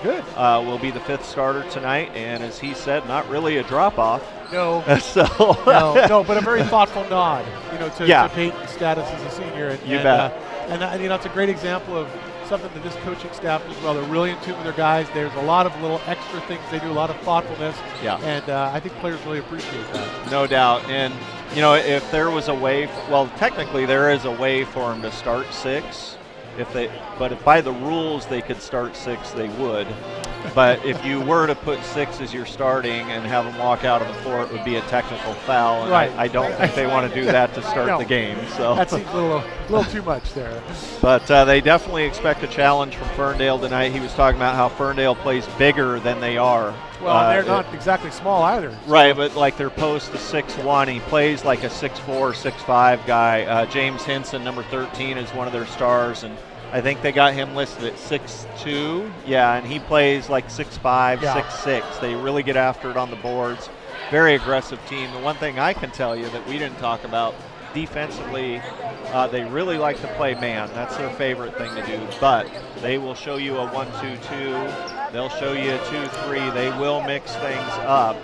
Good. Will be the 5th starter tonight, and as he said, not really a drop-off. No. So no, but a very thoughtful nod, to Peyton's status as a senior. And, you bet. It's a great example of something that this coaching staff does well. They're really in tune with their guys. There's a lot of little extra things they do, a lot of thoughtfulness. Yeah. And I think players really appreciate that. No doubt. And, if there was a way, technically there is a way for them to start 6. But if by the rules they could start 6, they would. But if you were to put 6 as your starting and have them walk out on the floor, it would be a technical foul. And Right. I don't think they want to do that to start No. the game. So That seems a little too much there. But they definitely expect a challenge from Ferndale tonight. He was talking about how Ferndale plays bigger than they are. Well, they're not exactly small either. Right, but like their post is 6'1". He plays like a 6'4", 6'5" guy. James Hinson, number 13, is one of their stars, and I think they got him listed at 6'2". Yeah, and he plays like 6'5", 6'6". They really get after it on the boards. Very aggressive team. The one thing I can tell you that we didn't talk about, defensively, they really like to play man. That's their favorite thing to do. But they will show you a 1-2-2. They'll show you a 2-3. They will mix things up.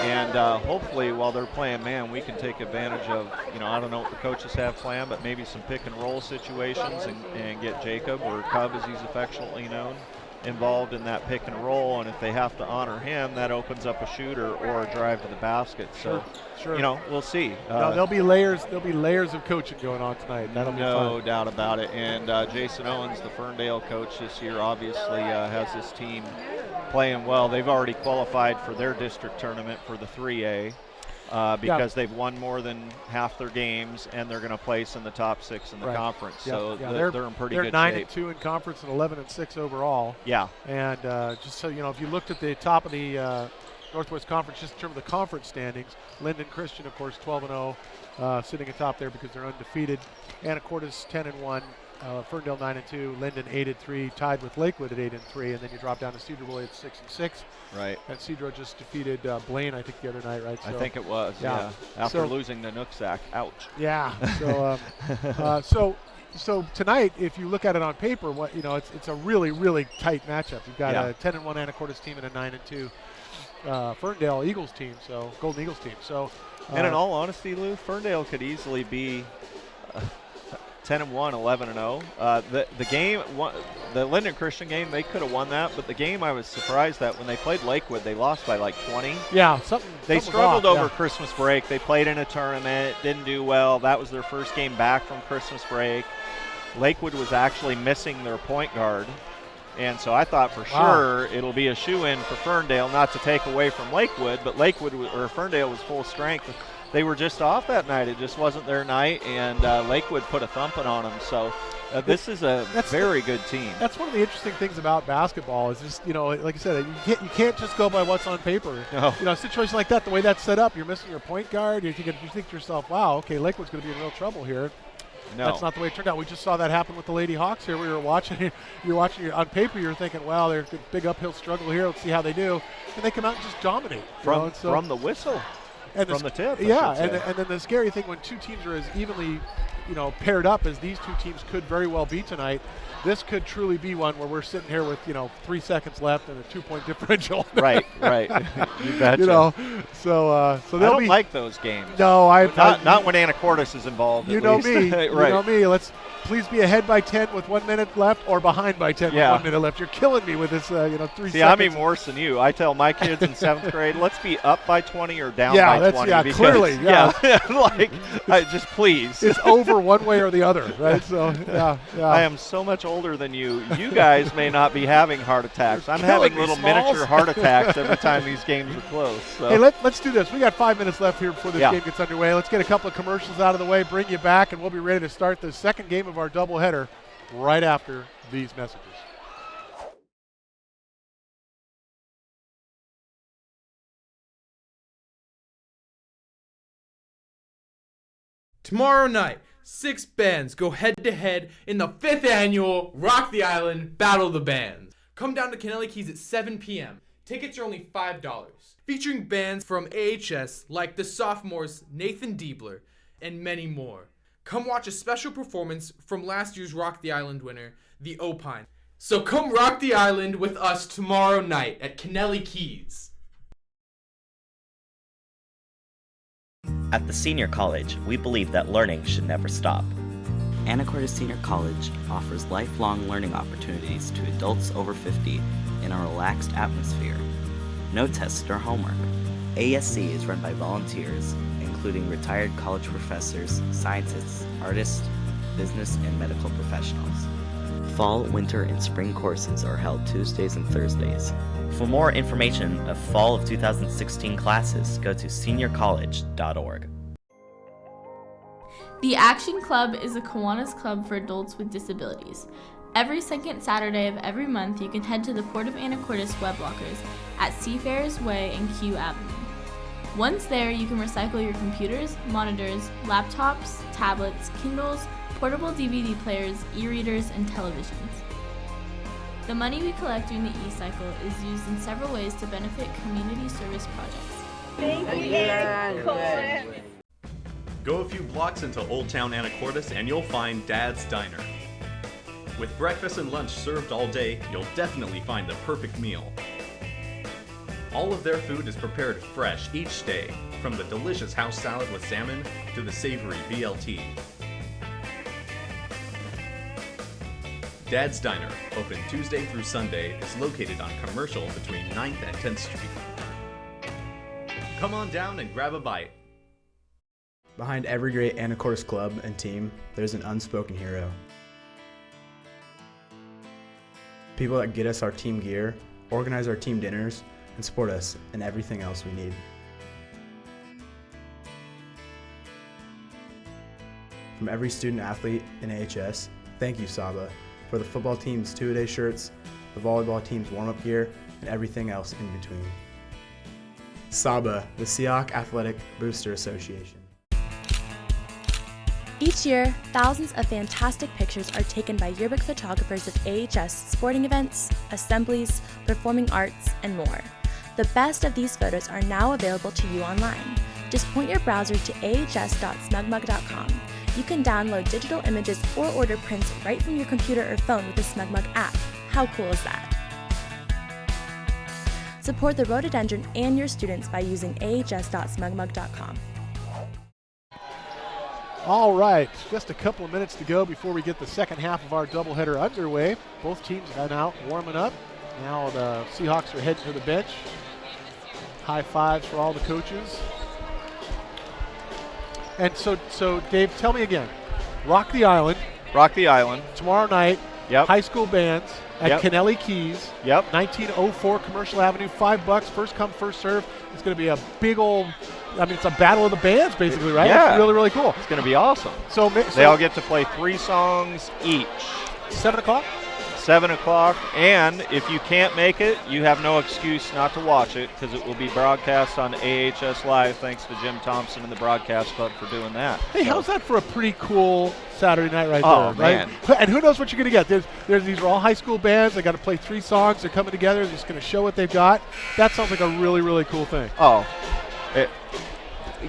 And hopefully while they're playing man, we can take advantage of, I don't know what the coaches have planned, but maybe some pick and roll situations and get Jacob, or Cub as he's affectionately known, involved in that pick and roll. And if they have to honor him, that opens up a shooter or a drive to the basket. So, Sure. we'll see. No, there'll be layers of coaching going on tonight. That'll be fun. No doubt about it. And Jason Owens, the Ferndale coach this year, obviously has this team playing well. They've already qualified for their district tournament for the 3A because they've won more than half their games, and they're going to place in the top 6 in the conference. So they're in pretty good shape. They're 9-2 in conference and 11-6 overall. Yeah. And just so if you looked at the top of the Northwest Conference, just in terms of the conference standings, Linden Christian, of course, 12-0, sitting atop there because they're undefeated. Anacortes 10-1, Ferndale 9-2, Linden 8-3, tied with Lakewood at 8-3, and then you drop down to Cedarville at 6-6. Right. And Cedro just defeated Blaine, I think, the other night, right? So, I think it was. Yeah. After losing the Nooksack. Ouch. Yeah. So tonight, if you look at it on paper, it's a really, really tight matchup. You've got a 10-1 Anacortes team and a 9-2 Ferndale Eagles team, so Golden Eagles team. So, and in all honesty, Lou, Ferndale could easily be 10-1, 11-0. The game, the Linden Christian game, they could have won that, but the game I was surprised that when they played Lakewood, they lost by like 20. Yeah, They struggled over Christmas break. They played in a tournament, didn't do well. That was their first game back from Christmas break. Lakewood was actually missing their point guard. And so I thought for sure it'll be a shoe-in for Ferndale, not to take away from Lakewood, but Ferndale was full strength. They were just off that night. It just wasn't their night, and Lakewood put a thumping on them. So this is a very good team. That's one of the interesting things about basketball is just, like I said, you can't just go by what's on paper. No. A situation like that, the way that's set up, you're missing your point guard. You think to yourself, wow, okay, Lakewood's going to be in real trouble here. No. That's not the way it turned out. We just saw that happen with the Lady Hawks here. We were watching. You're watching on paper. You're thinking, "Wow, they're a big uphill struggle here. Let's see how they do." And they come out and just dominate from the whistle, and from the tip. Yeah, and then the scary thing when two teams are as evenly, paired up as these two teams could very well be tonight. This could truly be one where we're sitting here with 3 seconds left and a 2-point differential. Right. You betcha. So I don't like those games. No, not when Anacortes is involved. You know least. me. Right. You know me. Let's please be ahead by 10 with 1 minute left, or behind by 10 with 1 minute left. You're killing me with this. 3 seconds. See, I'm even worse than you. I tell my kids in 7th grade, let's be up by 20 or down by 20. Yeah, clearly. Yeah. Just please. It's over one way or the other, right? So, yeah. I am so much older than you. You guys may not be having heart attacks. I'm having little miniature heart attacks every time these games are close. So. Hey, let's do this. We got 5 minutes left here before this game gets underway. Let's get a couple of commercials out of the way, bring you back, and we'll be ready to start the second game of our doubleheader right after these messages. Tomorrow night, 6 bands go head-to-head in the 5th annual Rock the Island Battle of the Bands. Come down to Kennelly Keys at 7 p.m. Tickets are only $5. Featuring bands from AHS like the sophomores Nathan Diebler and many more. Come watch a special performance from last year's Rock the Island winner, the Opine. So come rock the island with us tomorrow night at Kennelly Keys. At the Senior College, we believe that learning should never stop. Anacortes Senior College offers lifelong learning opportunities to adults over 50 in a relaxed atmosphere. No tests or homework. ASC is run by volunteers, including retired college professors, scientists, artists, business, and medical professionals. Fall, winter, and spring courses are held Tuesdays and Thursdays. For more information of fall of 2016 classes, go to seniorcollege.org. The Action Club is a Kiwanis club for adults with disabilities. Every second Saturday of every month, you can head to the Port of Anacortes web lockers at Seafarers Way and Q Avenue. Once there, you can recycle your computers, monitors, laptops, tablets, Kindles, portable DVD players, e-readers, and televisions. The money we collect during the e-cycle is used in several ways to benefit community service projects. Thank you. Go a few blocks into Old Town Anacortes and you'll find Dad's Diner. With breakfast and lunch served all day, you'll definitely find the perfect meal. All of their food is prepared fresh each day, from the delicious house salad with salmon to the savory BLT. Dad's Diner, open Tuesday through Sunday, is located on Commercial between 9th and 10th Street. Come on down and grab a bite. Behind every great Anacortes club and team, there's an unspoken hero. People that get us our team gear, organize our team dinners, and support us in everything else we need. From every student athlete in AHS, thank you, Saba, for the football team's two-a-day shirts, the volleyball team's warm-up gear, and everything else in between. Saba, the Seahawk Athletic Booster Association. Each year, thousands of fantastic pictures are taken by yearbook photographers of AHS sporting events, assemblies, performing arts, and more. The best of these photos are now available to you online. Just point your browser to ahs.smugmug.com. You can download digital images or order prints right from your computer or phone with the SmugMug app. How cool is that? Support the rhododendron and your students by using ahs.smugmug.com. All right, just a couple of minutes to go before we get the second half of our doubleheader underway. Both teams are out warming up. Now the Seahawks are heading to the bench. High fives for all the coaches. And so Dave, tell me again. Rock the Island. Rock the Island. Tomorrow night. Yep. High school bands at Yep. Kennelly Keys. Yep. 1904 Commercial Avenue. $5. First come, first serve. It's going to be a big old. I mean, it's a battle of the bands, basically, right? Yeah. It's really, really cool. It's going to be awesome. So they all get to play 3 songs each. 7 o'clock? 7 o'clock. And if you can't make it, you have no excuse not to watch it because it will be broadcast on AHS Live. Thanks to Jim Thompson and the Broadcast Club for doing that. Hey, how's that for a pretty cool Saturday night right Oh, there? man. Right? And who knows what you're going to get. These are all high school bands. They got to play 3 songs. They're coming together. They're just going to show what they've got. That sounds like a really, really cool thing. Oh,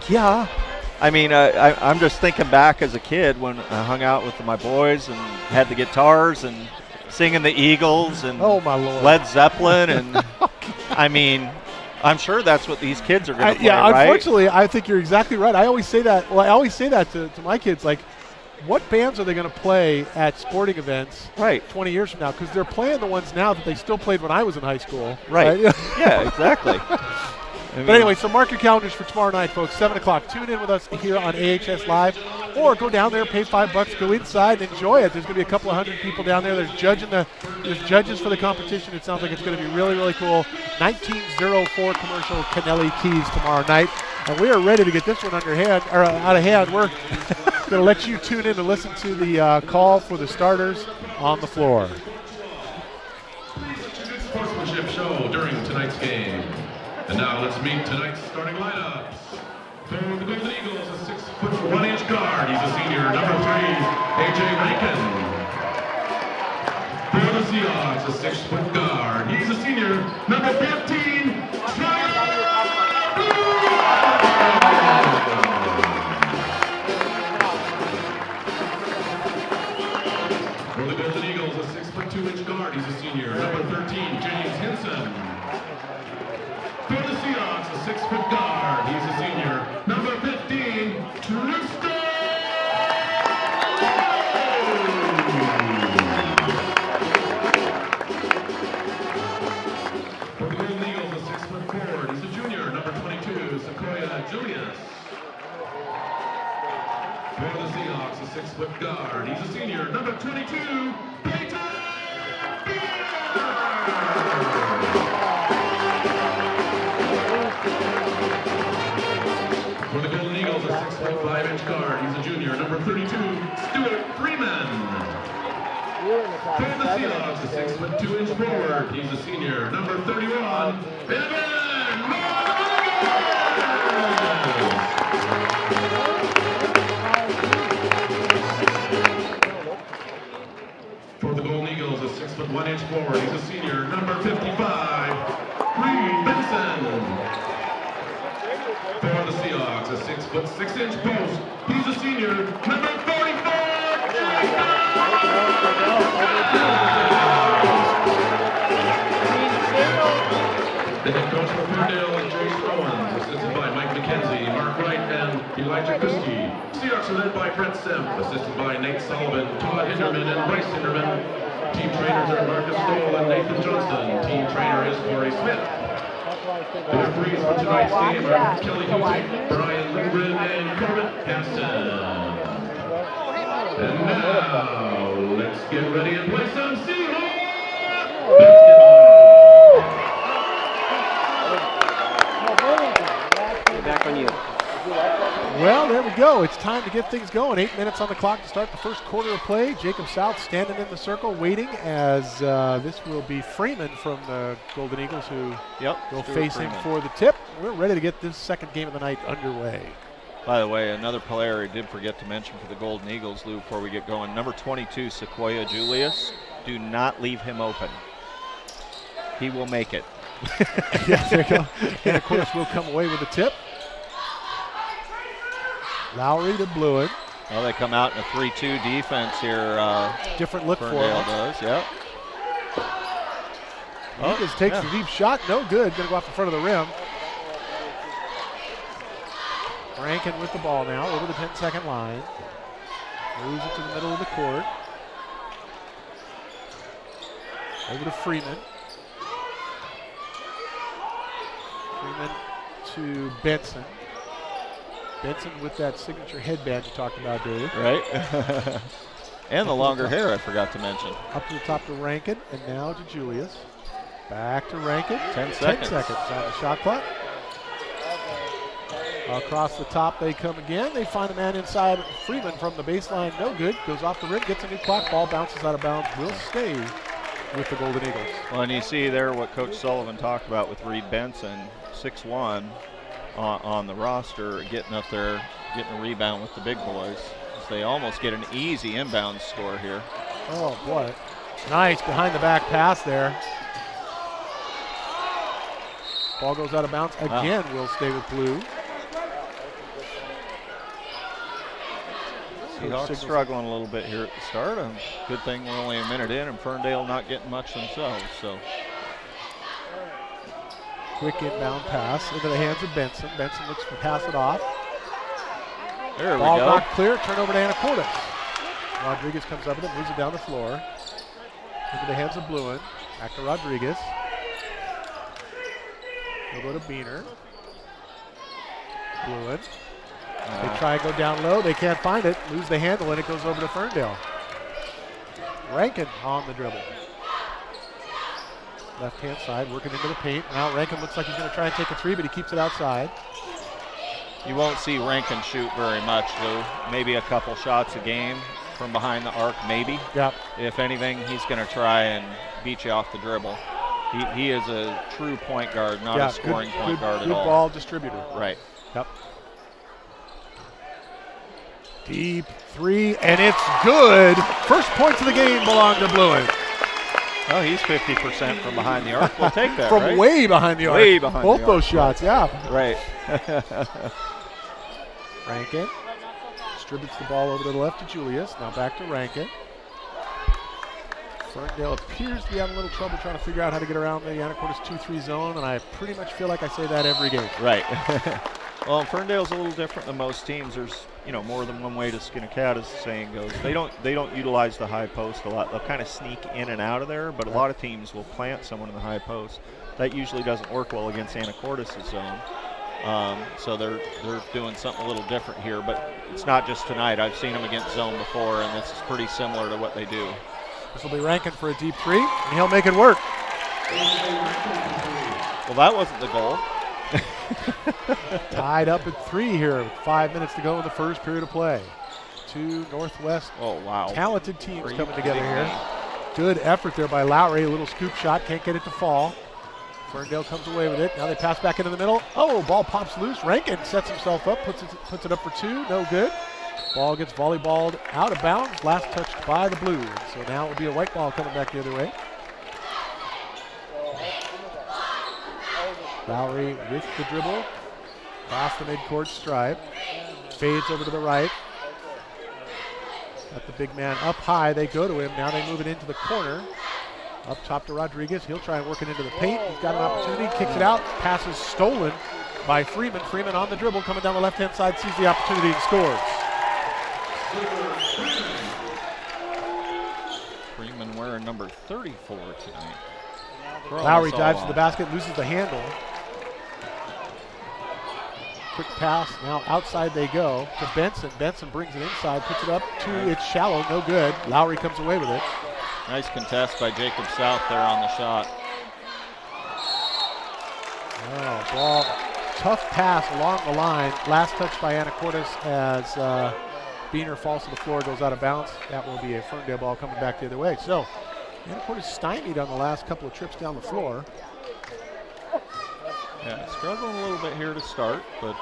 yeah. I mean, I'm just thinking back as a kid when I hung out with my boys and had the guitars and singing the Eagles and oh my Lord. Led Zeppelin. And I mean, I'm sure that's what these kids are going to play, yeah, right? Unfortunately, I think you're exactly right. I always say that. Well, I always say that to my kids, like, what bands are they going to play at sporting events 20 years from now? Because they're playing the ones now that they still played when I was in high school. Right. Yeah, exactly. But anyway, so mark your calendars for tomorrow night, folks, 7 o'clock. Tune in with us here on AHS Live, or go down there, pay $5, go inside and enjoy it. There's going to be a couple of hundred people down there. There's judges for the competition. It sounds like it's going to be really, really cool. 1904 Commercial Kennelly Keys tomorrow night. And we are ready to get this one out of hand. We're going to let you tune in and listen to the call for the starters on the floor. Sportsmanship show during tonight's game. And now let's meet tonight's starting lineups. For the Golden Eagles, a 6'1" guard. He's a senior, number 3, A.J. Rankin. For the Seahawks, a 6' guard. He's a senior, number 15, For the Golden Eagles, a 6'2" guard. He's a senior, number 13, James Henson. For the Seahawks, a 6' guard. He's a senior, number 15, Tristan. For the Golden Eagles, a 6' forward. He's a junior, number 22, Sequoia Julius. For the Seahawks, a 6' guard. He's a senior, number 22, Peyton. orange card, he's a junior, number 32, Stuart Freeman. For the Seahawks, a 6'2" forward, he's a senior, number 31, For the Golden Eagles, a 6'1" forward, he's a senior, number 55, Reed Benson. For the Seahawks, a 6'6" post, he's a senior, number 44, The head coach for Ferndale is Jace Owens, assisted by Mike McKenzie, Mark Wright, and Elijah Christie. Seahawks are led by Brett Semp, assisted by Nate Sullivan, Todd Hinderman, and Bryce Hinderman. Team trainers are Marcus Stoll and Nathan Johnston. Team trainer is Corey Smith. The referees for tonight's game are Kelly Husey, Brian Lindgren, and Corbett Hampton. And now, let's get ready and play some Seahawks basketball! Back on you. Well, there we go. It's time to get things going. 8 minutes on the clock to start the first quarter of play. Jacob South standing in the circle waiting as this will be Freeman from the Golden Eagles who will face him for the tip. We're ready to get this second game of the night underway. By the way, another player I did forget to mention for the Golden Eagles, Lou, before we get going. Number 22, Sequoia Julius. Do not leave him open. He will make it. Yeah, there you go. And of course, we'll come away with a tip. Lowry to Bluen. Well, they come out in a 3-2 defense here. Different look for Ferndale him. does, yep. Lucas takes the deep shot. No good. Going to go off the front of the rim. Rankin with the ball now over the 10-second line. Moves it to the middle of the court. Over to Freeman. Freeman to Benson. Benson with that signature headband you talked about, Dave. Right. And the longer hair, I forgot to mention. Up to the top to Rankin, and now to Julius. Back to Rankin. 10 seconds. 10 seconds on the shot clock. Across the top they come again. They find a man inside. Freeman from the baseline, no good. Goes off the rim, gets a new clock. Ball bounces out of bounds. Will stay with the Golden Eagles. Well, and you see there what Coach Sullivan talked about with Reed Benson, 6'1", on the roster, getting up there, getting a rebound with the big boys. So they almost get an easy inbound score here. Oh, boy. Nice behind the back pass there. Ball goes out of bounds. Again, will stay with Blue. Seahawks struggling a little bit here at the start. Good thing we're only a minute in, and Ferndale not getting much themselves. So quick inbound pass into the hands of Benson. Benson looks to pass it off. There we Ball go. knocked clear. Turnover to Anacortes. Rodriguez comes up with it, moves it down the floor. Into the hands of Bluen. Back to Rodriguez. They'll go to Beener. Bluen. They try and go down low. They can't find it. Lose the handle, and it goes over to Ferndale. Rankin on the dribble. Left-hand side, working into the paint. Now Rankin looks like he's going to try and take a three, but he keeps it outside. You won't see Rankin shoot very much, Lou. Maybe a couple shots a game from behind the arc, maybe. Yep. If anything, he's going to try and beat you off the dribble. He is a true point guard, not a scoring point guard at all. Good ball distributor. Right. Yep. Deep three, and it's good. First points of the game belong to Bluen. Oh, he's 50% from behind the arc. We'll take that, From right? way behind the arc. Way behind Both the those arc. shots, yeah. Right. Rankin distributes the ball over to the left to Julius. Now back to Rankin. Ferndale appears to be having a little trouble trying to figure out how to get around the Anacortes 2-3 zone, and I pretty much feel like I say that every game. Right. Well, Ferndale's a little different than most teams. There's, more than one way to skin a cat, as the saying goes. They don't utilize the high post a lot. They'll kind of sneak in and out of there, but a lot of teams will plant someone in the high post. That usually doesn't work well against Anacortes' zone. So they're doing something a little different here, but it's not just tonight. I've seen them against zone before, and this is pretty similar to what they do. This will be Rankin for a deep three, and he'll make it work. Well, that wasn't the goal. Tied up at 3 here with 5 minutes to go in the first period of play. Two Northwest talented teams coming together here. Good effort there by Lowry. A little scoop shot. Can't get it to fall. Ferndale comes away with it. Now they pass back into the middle. Oh, ball pops loose. Rankin sets himself up. Puts it up for 2. No good. Ball gets volleyballed out of bounds. Last touched by the Blues. So now it will be a white ball coming back the other way. Lowry with the dribble. Across the midcourt stripe. Fades over to the right. Got the big man up high. They go to him. Now they move it into the corner. Up top to Rodriguez. He'll try and work it into the paint. He's got an opportunity. Kicks it out. Pass is stolen by Freeman. Freeman on the dribble. Coming down the left-hand side. Sees the opportunity and scores. Freeman wearing number 34 tonight. Lowry dives to the basket. Loses the handle. Quick pass. Now outside they go to Benson. Benson brings it inside. Puts it up. 2. It's shallow. No good. Lowry comes away with it. Nice contest by Jacob South there on the shot. Oh, ball. Tough pass along the line. Last touch by Anacortes as Beener falls to the floor, goes out of bounds. That will be a Ferndale ball coming back the other way. So Anacortes stymied on the last couple of trips down the floor. Yeah, struggling a little bit here to start, but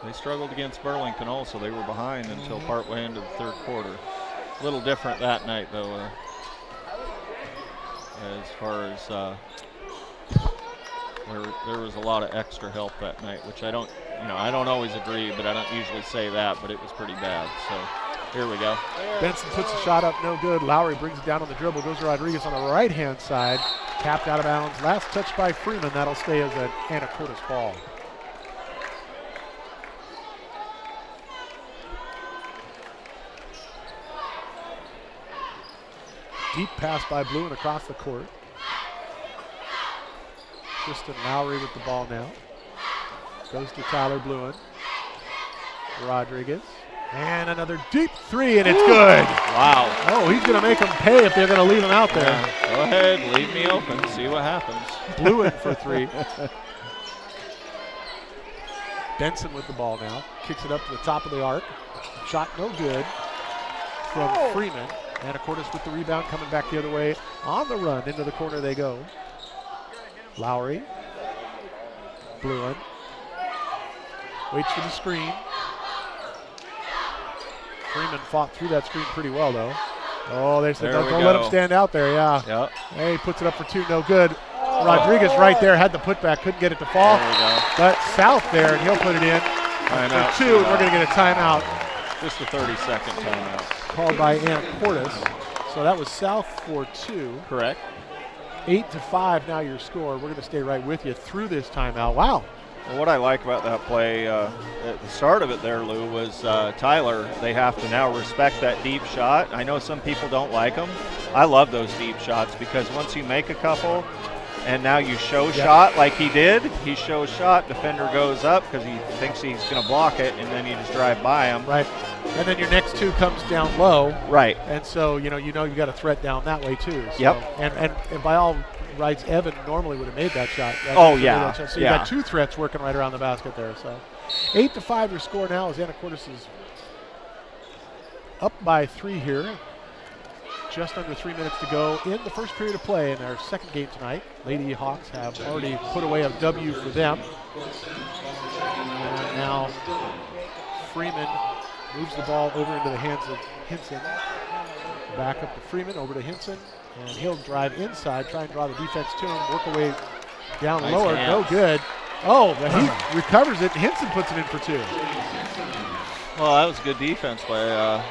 they struggled against Burlington also. They were behind until partway into the third quarter. A little different that night, though, as far as there was a lot of extra help that night, which I don't always agree, but I don't usually say that, but it was pretty bad. So here we go. Benson puts the shot up, no good. Lowry brings it down on the dribble, goes to Rodriguez on the right-hand side, tapped out of bounds. Last touch by Freeman. That'll stay as an Anacortes ball. Deep pass by Bluen across the court. Tristan Lowry with the ball now. Goes to Tyler Bluen. Rodriguez. And another deep 3, and it's good. Wow. Oh, he's going to make them pay if they're going to leave him out there. Yeah. Go ahead, leave me open, see what happens. Bluen for 3. Benson with the ball now. Kicks it up to the top of the arc. Shot no good from Freeman. Anacortes with the rebound, coming back the other way. On the run, into the corner they go. Lowry. Bluen. Waits for the screen. Freeman fought through that screen pretty well, though. Oh, they said, don't let him stand out there, yeah. Yep. Hey, he puts it up for 2, no good. Rodriguez right there, had the putback, couldn't get it to fall. There we go. But South there, and he'll put it in. For 2, and we're going to get a timeout. Just a 30-second timeout. Called by Anacortes. So that was South for 2. Correct. 8-5 now your score. We're going to stay right with you through this timeout. Wow. Well, what I like about that play at the start of it there, Lou, was Tyler, they have to now respect that deep shot. I know some people don't like them. I love those deep shots because once you make a couple and now you show shot like he did, he shows shot, defender goes up because he thinks he's going to block it, and then you just drive by him. Right. And then your next 2 comes down low. Right. And so, you got a threat down that way too. So, yep. And by all rights, Evan normally would have made that shot. Oh, yeah. So you got 2 threats working right around the basket there. So 8-5 your score now as Anacortes is up by 3 here. Just under 3 minutes to go in the first period of play in our second game tonight. Lady Hawks have already put away a W for them. And now Freeman moves the ball over into the hands of Hinson. Back up to Freeman, over to Hinson. And he'll drive inside, try and draw the defense to him, work away down nice lower, hands. no good. Oh, but he recovers it, and Hinson puts it in for 2. Well, that was good defense by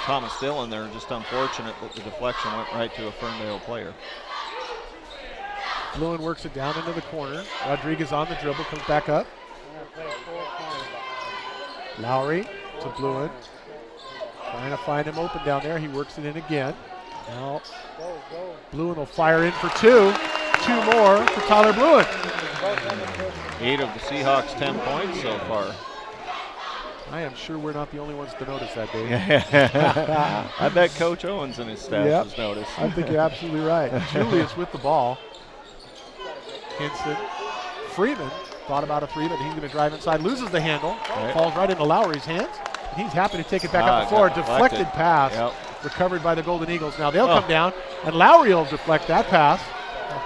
Thomas Dillon there. Just unfortunate that the deflection went right to a Ferndale player. Bluen works it down into the corner. Rodriguez on the dribble, comes back up. Lowry to Bluen. Trying to find him open down there. He works it in again. Now, Bluen will fire in for 2. 2 more for Tyler Bluen. 8 of the Seahawks' 10 points so far. I am sure we're not the only ones to notice that, Dave. I bet Coach Owens and his staff has noticed. I think you're absolutely right. Julius with the ball. Hinson Freeman thought about a three, but he's going to drive inside, loses the handle, falls right into Lowry's hands. He's happy to take it back up the floor. Deflected pass, recovered by the Golden Eagles. Now they'll come down, and Lowry will deflect that pass.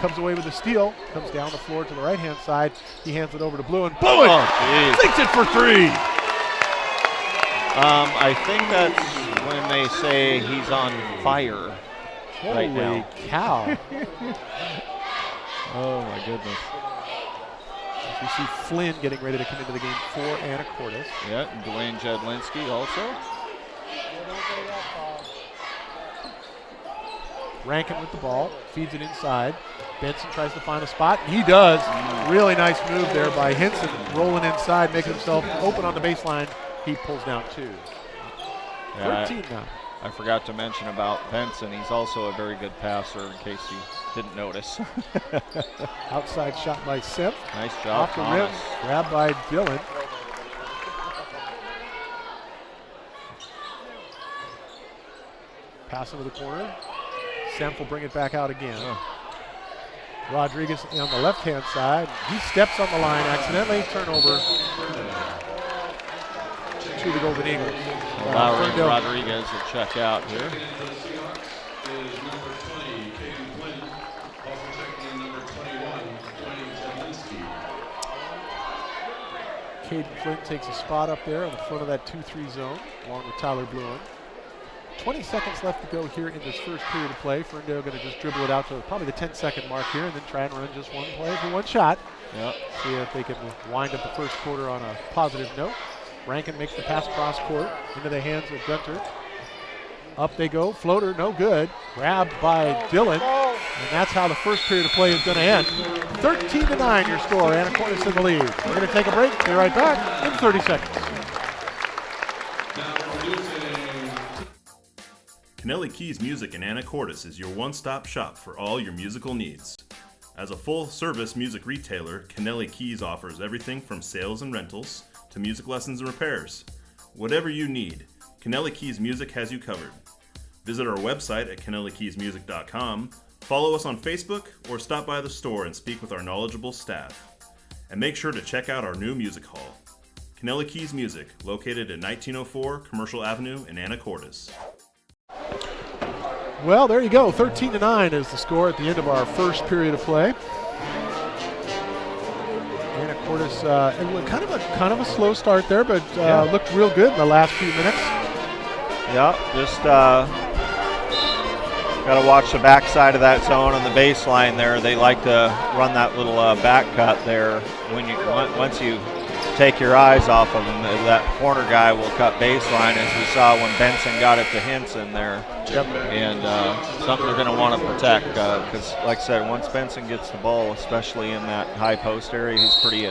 Comes away with a steal, comes down the floor to the right-hand side. He hands it over to Bluen. Bluen sinks it for three. I think that's when they say he's on fire right now. Holy cow. Oh, my goodness. We see Flynn getting ready to come into the game for Anacortes. Yeah, and Dwayne Jedlinski also. Rankin with the ball, feeds it inside. Benson tries to find a spot, and he does. Really nice move there by Hinson, rolling inside, making himself open on the baseline. He pulls down two. 13 now. I forgot to mention about Benson. He's also a very good passer in case you didn't notice. Outside shot by Simp. Nice job, Off the rim, grabbed by Dillon. Pass into the corner. Semp will bring it back out again. Rodriguez on the left-hand side. He steps on the line accidentally. Turnover to the Golden Eagles. Lowry and Rodriguez will check out here. Caden Flynn takes a spot up there in the front of that 2-3 zone, along with Tyler Bluen. 20 seconds left to go here in this first period of play. Ferndale going to just dribble it out to probably the 10-second mark here and then try and run just one play for one shot. See if they can wind up the first quarter on a positive note. Rankin makes the pass cross court into the hands of Gunter. Up they go, floater, no good. Grabbed by Dillon, and that's how the first period of play is going to end. 13-9 your score, Anacortes in the lead. We're going to take a break, be right back in 30 seconds. Kennelly Keys Music in Anacortes is your one-stop shop for all your musical needs. As a full-service music retailer, Kennelly Keys offers everything from sales and rentals to music lessons and repairs. Whatever you need, Kennelly Keys Music has you covered. Visit our website at KennellyKeysMusic.com, follow us on Facebook, or stop by the store and speak with our knowledgeable staff. And make sure to check out our new music hall. Kennelly Keys Music, located at 1904 Commercial Avenue in Anacortes. Well, there you go. 13-9 is the score at the end of our first period of play. Anacortes, kind of a slow start there, but looked real good in the last few minutes. Yeah, just got to watch the backside of that zone on the baseline there. They like to run that little back cut there. When you once you take your eyes off of them, that corner guy will cut baseline, as we saw when Benson got it to Hinson there. And something they're going to want to protect because, like I said, once Benson gets the ball, especially in that high post area, he's pretty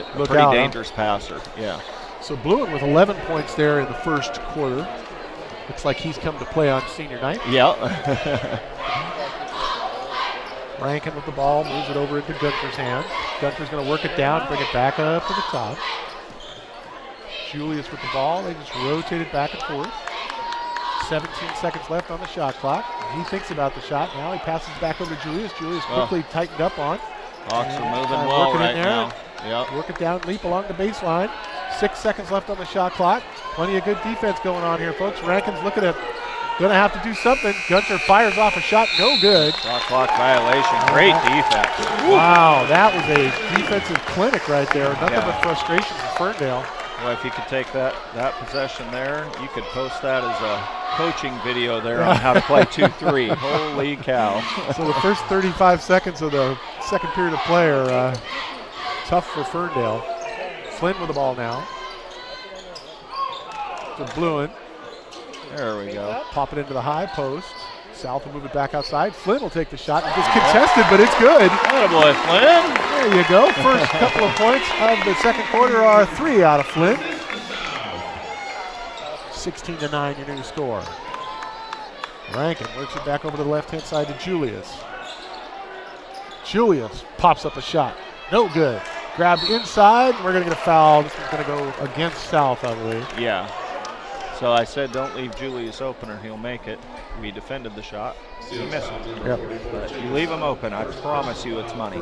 dangerous passer. Yeah. So Bluen with 11 points there in the first quarter. Looks like he's come to play on senior night. Yeah. Rankin with the ball, moves it over into Gunter's hands. Gunter's going to work it down, bring it back up to the top. Julius with the ball. They just rotate it back and forth. 17 seconds left on the shot clock. He thinks about the shot. Now he passes back over to Julius. Julius quickly tightened up on. Hawks are moving well right now. Yep. Work it down, leap along the baseline. 6 seconds left on the shot clock. Plenty of good defense going on here, folks. Rankin's looking at going to have to do something. Gunter fires off a shot, no good. Shot clock violation. Great defense. Wow, that was a defensive clinic right there. Nothing but frustration for Ferndale. Well, if you could take that possession there, you could post that as a coaching video there on how to play 2-3. Holy cow. So the first 35 seconds of the second period of play are tough for Ferndale. Flynn with the ball now. To Bluen. There we go. Pop it into the high post. South will move it back outside. Flynn will take the shot. It's contested, but it's good. Attaboy, Flynn. There you go. First couple of points of the second quarter are 3 out of Flynn. 16-9 your new score. Rankin works it back over to the left-hand side to Julius. Julius pops up a shot. No good. Grabbed inside. We're going to get a foul. This one's going to go against South, I believe. Yeah. So I said don't leave Julius open or he'll make it. We defended the shot. He missed it. Yep. But you leave him open, I promise you it's money.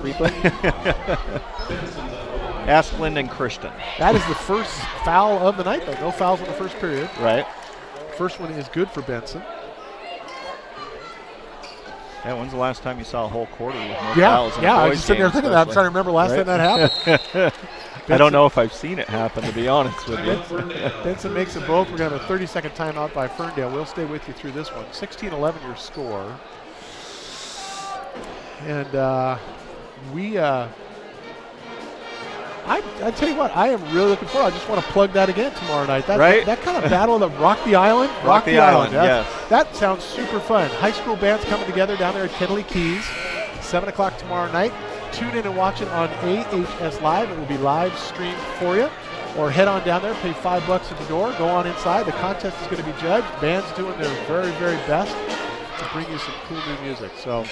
Ask Lyndon Christian. That is the first foul of the night, though. No fouls in the first period. Right. First one is good for Benson. Yeah, when's the last time you saw a whole quarter with no fouls? Yeah, I was just sitting there thinking that. I'm trying to remember last time that happened. I don't know if I've seen it happen, to be honest with you. Benson makes it both. We're going to have a 30-second timeout by Ferndale. We'll stay with you through this one. 16-11 your score. And I tell you what, I am really looking forward. I just want to plug that again tomorrow night. That kind of battle of Rock the Island. Rock the Island, yes. That sounds super fun. High school bands coming together down there at Kennelly Keys. 7 o'clock tomorrow night. Tune in and watch it on AHS Live. It will be live streamed for you. Or head on down there, pay $5 at the door, go on inside. The contest is going to be judged. Band's doing their very, very best to bring you some cool new music. So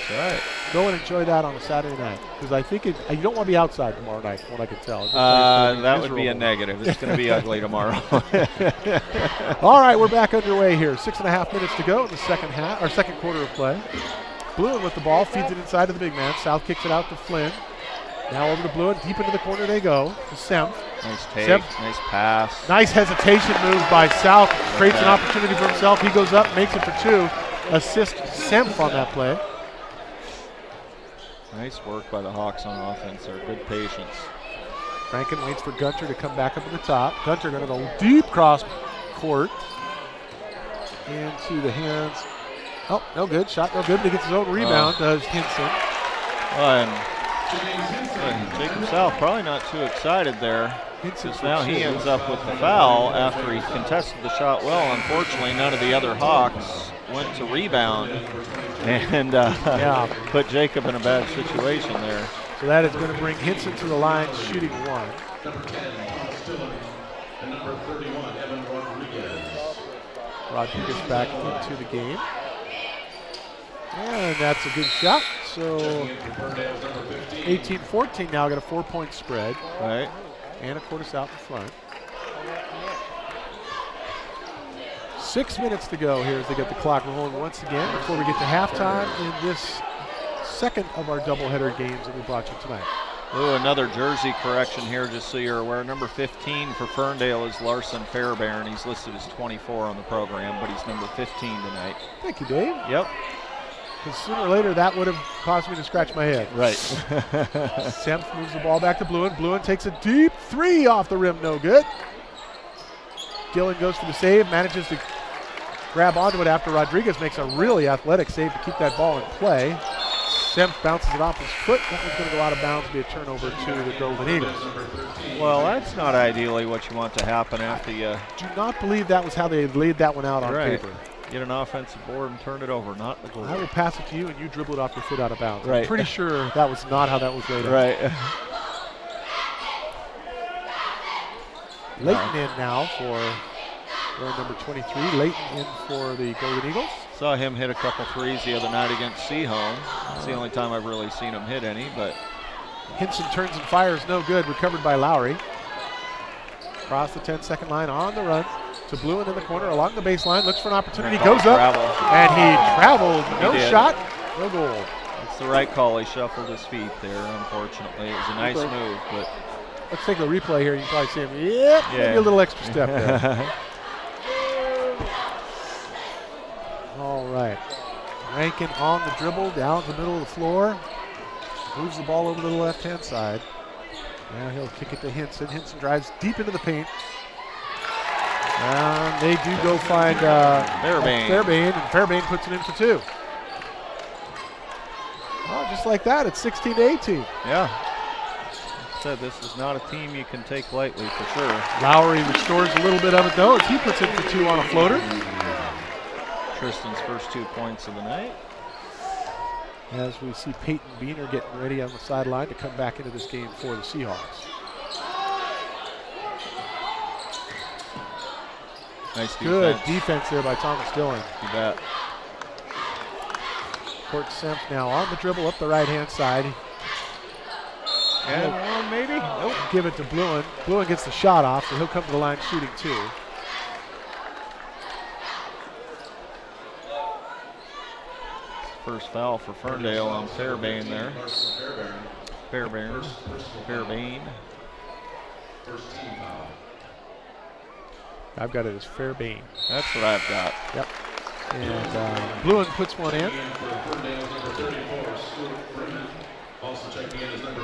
go and enjoy that on a Saturday night. Because I think you don't want to be outside tomorrow night, from what I can tell. That would be a negative. It's going to be ugly tomorrow. All right, we're back underway here. 6.5 minutes to go in the second quarter of play. Bluen with the ball, feeds it inside to the big man. South kicks it out to Flynn. Now over to Bluen, deep into the corner they go. To Semp. Nice take, nice pass. Nice hesitation move by South. Creates an opportunity for himself. He goes up, makes it for 2. Assist Semp on that play. Nice work by the Hawks on offense there. Good patience. Rankin waits for Gunter to come back up to the top. Gunter going to go deep cross court. Into the hands. Oh, no good. Shot no good, but he gets his own rebound, does Hinson. Jacob South probably not too excited there. Because now he ends up with the foul after he contested the shot well. Unfortunately, none of the other Hawks went to rebound and put Jacob in a bad situation there. So that is going to bring Hinson to the line, shooting 1. Number 10, Austin, and number 31, Evan Rodriguez. Rodriguez back into the game. And that's a good shot. So 18-14 now, got a 4-point spread. Right. Anacortes out in front. 6 minutes to go here as they get the clock rolling once again before we get to halftime in this second of our doubleheader games that we brought you tonight. Ooh, another jersey correction here, just so you're aware. Number 15 for Ferndale is Larson Fairbairn. He's listed as 24 on the program, but he's number 15 tonight. Thank you, Dave. Yep. Because sooner or later, that would have caused me to scratch my head. Right. Semp moves the ball back to Bluen. Bluen takes a deep 3 off the rim, no good. Dillon goes for the save, manages to grab onto it after Rodriguez makes a really athletic save to keep that ball in play. Semp bounces it off his foot. That one's going to go out of bounds and be a turnover to the Golden Eagles. Well, that's not ideally what you want to happen after you. Do not believe that was how they laid that one out on paper. Get an offensive board and turn it over, not the goal. I will pass it to you and you dribble it off your foot out of bounds. Right. I'm pretty sure that was not how that was laid out. Right. Leighton in now for number 23. Leighton in for the Golden Eagles. Saw him hit a couple threes the other night against Seaholm. It's the only time I've really seen him hit any, but. Hinson turns and fires, no good. Recovered by Lowry. Across the 10-second line on the run to Bluen in the corner along the baseline. Looks for an opportunity, goes up, and he traveled. No shot, no goal. That's the right call. He shuffled his feet there, unfortunately. It was a nice move, but. Let's take a replay here. You can probably see him. Yep, maybe a little extra step there. All right. Rankin on the dribble, down the middle of the floor. Moves the ball over to the left-hand side. Now he'll kick it to Hinson. Hinson drives deep into the paint. And they do go find Fairbairn, and Fairbairn puts it in for 2. Oh, just like that, it's 16-18. Yeah. Said this is not a team you can take lightly for sure. Lowry restores a little bit of it though as he puts in for 2 on a floater. Tristan's first 2 points of the night. As we see Peyton Beaner getting ready on the sideline to come back into this game for the Seahawks. Nice defense. Good defense there by Thomas Dillon. You bet. Court Semp now on the dribble up the right-hand side. And maybe. Nope. Give it to Bluen. Bluen gets the shot off, so he'll come to the line shooting 2. First foul for Ferndale on Fairbairn there. Fairbairn. I've got it as Fairbairn. That's what I've got. Yep. And Bluen puts one in.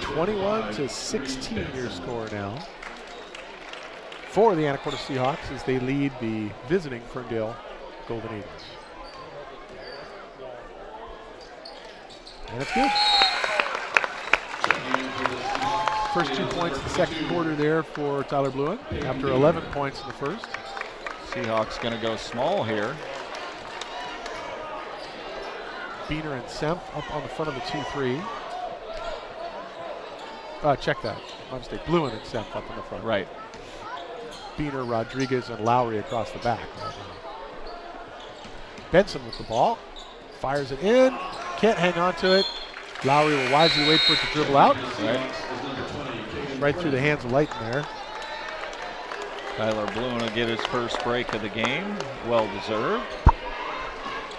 21-16 your score now for the Anacortes Seahawks as they lead the visiting Ferndale Golden Eagles. And it's good. First 2 points in the second quarter there for Tyler Bluen after 11 points in the first. Seahawks going to go small here. Biener and Semp up on the front of the 2-3. Check that. My mistake. Bluen and Semp up in the front. Right. Biener, Rodriguez, and Lowry across the back. Benson with the ball. Fires it in. Can't hang on to it. Lowry will wisely wait for it to dribble out. Right through the hands of Leighton there. Tyler Bluen will get his first break of the game. Well deserved.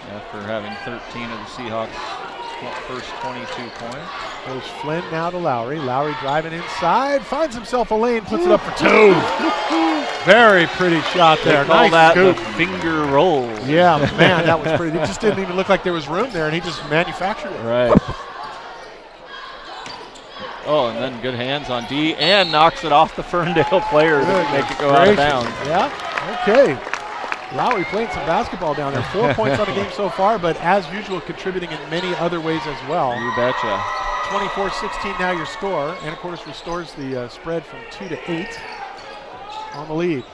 After having 13 of the Seahawks' first 22 points. Goes Flynn now to Lowry. Lowry driving inside. Finds himself a lane. Puts it up for two. Very pretty shot there. They call nice that scoop. the finger roll. Yeah, man, that was pretty. It just didn't even look like there was room there, and he just manufactured it. Right. Oh, and then good hands on D, and knocks it off the Ferndale player to make it go out of bounds. Yeah, okay. Lowry playing some basketball down there. 4 points on the game so far, but as usual, contributing in many other ways as well. You betcha. 24-16 now your score. Anacortes restores the spread from 2 to 8 on the lead.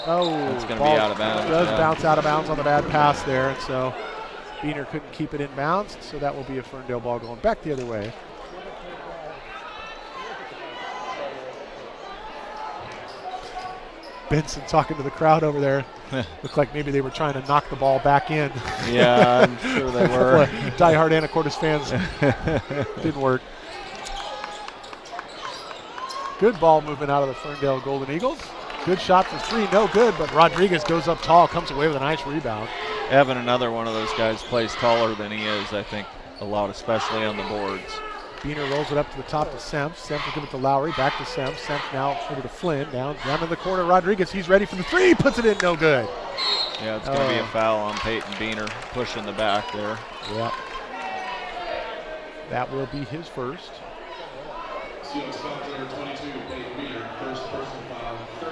Oh, it's going to be out of bounds. Does bounce out of bounds on the bad pass there, and so Biener couldn't keep it in bounds, so that will be a Ferndale ball going back the other way. Benson talking to the crowd over there. Looked like maybe they were trying to knock the ball back in. Yeah, I'm sure they were. Die-hard Anacortes fans. Didn't work. Good ball movement out of the Ferndale Golden Eagles. Good shot for three, no good, but Rodriguez goes up tall, comes away with a nice rebound. Evan, another one of those guys, plays taller than he is, I think, a lot, especially on the boards. Biener rolls it up to the top to Semp. Semp will give it to Lowry, back to Semp. Semp now over to Flynn, down to the corner. Rodriguez, he's ready for the three, puts it in, no good. Yeah, it's going to be a foul on Peyton Biener, pushing the back there. Yep. That will be his first.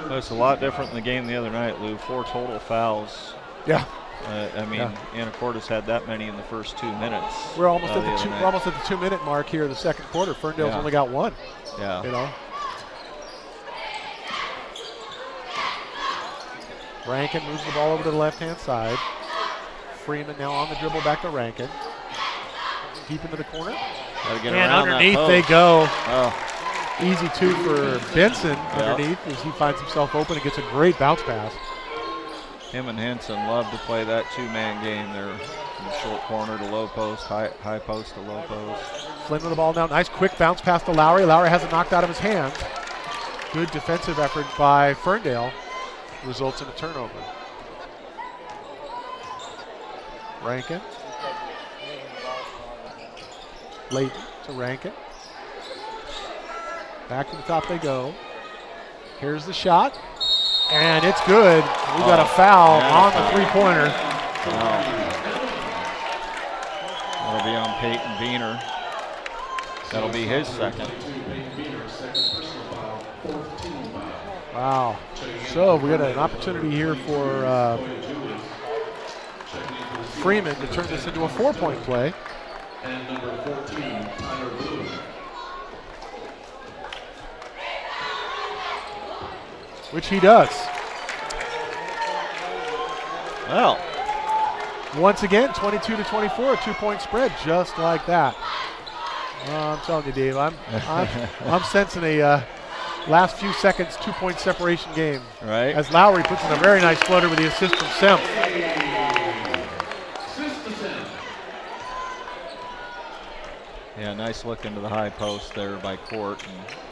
Well, it's a lot different than the game the other night, Lou. 4 total fouls. Yeah. I mean, Anacortes had that many in the first 2 minutes. We're almost at the we're almost at the 2-minute mark here in the second quarter. Ferndale's only got one. Yeah. You know. Rankin moves the ball over to the left-hand side. Freeman now on the dribble back to Rankin. Deep into the corner. Gotta get and around underneath that they go. Oh. Easy two for Benson underneath as he finds himself open and gets a great bounce pass. Him and Henson love to play that 2-man game there. From the short corner to low post, high post to low post. Flynn with the ball now. Nice quick bounce pass to Lowry. Lowry has it knocked out of his hand. Good defensive effort by Ferndale. Results in a turnover. Rankin. Leighton to Rankin. Back to the top they go. Here's the shot. And it's good. We got a foul on the three-pointer. That'll be on Peyton Biener. That'll be his second. Wow. So we got an opportunity here for Freeman to turn this into a 4-point play. And number 14, Tyler Bluen. Which he does. Well. Once again, 22-24, a 2-point spread, just like that. I'm telling you, Dave, I'm sensing a last few seconds 2-point separation game. Right. As Lowry puts in a very nice floater with the assist from Semp. Yeah, nice look into the high post there by Court.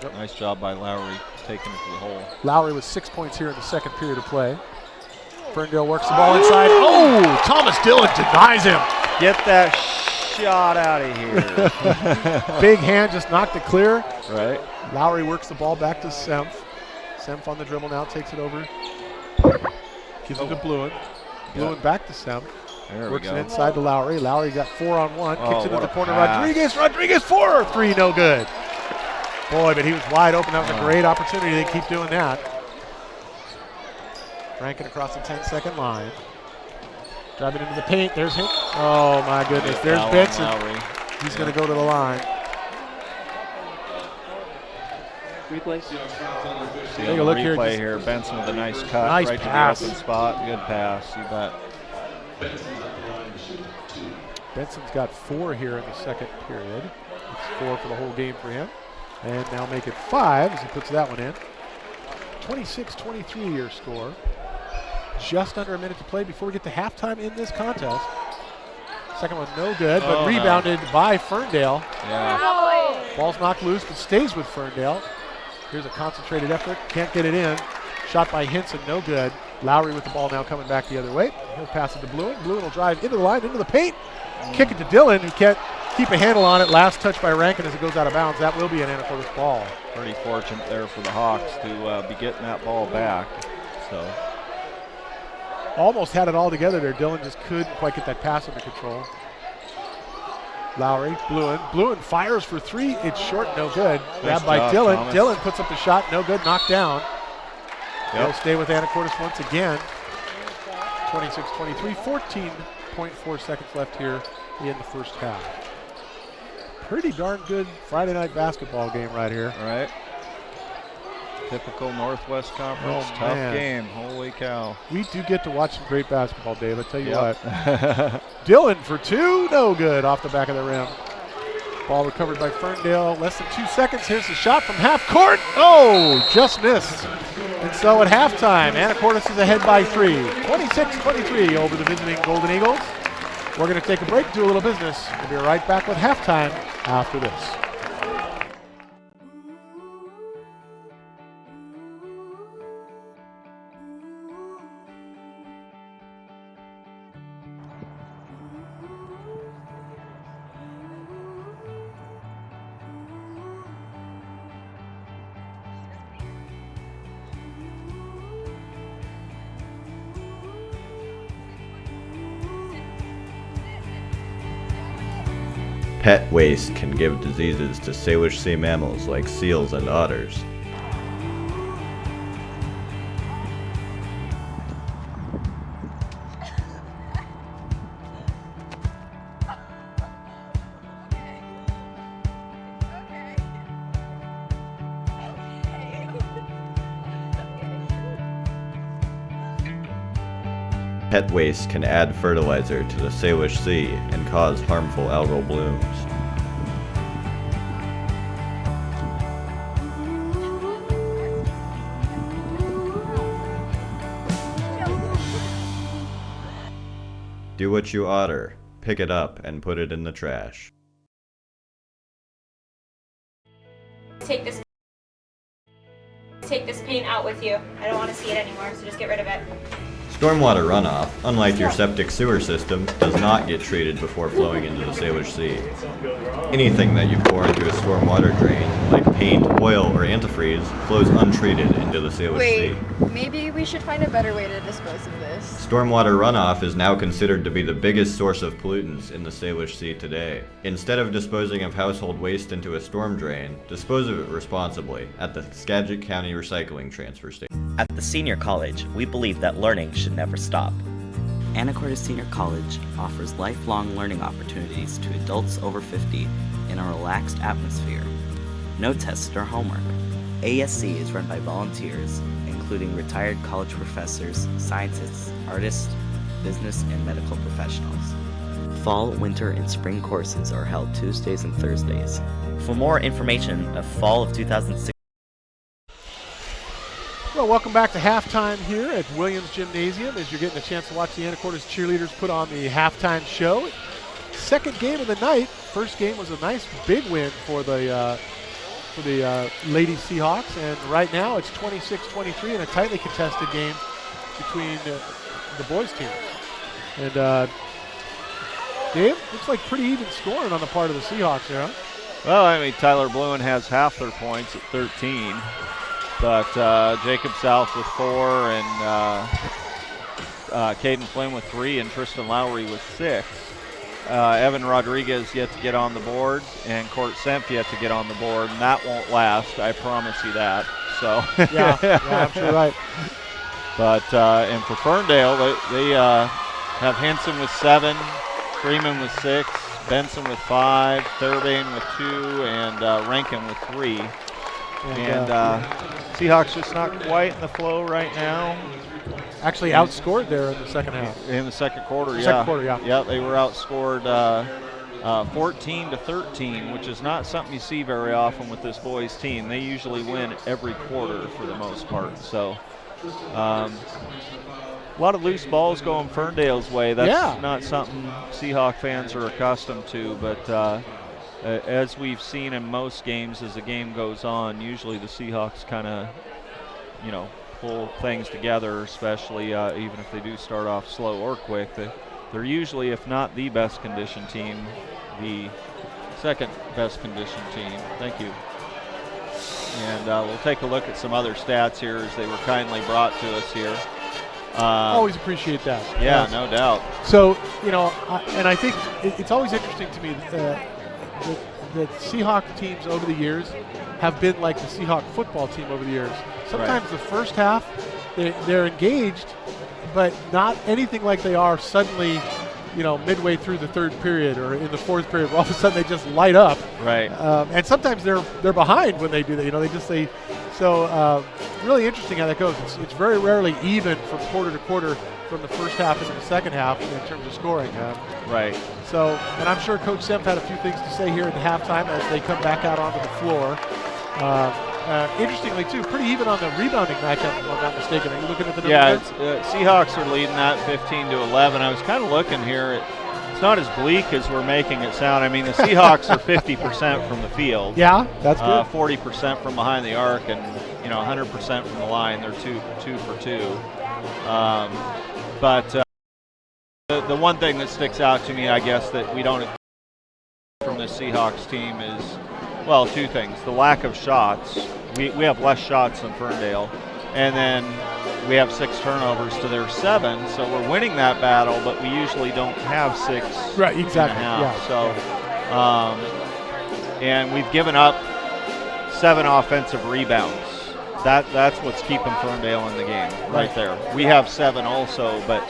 And nice job by Lowry taking it to the hole. Lowry with 6 points here in the second period of play. Ferndale works the ball inside. Oh, Thomas Dillon denies him. Get that shot out of here. Big hand just knocked it clear. Right. Lowry works the ball back to Semp. Semp on the dribble now, takes it over. Gives it to Bluen. Bluen back to Semp. Works it inside to Lowry. Lowry got 4-on-1. Kicks it to the corner. Rodriguez. Rodriguez 4-3. No good. Boy, but he was wide open. That was a great opportunity. They keep doing that. Rankin across the 10-second line. Driving into the paint. There's him. Oh, my goodness. There's Benson. He's going to go to the line. Replay. Take a look here. Here. Benson with a nice cut. Nice right pass. To the open spot. Good pass. You bet. Benson's got 4 here in the second period. It's 4 for the whole game for him. And now make it 5 as he puts that one in. 26-23 your score. Just under a minute to play before we get to halftime in this contest. Second one no good, but rebounded by Ferndale. Yeah. Ball's knocked loose, but stays with Ferndale. Here's a concentrated effort. Can't get it in. Shot by Hinson, no good. Lowry with the ball now coming back the other way. He'll pass it to Bluen. Bluen will drive into the line, into the paint. Kick it to Dillon, who can't keep a handle on it. Last touch by Rankin as it goes out of bounds. That will be an Anacortes ball. Pretty fortunate there for the Hawks to be getting that ball back. So almost had it all together there. Dillon just couldn't quite get that pass under control. Lowry, Bluen. Bluen fires for 3. It's short, no good. Grabbed by Dillon. Thomas. Dillon puts up the shot, no good, knocked down. Yep. They'll stay with Anacortes once again. 26-23, 14.4 seconds left here in the first half. Pretty darn good Friday night basketball game right here. All right. Typical Northwest Conference, tough game. Holy cow. We do get to watch some great basketball, Dave. I tell you what. Dillon for 2, no good off the back of the rim. Ball recovered by Ferndale. Less than 2 seconds. Here's the shot from half court. Oh, just missed. And so at halftime, Anacortes is ahead by 3. 26-23 over the visiting Golden Eagles. We're going to take a break, do a little business. We'll be right back with halftime after this. Pet waste can give diseases to Salish sea mammals like seals and otters. Pet waste can add fertilizer to the Salish Sea and cause harmful algal blooms. Do what you oughter, pick it up and put it in the trash. Take this paint out with you. I don't want to see it anymore, so just get rid of it. Stormwater runoff, unlike your septic sewer system, does not get treated before flowing into the Salish Sea. Anything that you pour into a stormwater drain, like paint, oil, or antifreeze, flows untreated into the Salish Sea. Maybe we should find a better way to dispose of this. Stormwater runoff is now considered to be the biggest source of pollutants in the Salish Sea today. Instead of disposing of household waste into a storm drain, dispose of it responsibly at the Skagit County Recycling Transfer Station. At the Senior College, we believe that learning should never stop. Anacortes Senior College offers lifelong learning opportunities to adults over 50 in a relaxed atmosphere. No tests or homework. ASC is run by volunteers, including retired college professors, scientists, artists, business, and medical professionals. Fall, winter, and spring courses are held Tuesdays and Thursdays. For more information of fall of 2016, Well, welcome back to halftime here at Williams Gymnasium as you're getting a chance to watch the Anacortes cheerleaders put on the halftime show. Second game of the night. First game was a nice big win for the Lady Seahawks, and right now it's 26-23 in a tightly contested game between the boys team. And Dave, looks like pretty even scoring on the part of the Seahawks here, huh? Well, I mean, Tyler Bluen has half their points at 13. But Jacob South with 4, and Caden Flynn with 3, and Tristan Lowry with 6. Evan Rodriguez yet to get on the board, and Court Semp yet to get on the board, and that won't last, I promise you that. So yeah, I'm sure right. But and for Ferndale, they have Henson with 7, Freeman with 6, Benson with 5, Thurbane with 2, and Rankin with 3. And Seahawks just not quite in the flow right now. Actually outscored there in the second half. In the second quarter, Second quarter, yeah. Yeah, they were outscored 14-13, which is not something you see very often with this boys team. They usually win every quarter for the most part. So a lot of loose balls going Ferndale's way. That's not something Seahawk fans are accustomed to, but as we've seen in most games, as the game goes on, usually the Seahawks kind of, pull things together, especially even if they do start off slow or quick. They're usually, if not the best conditioned team, the second best conditioned team. Thank you. And we'll take a look at some other stats here as they were kindly brought to us here. Always appreciate that. Yeah, no doubt. So, and I think it's always interesting to me that Seahawk teams over the years have been like the Seahawk football team over the years. Sometimes the first half, they're engaged, but not anything like they are suddenly, midway through the third period or in the fourth period, where all of a sudden they just light up. Right. And sometimes they're behind when they do that. So really interesting how that goes. It's very rarely even from quarter to quarter from the first half into the second half in terms of scoring. Right. So, and I'm sure Coach Semp had a few things to say here at the halftime as they come back out onto the floor. Interestingly, too, pretty even on the rebounding matchup, if I'm not mistaken. Are you looking at the numbers? Yeah, Seahawks are leading that 15-11. I was kind of looking here. It's not as bleak as we're making it sound. I mean, the Seahawks are 50% from the field. Yeah, that's good. 40% from behind the arc, and 100% from the line. They're two for 2. But the one thing that sticks out to me, I guess, that we don't from the Seahawks team is, well, 2 things. The lack of shots. We have less shots than Ferndale. And then we have 6 turnovers to their 7. So we're winning that battle, but we usually don't have 6. Right, exactly. And a half. Yeah. So, and we've given up 7 offensive rebounds. That's what's keeping Ferndale in the game right there. We have 7 also, but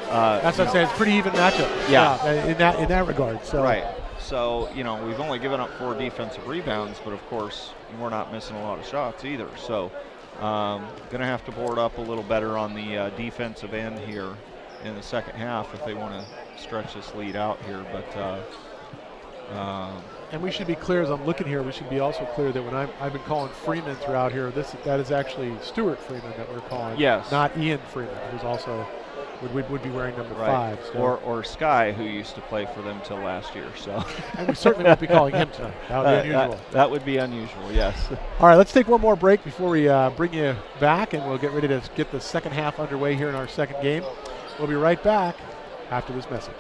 that's what I'm saying. It's a pretty even matchup. Yeah. In that regard. So. Right. So we've only given up 4 defensive rebounds, but of course we're not missing a lot of shots either. So going to have to board up a little better on the defensive end here in the second half if they want to stretch this lead out here. But and we should be clear as I'm looking here. We should be also clear that when I've been calling Freeman throughout here, that is actually Stuart Freeman that we're calling. Yes. Not Ian Freeman, who's also would be wearing number 5. So. Or Sky, who used to play for them till last year. So. And we certainly won't be calling him tonight. That would be unusual. That would be unusual, yes. All right, let's take one more break before we bring you back, and we'll get ready to get the second half underway here in our second game. We'll be right back after this message.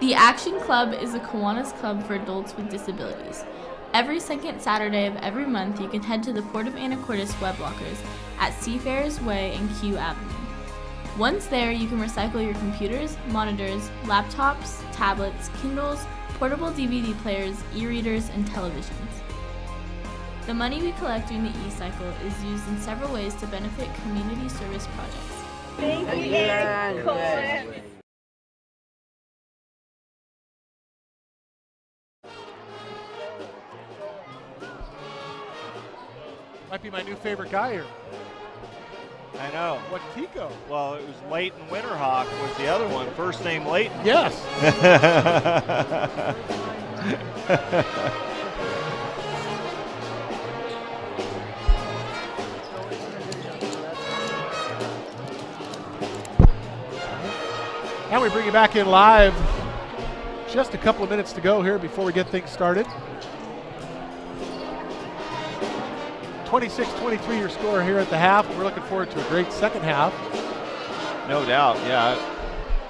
The Action Club is a Kiwanis club for adults with disabilities. Every second Saturday of every month, you can head to the Port of Anacortes web lockers at Seafarers Way and Q Avenue. Once there, you can recycle your computers, monitors, laptops, tablets, Kindles, portable DVD players, e-readers, and televisions. The money we collect during the e-cycle is used in several ways to benefit community service projects. Thank you. Might be my new favorite guy here. I know. What, Tico? Well, it was Leighton Winterhawk was the other one. First name Leighton. Yes. And we bring you back in live. Just a couple of minutes to go here before we get things started. 26-23 your score here at the half. We're looking forward to a great second half. No doubt, yeah.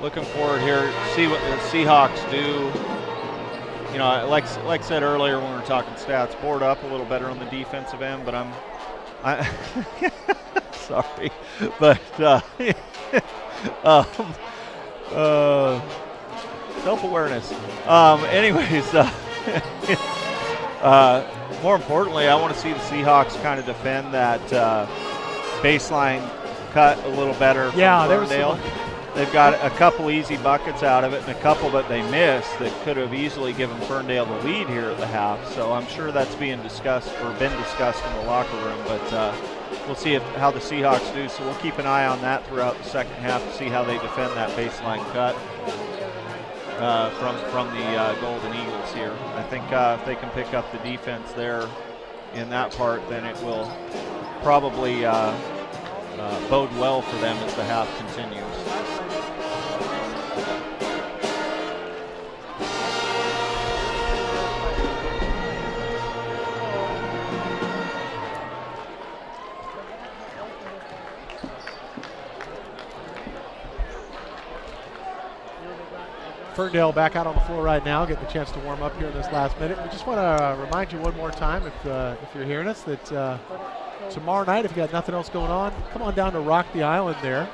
Looking forward here to see what the Seahawks do you know, like I said earlier when we were talking stats, board up a little better on the defensive end, but I sorry, but self-awareness. Anyways, more importantly, I want to see the Seahawks kind of defend that baseline cut a little better. Yeah, from Ferndale. They've got a couple easy buckets out of it and a couple that they missed that could have easily given Ferndale the lead here at the half. So I'm sure that's being discussed or been discussed in the locker room. But we'll see how the Seahawks do. So we'll keep an eye on that throughout the second half to see how they defend that baseline cut from the Golden Eagles here. I think if they can pick up the defense there in that part, then it will probably bode well for them as the half continues. Ferndale back out on the floor right now, getting a chance to warm up here in this last minute. We just want to remind you one more time, if you're hearing us, that tomorrow night, if you got nothing else going on, come on down to Rock the Island there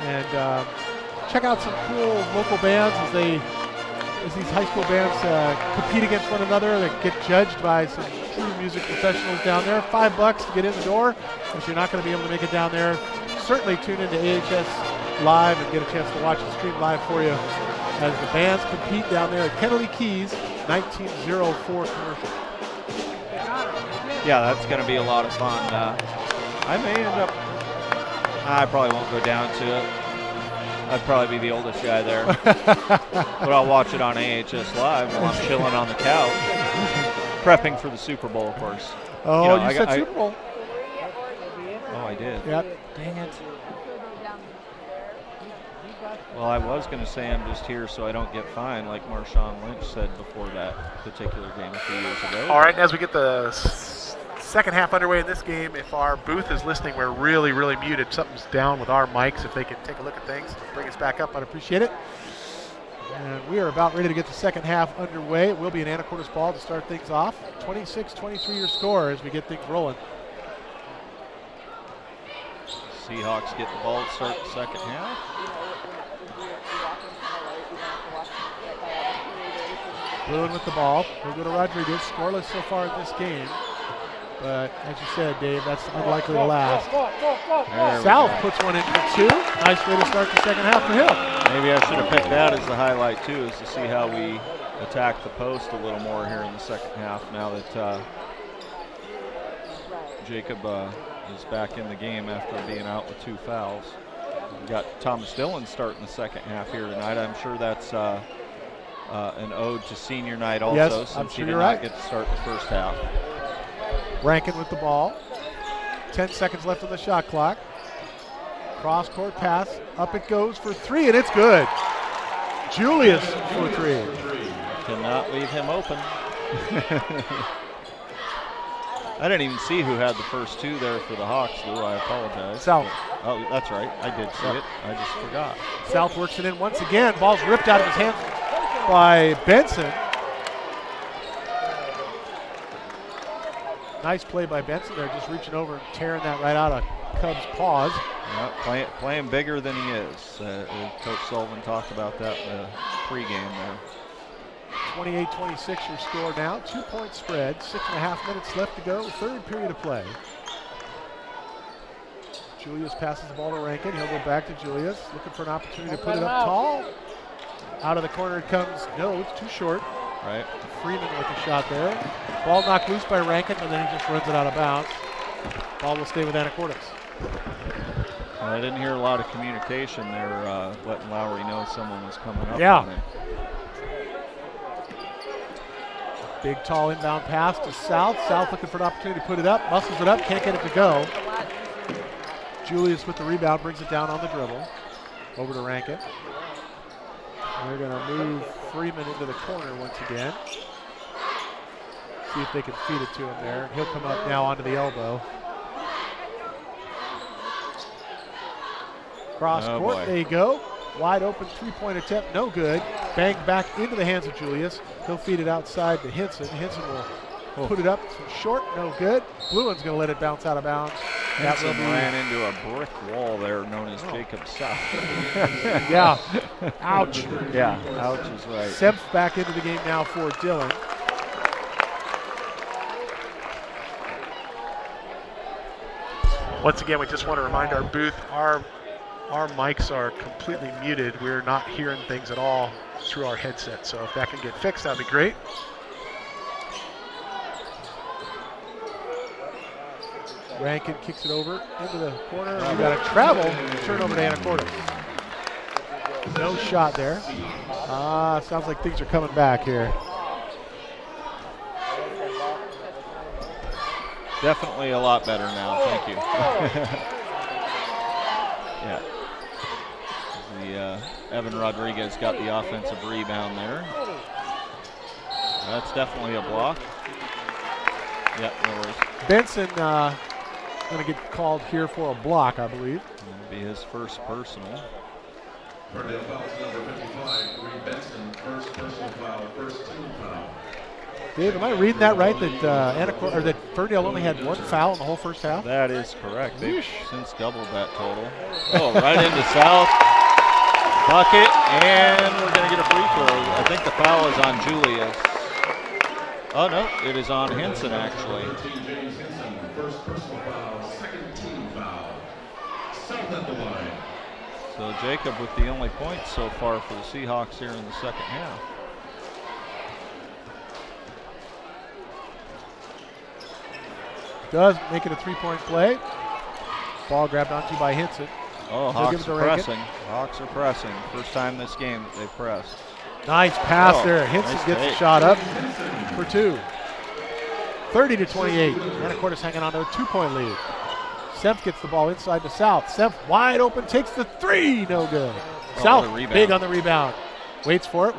and check out some cool local bands as these high school bands compete against one another. They get judged by some true music professionals down there. $5 to get in the door. If you're not going to be able to make it down there, certainly tune into AHS Live and get a chance to watch the stream live for you as the bands compete down there at Kennelly Keys 1904 commercial. Yeah, that's going to be a lot of fun. I may end up, I probably won't go down to it. I'd probably be the oldest guy there. But I'll watch it on AHS Live while I'm chilling on the couch. Prepping for the Super Bowl, of course. Oh, you said Super Bowl. Oh, I did. Yep. Dang it. Well, I was going to say I'm just here so I don't get fined, like Marshawn Lynch said before that particular game a few years ago. All right, and as we get the second half underway in this game, if our booth is listening, we're really, really muted. Something's down with our mics. If they can take a look at things, bring us back up, I'd appreciate it. And we are about ready to get the second half underway. It will be an Anacortes ball to start things off. 26-23 your score as we get things rolling. Seahawks get the ball to start the second half. Bruin with the ball. He'll go to Rodriguez. Scoreless so far in this game. But as you said, Dave, that's unlikely to last. South puts one in for two. Nice way to start the second half for him. Maybe I should have picked that as the highlight too, is to see how we attack the post a little more here in the second half now that Jacob is back in the game after being out with 2 fouls. We got Thomas Dillon starting the second half here tonight. I'm sure that's an ode to senior night also, yes, since he did not get to start the first half. Rankin with the ball. 10 seconds left on the shot clock. Cross-court pass. Up it goes for three, and it's good. Julius for three. Cannot leave him open. I didn't even see who had the first two there for the Hawks, Lou. I apologize. South. Oh, that's right. I did see it. I just forgot. South works it in once again. Ball's ripped out of his hands by Benson. Nice play by Benson there, just reaching over and tearing that right out of Cubs' paws. Yeah, playing bigger than he is. Coach Sullivan talked about that in the pregame there. 28-26 your score now. 2-point spread. 6.5 minutes left to go. Third period of play. Julius passes the ball to Rankin. He'll go back to Julius, looking for an opportunity to put it up tall. Out of the corner it comes. No, it's too short. Right. Freeman with a shot there. Ball knocked loose by Rankin, and then he just runs it out of bounds. Ball will stay with Anacortes. I didn't hear a lot of communication there, letting Lowry know someone was coming up. Yeah. On him. Big, tall inbound pass to South. South looking for an opportunity to put it up. Muscles it up, can't get it to go. Julius with the rebound brings it down on the dribble. Over to Rankin. They're going to move Freeman into the corner once again. See if they can feed it to him there. He'll come up now onto the elbow. Cross court, there you go. wide open three-point attempt, no good. Banged back into the hands of Julius. He'll feed it outside to Hinson. Hinson will put it up short, no good. Bluen's going to let it bounce out of bounds. Hinson ran into a brick wall there known as Jacob South. Yeah, ouch. Yeah, ouch is right. Semp back into the game now for Dillon. Once again, we just want to remind our booth, our mics are completely muted. We're not hearing things at all through our headset. So if that can get fixed, that'd be great. Rankin kicks it over into the corner. We got a travel turnover to Anacortes. No shot there. Sounds like things are coming back here. Definitely a lot better now, thank you. Yeah. Evan Rodriguez got the offensive rebound there. That's definitely a block. Yep, no worries. Benson going to get called here for a block, I believe. That'll be his first personal. Ferndale fouls number 55, Reed Benson, first personal foul, first team foul. Dave, am I reading that right? That that Ferndale only had one foul in the whole first half? That is correct. They've since doubled that total. Oh, right into South. Bucket, and we're going to get a free throw. I think the foul is on Julius. Oh, no, it is on Hinson, actually. James Hinson, first personal foul, second team foul. South at the line. So Jacob with the only points so far for the Seahawks here in the second half. Does make it a three-point play. Ball grabbed onto by Hinson. Oh, Hawks are pressing. Hawks are pressing. First time this game that they've pressed. Nice pass there. Hinson nice gets the shot up for two. 30-28. Anacortes hanging on to a 2-point lead. Semp gets the ball inside to South. Semp wide open, takes the three. No good. South big on the rebound. Waits for it,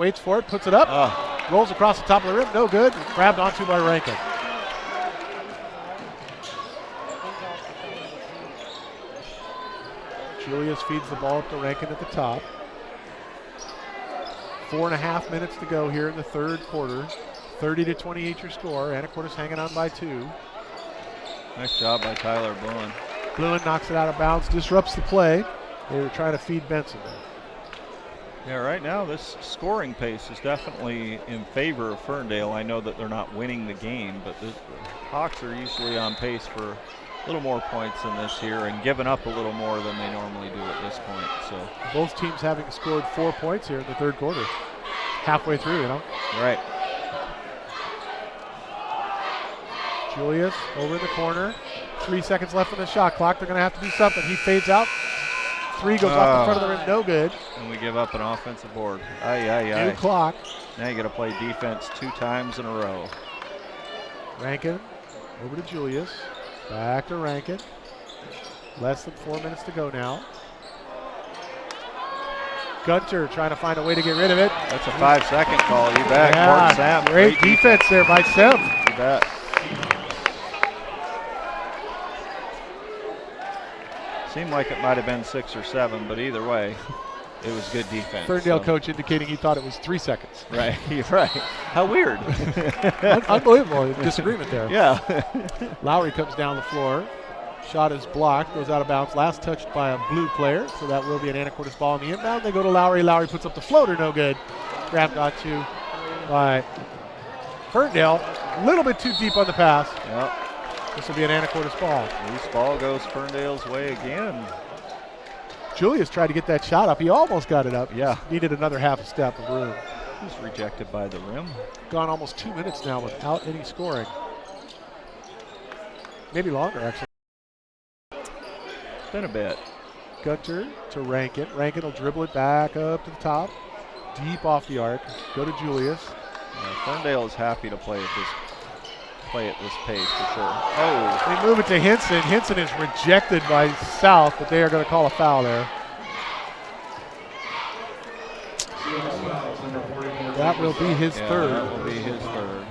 puts it up. Rolls across the top of the rim, no good. Grabbed onto by Rankin. Julius feeds the ball up to Rankin at the top. 4.5 minutes to go here in the third quarter. 30-28 your score. Anacortes hanging on by 2. Nice job by Tyler Bluen. Bluen knocks it out of bounds, disrupts the play. They were trying to feed Benson. Yeah, right now this scoring pace is definitely in favor of Ferndale. I know that they're not winning the game, but the Hawks are usually on pace for a little more points than this here and giving up a little more than they normally do at this point. So both teams having scored 4 points here in the third quarter. Halfway through, you know. Right. Julius over in the corner. 3 seconds left on the shot clock. They're going to have to do something. He fades out. 3 goes off the front of the rim. No good. And we give up an offensive board. New clock. Now you got to play defense 2 times in a row. Rankin over to Julius. Back to Rankin. Less than 4 minutes to go now. Gunter trying to find a way to get rid of it. That's a 5-second call. You bet. Yeah, great defense there by Semp. You bet. Seemed like it might have been 6 or 7, but either way, it was good defense. Ferndale coach indicating he thought it was 3 seconds. Right, you're right. How weird. Unbelievable disagreement there. Yeah. Lowry comes down the floor. Shot is blocked, goes out of bounds. Last touched by a blue player, so that will be an Anacortes ball in the inbound. They go to Lowry. Lowry puts up the floater, no good. Grabbed onto by Ferndale. A little bit too deep on the pass. Yep. This will be an Anacortes ball. Loose ball goes Ferndale's way again. Julius tried to get that shot up. He almost got it up. Yeah. Just needed another half a step of room. He's rejected by the rim. Gone almost 2 minutes now without any scoring. Maybe longer, actually. Been a bit. Gunter to Rankin. Rankin will dribble it back up to the top. Deep off the arc. Go to Julius. Ferndale is happy to play at this pace for sure. Oh. They move it to Hinson. Hinson is rejected by South, but they are going to call a foul there. That will be his third. That will be his third.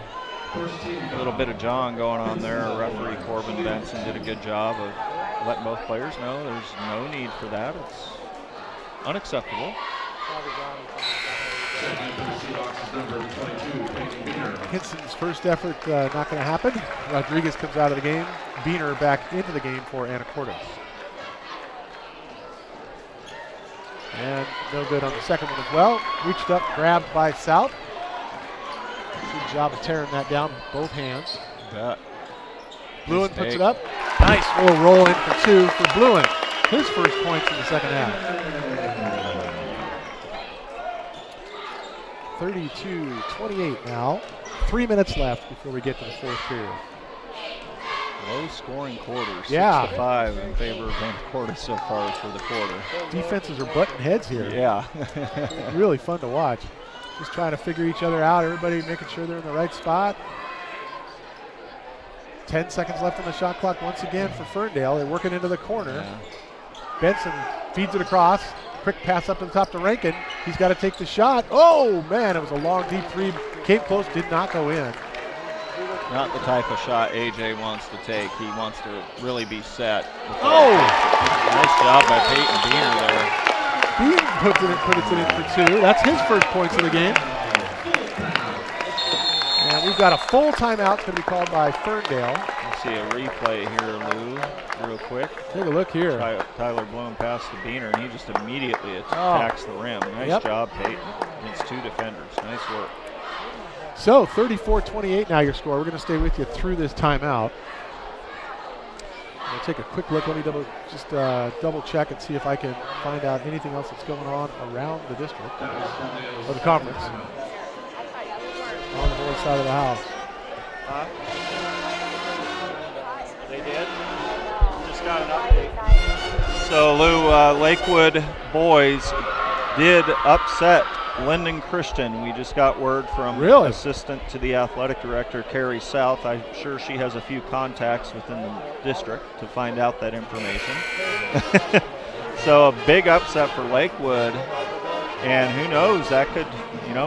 A little bit of John going on there. Referee Corbin Benson did a good job of letting both players know there's no need for that. It's unacceptable. Hinson's first effort not going to happen. Rodriguez comes out of the game. Biener back into the game for Anacortes. And no good on the second one as well. Reached up, grabbed by South. Good job of tearing that down with both hands. Bluen puts it up. Nice little roll in for two for Bluen. His first points in the second half. 32-28 now. 3 minutes left before we get to the fourth period. Low scoring quarter, 6-5 in favor of Anacortes so far for the quarter. Defenses are butting heads here. Yeah. Really fun to watch. Just trying to figure each other out, everybody making sure they're in the right spot. 10 seconds left on the shot clock once again for Ferndale. They're working into the corner. Yeah. Benson feeds it across. Quick pass up to the top to Rankin. He's got to take the shot. Oh, man, it was a long, deep three. Came close, did not go in. Not the type of shot AJ wants to take. He wants to really be set. Oh! Nice job by Peyton Biener there. Bean puts it in for two. That's his first points of the game. And we've got a full timeout. It's going to be called by Ferndale. Let's see a replay here, Lou, real quick. Take a look here. Tyler blowing past the Biener, and he just immediately attacks the rim. Nice job, Peyton, against two defenders. Nice work. So 34-28 now your score. We're going to stay with you through this timeout. We'll take a quick look. Let me double check and see if I can find out anything else that's going on around the district or the conference on the north side of the house. They did? Just got an update. So Lou, Lakewood boys did upset Linden Christian. We just got word from assistant to the athletic director, Carrie South. I'm sure she has a few contacts within the district to find out that information. So a big upset for Lakewood. And who knows, that could,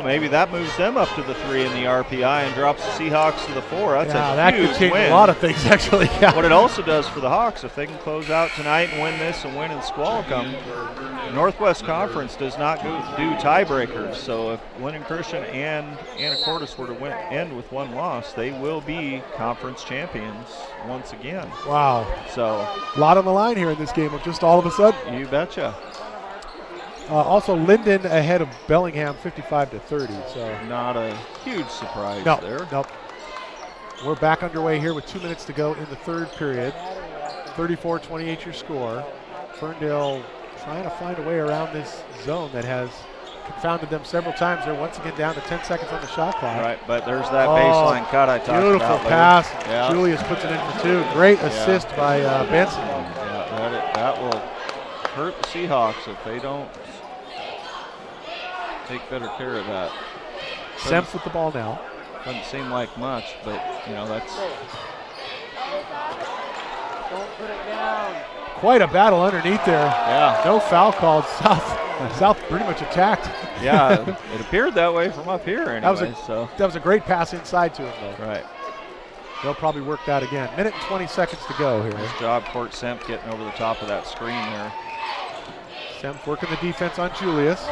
maybe that moves them up to the 3 in the RPI and drops the Seahawks to the 4. That's that huge could change win. a lot of things, actually. Yeah. What it also does for the Hawks, if they can close out tonight and win this and win in Squalicum, Northwest Conference does not do tiebreakers. So if Linden Christian and Anacortes were to end with one loss, they will be conference champions once again. Wow. So a lot on the line here in this game of just all of a sudden. You betcha. Also, Linden ahead of Bellingham 55-30. So not a huge surprise there. Nope. We're back underway here with 2 minutes to go in the third period. 34-28 your score. Ferndale trying to find a way around this zone that has confounded them several times. They're once again down to 10 seconds on the shot clock. Right, but there's that baseline cut I talked about. Beautiful pass. Yeah. Julius puts it in for two. Great assist by Benson. Yeah, that will hurt the Seahawks if they don't take better care of that. Semp with the ball now. Doesn't seem like much, but that's Don't put it down. Quite a battle underneath there. Yeah. No foul called. South pretty much attacked. Yeah, it appeared that way from up here anyway. That was a great pass inside to him, though. Right. They'll probably work that again. Minute and 20 seconds to go here. Nice job, Court Semp getting over the top of that screen there. Semp working the defense on Julius.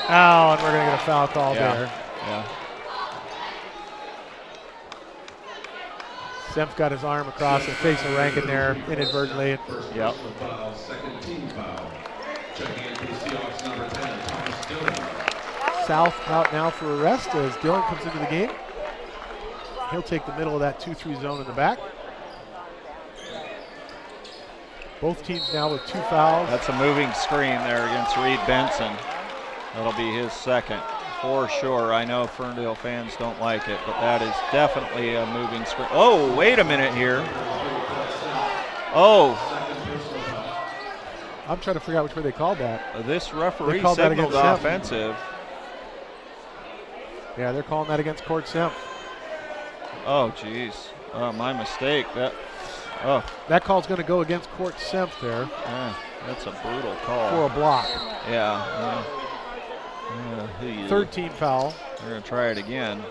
Oh, and we're going to get a foul call there. Yeah. Semp got his arm across and face of Rankin there inadvertently. Yep. South out now for a rest as Dillon comes into the game. He'll take the middle of that 2-3 zone in the back. Both teams now with 2 fouls. That's a moving screen there against Reed Benson. That'll be his second for sure. I know Ferndale fans don't like it, but that is definitely a moving screen. Oh, wait a minute here. Oh. I'm trying to figure out which way they called that. This referee signaled offensive. Yeah, they're calling that against Court Semp. Oh, geez. My mistake. That call's going to go against Court Semp there. Yeah, that's a brutal call. For a block. Yeah. Third team foul. They're going to try it again.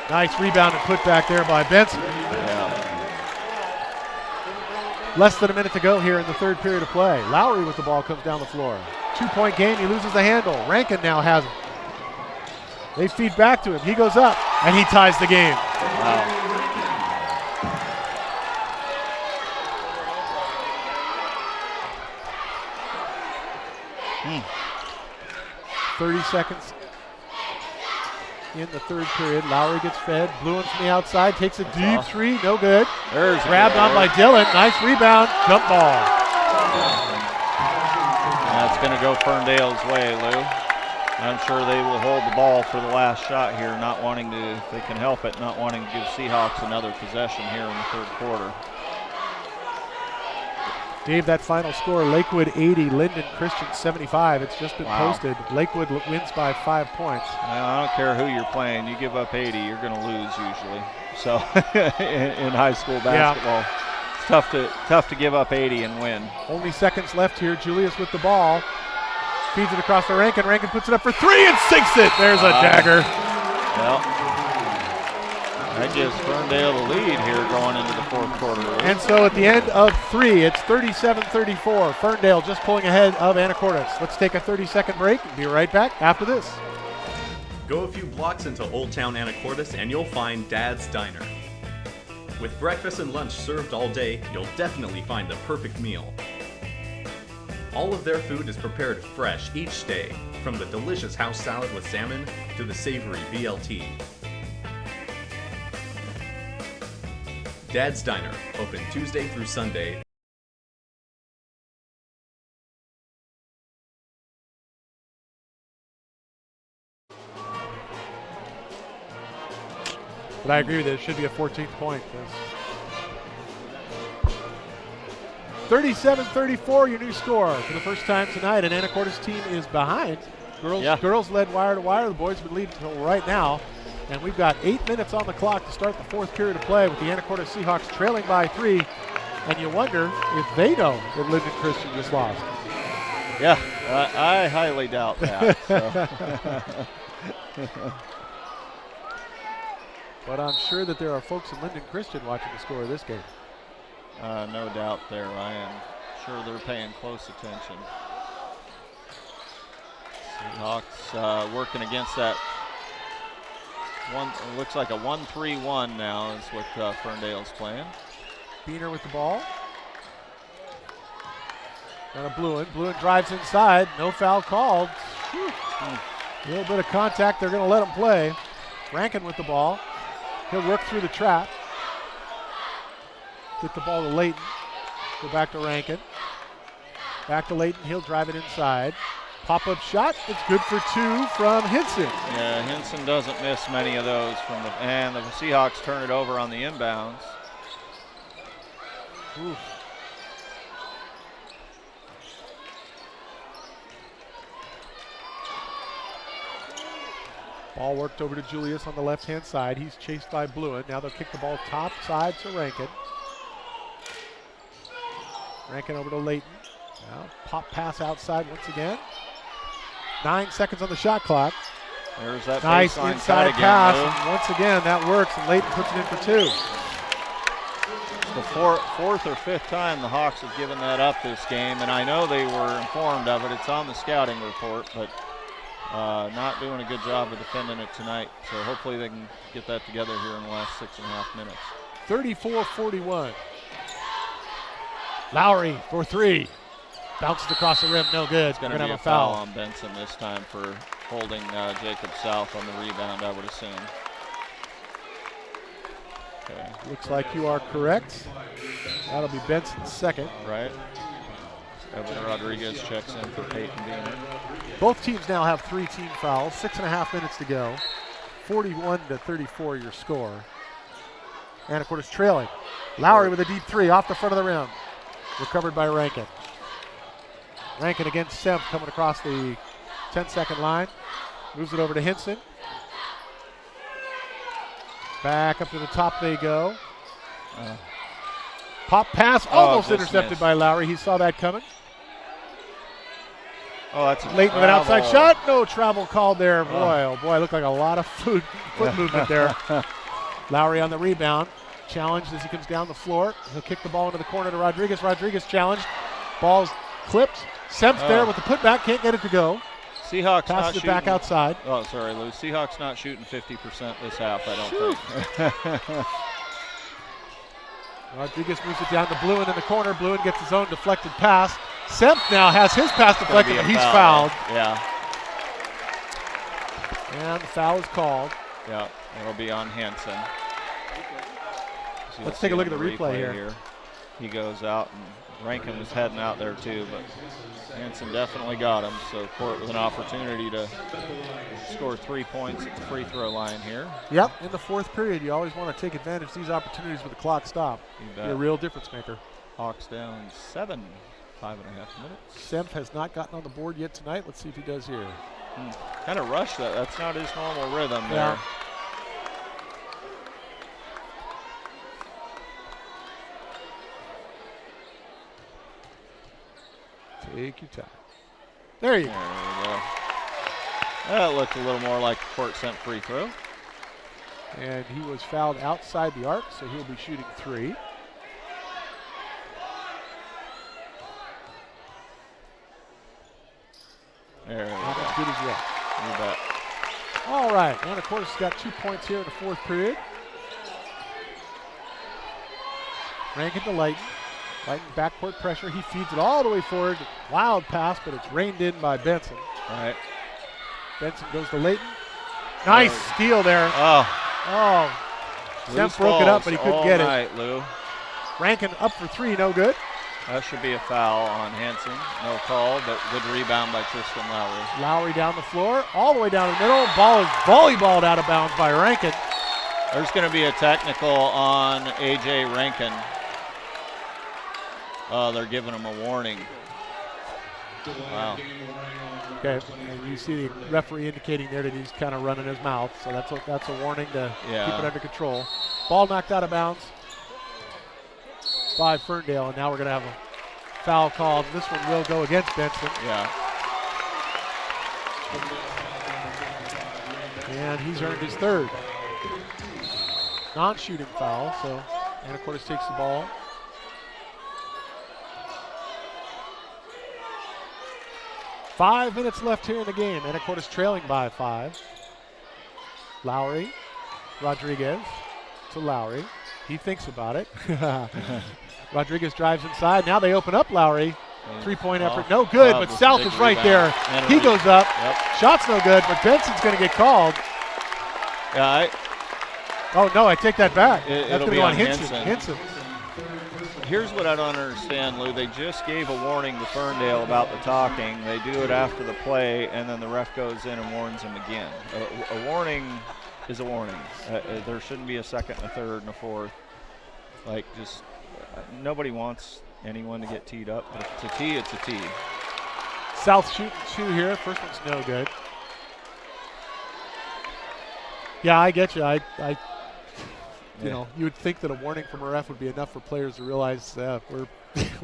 Nice rebound and put back there by Benson. Yeah. Less than a minute to go here in the third period of play. Lowry with the ball comes down the floor. 2-point game, he loses the handle. Rankin now has it. They feed back to him. He goes up, and he ties the game. Wow. 30 seconds in the third period. Lowry gets fed. Bluin from the outside takes a deep three. No good. There's grabbed on by Dillon. Nice rebound. Jump ball. That's going to go Ferndale's way, Lou. I'm sure they will hold the ball for the last shot here, not wanting to, if they can help it, not wanting to give Seahawks another possession here in the third quarter. Dave, that final score, Lakewood 80, Linden Christian 75. It's just been posted. Lakewood wins by 5 points. I don't care who you're playing. You give up 80, you're going to lose usually. So in high school basketball, it's tough to give up 80 and win. Only seconds left here. Julius with the ball. Feeds it across the Rankin. Rankin puts it up for three and sinks it. There's a dagger. Well, that gives Ferndale the lead here going into the fourth quarter. And so at the end of 3, it's 37-34. Ferndale just pulling ahead of Anacortes. Let's take a 30-second break and be right back after this. Go a few blocks into Old Town Anacortes and you'll find Dad's Diner. With breakfast and lunch served all day, you'll definitely find the perfect meal. All of their food is prepared fresh each day, from the delicious house salad with salmon to the savory BLT. Dad's Diner, open Tuesday through Sunday. But I agree with it. It should be a 14th point. 37-34, your new score. For the first time tonight, an Anacortes team is behind. Girls led wire to wire. The boys would lead until right now. And we've got 8 minutes on the clock to start the fourth period of play with the Anacortes Seahawks trailing by 3. And you wonder if they know that Linden Christian just lost. Yeah, I highly doubt that. But I'm sure that there are folks in Linden Christian watching the score of this game. No doubt there, Ryan. Sure they're paying close attention. Seahawks working against that one. It looks like a 1-3-1 now is what Ferndale's playing. Beener with the ball. Got a Bluin. Bluin drives inside. No foul called. A little bit of contact. They're going to let him play. Rankin with the ball. He'll work through the trap. Get the ball to Layton. Go back to Rankin. Back to Layton. He'll drive it inside. Pop-up shot. It's good for 2 from Hinson. Yeah, Hinson doesn't miss many of those from and the Seahawks turn it over on the inbounds. Oof. Ball worked over to Julius on the left-hand side. He's chased by Bluin. Now they'll kick the ball top side to Rankin. Rankin over to Layton. Now pop pass outside once again. 9 seconds on the shot clock. There's that nice baseline inside cut pass. again, And once again, that works, and Layton puts it in for 2. It's the fourth or fifth time the Hawks have given that up this game, and I know they were informed of it. It's on the scouting report, but not doing a good job of defending it tonight. So hopefully they can get that together here in the last 6.5 minutes. 34-41. Lowry for 3. Bounces across the rim, no good. It's going to be a foul on Benson this time for holding Jacob South on the rebound, I would assume. Okay. Looks like you are correct. That'll be Benson's second. Right. Evan Rodriguez checks in for Peyton Beener. Both teams now have 3 team fouls. 6.5 minutes to go. 41-34 your score. Anacortes trailing. Lowry with a deep 3 off the front of the rim. Recovered by Rankin. Rankin against Semp coming across the 10-second line. Moves it over to Hinson. Back up to the top they go. Pop pass almost intercepted by Lowry. He saw that coming. Oh, that's a Leighton with an outside travel. shot. No travel called there. Boy, oh boy, looked like a lot of foot movement there. Lowry on the rebound. Challenged as he comes down the floor. He'll kick the ball into the corner to Rodriguez. Rodriguez challenged. Ball's clipped. Semp there with the putback. Can't get it to go. Seahawks not passes it shooting. back outside. Oh, sorry, Lou. Seahawks not shooting 50% this half, I don't think. Rodriguez moves it down to Bluen in the corner. Bluen gets his own deflected pass. Semp now has his pass deflected, but he's fouled. Yeah. And the foul is called. Yeah, it'll be on Hansen. Let's take a look at the replay here. He goes out, and Rankin was heading out there too, but Hansen definitely got him. So Court with an opportunity to score 3 points at the free throw line here. Yep, in the fourth period, you always want to take advantage of these opportunities with the clock stopped. Be a real difference maker. Hawks down 7, 5.5 minutes. Semp has not gotten on the board yet tonight. Let's see if he does here. Kind of rushed that. That's not his normal rhythm there. Yeah. Take your time. There you go. That looked a little more like a Court Semp free throw. And he was fouled outside the arc, so he'll be shooting 3. There Not as good as yet. You bet. All right, Anacortes got 2 points here in the fourth period. Rankin to Leighton. Leighton backcourt pressure. He feeds it all the way forward. Wild pass, but it's reined in by Benson. All right. Benson goes to Leighton. Nice steal there. Oh. Semp broke it up, but he couldn't get it. Lou. Rankin up for 3, no good. That should be a foul on Hansen. No call, but good rebound by Tristan Lowry. Lowry down the floor, all the way down the middle. Ball is volleyballed out of bounds by Rankin. There's going to be a technical on A.J. Rankin. They're giving him a warning. Wow. Okay, and you see the referee indicating there that he's kind of running his mouth, so that's a warning to keep it under control. Ball knocked out of bounds by Ferndale, and now we're going to have a foul called. This one will go against Benson. Yeah. And he's earned his 3rd. Non-shooting foul, so Anacortes takes the ball. Five minutes left here in the game. Anacortes trailing by 5. Lowry, Rodriguez to Lowry. He thinks about it. Rodriguez drives inside. Now they open up Lowry. 3-point effort, no good, but South is right there. He goes up. Shot's no good, but Benson's going to get called. Yeah. Oh, no, I take that back. That's going to be on Hinson. Here's what I don't understand, Lou. They just gave a warning to Ferndale about the talking. They do it after the play, and then the ref goes in and warns them again. A warning is a warning. There shouldn't be a second, a third, and a fourth. Like, just nobody wants anyone to get teed up. But if it's a tee, it's a tee. South shooting 2 here. First one's no good. Yeah, I get you. You know, you would think that a warning from a ref would be enough for players to realize we're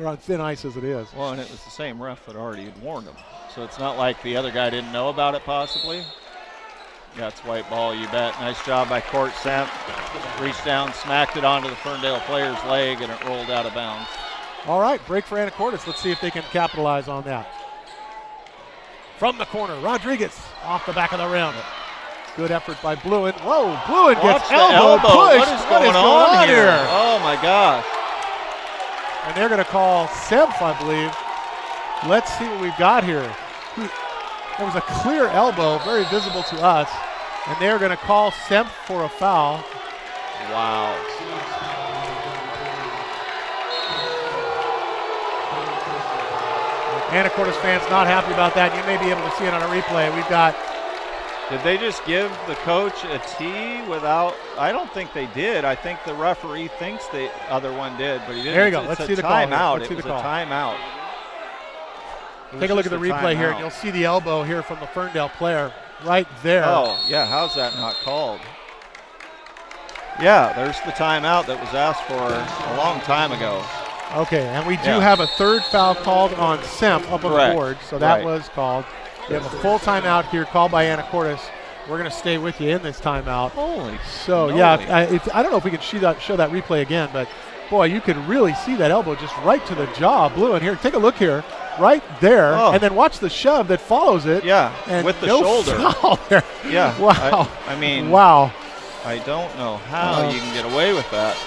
on thin ice as it is. Well, and it was the same ref that already had warned them. So it's not like the other guy didn't know about it possibly. Yeah, it's white ball, you bet. Nice job by Court Semp. Reached down, smacked it onto the Ferndale player's leg, and it rolled out of bounds. All right, break for Anacortes. Let's see if they can capitalize on that. From the corner, Rodriguez off the back of the rim. Good effort by Bluen. Whoa, Bluen gets elbow pushed. What is going on here? Oh, my gosh. And they're going to call Semp, I believe. Let's see what we've got here. There was a clear elbow, very visible to us. And they're going to call Semp for a foul. Wow. Anacortes fans not happy about that. You may be able to see it on a replay. We've got. Did they just give the coach a tee without? I don't think they did. I think the referee thinks the other one did, but he didn't. There you go. Let's see the call. It was a timeout. Take a look at the replay here, and you'll see the elbow here from the Ferndale player right there. Oh, yeah. How's that not called? Yeah, there's the timeout that was asked for a long time ago. Okay, and we do have a third foul called on Semp up on the board, so that was called. We have a full timeout here called by Anacortes. We're going to stay with you in this timeout. Holy. So, yeah, I don't know if we can show that replay again, but, boy, you can really see that elbow just right to the jaw of Bluen here. Take a look here. Right there, and then watch the shove that follows it. Yeah, and with the no shoulder. Foul there. Yeah. Wow. I mean, wow. I don't know how you can get away with that.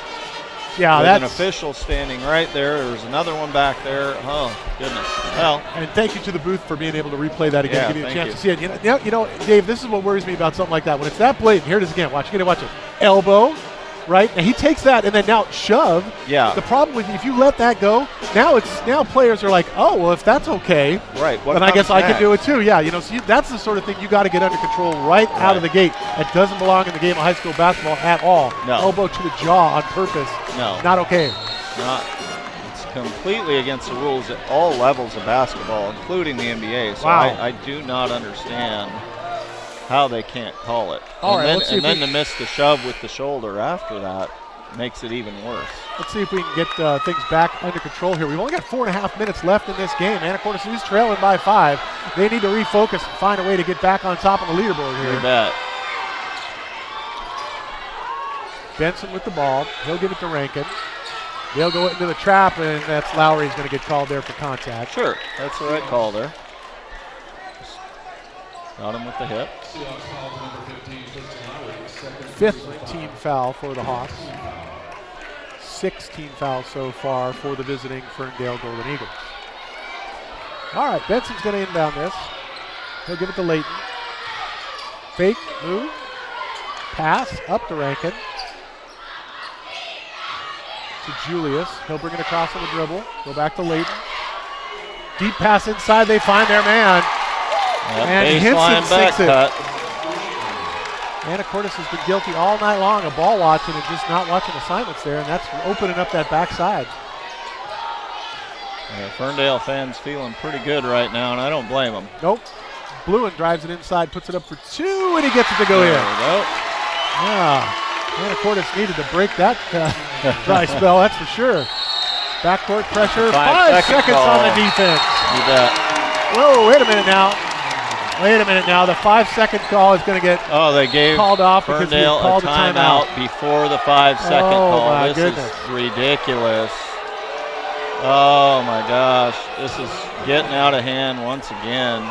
Yeah, With that's an official standing right there. There's another one back there. Oh, goodness. Well, and thank you to the booth for being able to replay that again, give you a thank chance you. to see it. You know, Dave, this is what worries me about something like that. When it's that blatant, here it is again. Watch, you're gonna watch it. Elbow. Right, and he takes that and then now shove. Yeah. The problem with if you let that go, now players are like, oh well, if that's okay, right, then I guess I can do it too. Yeah, so that's the sort of thing you got to get under control right out of the gate. It doesn't belong in the game of high school basketball at all. No. Elbow to the jaw on purpose. No. Not okay. It's completely against the rules at all levels of basketball, including the NBA. So I do not understand how they can't call it. And then to miss the shove with the shoulder after that makes it even worse. Let's see if we can get things back under control here. We've only got 4.5 minutes left in this game. Anacortes is trailing by 5. They need to refocus and find a way to get back on top of the leaderboard here. You bet. Benson with the ball. He'll give it to Rankin. They'll go into the trap, and that's Lowry's going to get called there for contact. Sure, that's the right call there. Got him with the hit. Fifth team foul for the Hawks. 6 team fouls so far for the visiting Ferndale Golden Eagles. All right, Benson's going to inbound this. He'll give it to Layton. Fake, move, pass, up to Rankin. To Julius. He'll bring it across on the dribble. Go back to Layton. Deep pass inside. They find their man. And Hinson sinks it. Anacortes has been guilty all night long of ball watching and just not watching assignments there, and that's opening up that backside. Yeah, Ferndale fans feeling pretty good right now, and I don't blame them. Nope. Bluen drives it inside, puts it up for 2, and he gets it to go in. There we go. Yeah. Anacortes needed to break that dry spell, that's for sure. Backcourt pressure, 5 seconds on the defense. You bet. Whoa, wait a minute now. The 5-second call is going to get called off because we called a timeout before the 5-second call. This is ridiculous. Oh my gosh, this is getting out of hand once again.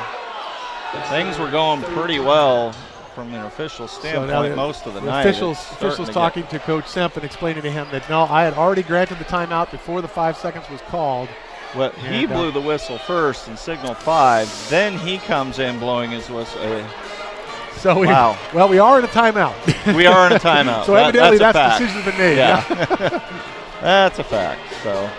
Things were going pretty well from an official standpoint most of the night. Officials talking to Coach Semp and explaining to him that no, I had already granted the timeout before the 5 seconds was called. Well, he blew the whistle first and signaled 5. Then he comes in blowing his whistle. Wow. Well, we are in a timeout. We are in a timeout. So evidently that decision's been made. Yeah. That's a fact. So,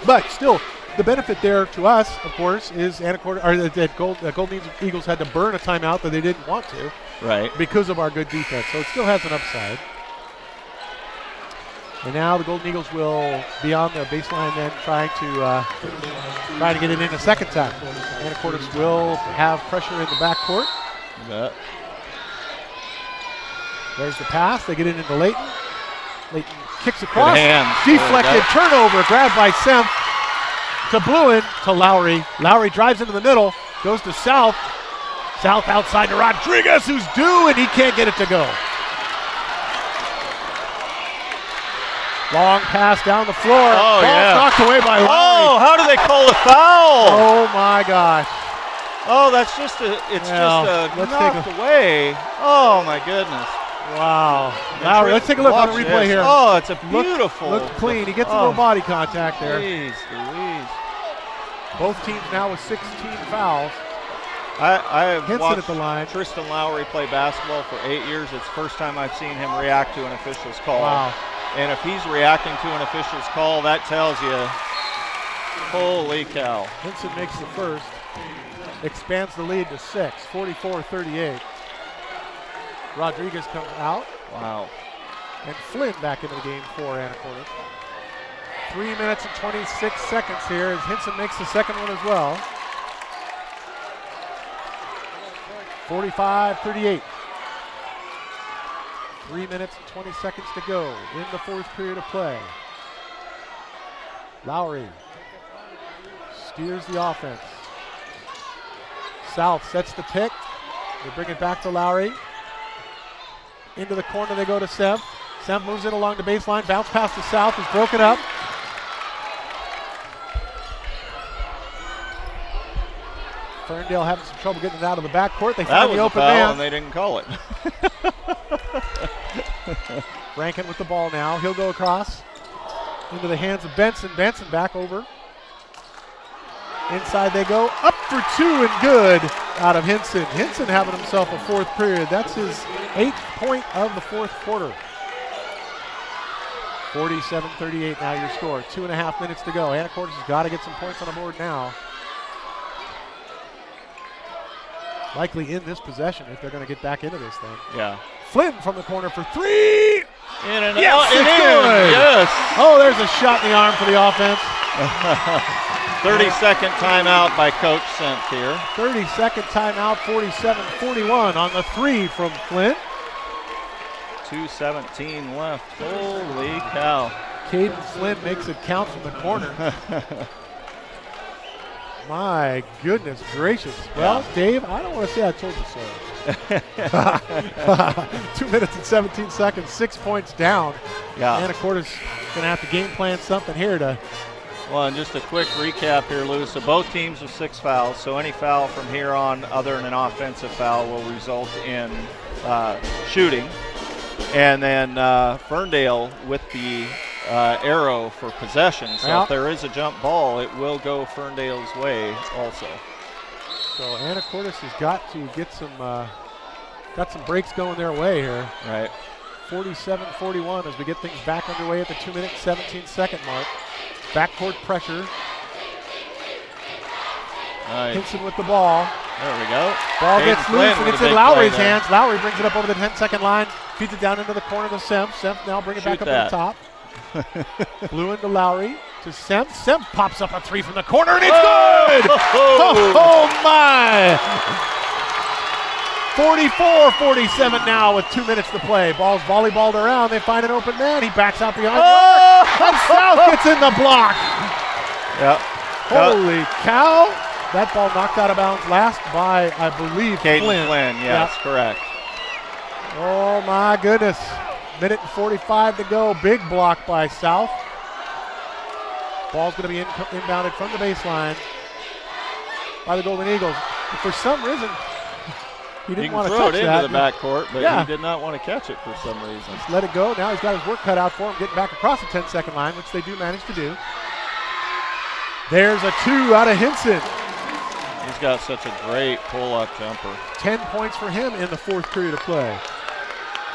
but still, the benefit there to us, of course, is that Golden Eagles had to burn a timeout that they didn't want to. Right. Because of our good defense. So it still has an upside. And now the Golden Eagles will be on the baseline then trying to get it in a second time. Anacortes will have pressure in the backcourt. You bet. There's the pass. They get it into Layton. Layton kicks across. Good deflected. Turnover. Grabbed by Semp. To Bluen. To Lowry. Lowry drives into the middle. Goes to South. South outside to Rodriguez, who's due, and he can't get it to go. Long pass down the floor. Oh, Ball knocked away by Lowry. Oh, how do they call a foul? Oh, my gosh. Oh, that's just knocked away. Oh, my goodness. Wow. Lowry, let's take a look on the replay here. Oh, it's a beautiful. Looked clean. He gets a little body contact there. Jeez Louise. Both teams now with 16 fouls. I have Hinson watched at the line. Tristan Lowry play basketball for 8 years. It's the first time I've seen him react to an official's call. Wow. And if he's reacting to an official's call, that tells you, holy cow. Hinson makes the first. Expands the lead to 6, 44-38. Rodriguez comes out. Wow. And Flynn back into the game for Anacortes. 3 minutes and 26 seconds here as Hinson makes the second one as well. 45-38. 3 minutes and 20 seconds to go in the fourth period of play. Lowry steers the offense. South sets the pick. They bring it back to Lowry. Into the corner they go to Semp. Semp moves it along the baseline. Bounce pass to South is broken up. Ferndale having some trouble getting it out of the backcourt. They find the open man. And they didn't call it. Rankin with the ball now. He'll go across into the hands of Benson. Benson back over. Inside they go. Up for two and good out of Hinson. Hinson having himself a fourth period. That's his 8th point of the fourth quarter. 47-38 now your score. 2.5 minutes to go. Anacortes has got to get some points on the board now. Likely in this possession if they're going to get back into this thing. Yeah. Flynn from the corner for three. In and yes, out. It's good. Yes. Oh, there's a shot in the arm for the offense. 30-second timeout by Coach Semp here. 30-second timeout, 47-41 on the three from Flynn. 2:17 left. Holy cow. Caden Flynn makes it count from the corner. My goodness gracious. Well, yeah. Dave, I don't want to say I told you so. 2 minutes and 17 seconds, 6 points down. Yeah. Anacortes going to have to game plan something here to. Well, and just a quick recap here, Lou. So both teams with 6 fouls. So any foul from here on other than an offensive foul will result in shooting. And then Ferndale with the arrow for possession. So if there is a jump ball, it will go Ferndale's way also. So Anacortes has got to get some got some breaks going their way here. Right. 47-41 as we get things back underway at the 2-minute 17-second mark. Backcourt pressure. Nice. Hinson with the ball. There we go. Ball gets loose and it's in Lowry's hands. Lowry brings it up over the 10-second line. Feeds it down into the corner to Semp. Semp now bring it back up to the top. Blue into Lowry to Semp. Semp pops up a three from the corner and it's good! Oh my! 44-47 now with 2 minutes to play. Ball's volleyballed around. They find an open man. He backs out behind the arc. And South gets in the block. Yep. Holy cow. That ball knocked out of bounds last by, I believe, Caden Flynn. Flynn, yes, correct. Oh my goodness. Minute and 45 to go. Big block by South. Ball's going to be inbounded from the baseline by the Golden Eagles. But for some reason, he didn't want to touch that. He can throw it into the backcourt, but he did not want to catch it for some reason. Just let it go. Now he's got his work cut out for him, getting back across the 10-second line, which they do manage to do. There's a two out of Hinson. He's got such a great pull-up jumper. 10 points for him in the fourth period of play.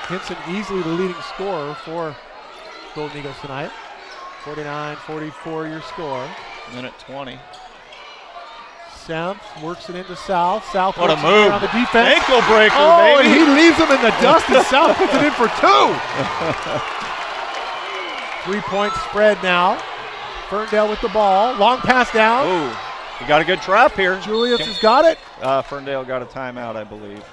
Hinson easily the leading scorer for Golden Eagles tonight. 49-44 your score. Minute 20. Semp works it into South. South what a works move. On the defense. Ankle breaker, baby. and he leaves him in the dust and South puts it in for two. 3-point spread now. Ferndale with the ball. Long pass down. Ooh, you got a good trap here. Julius has got it. Ferndale got a timeout, I believe.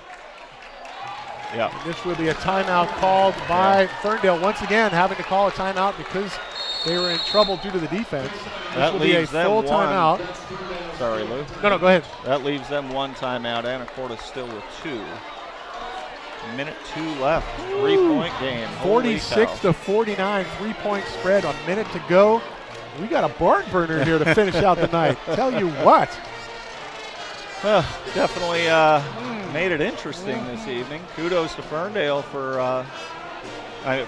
Yeah. And this will be a timeout called by Ferndale. Once again, having to call a timeout because they were in trouble due to the defense. This will be a full timeout. Sorry, Lou. No, go ahead. That leaves them one timeout. Anacortes still with 2. Minute 2 left. 3-point game. 46-49. 3-point spread. A minute to go. We got a barn burner here to finish out the night. Tell you what. Definitely made it interesting this evening. Kudos to Ferndale for,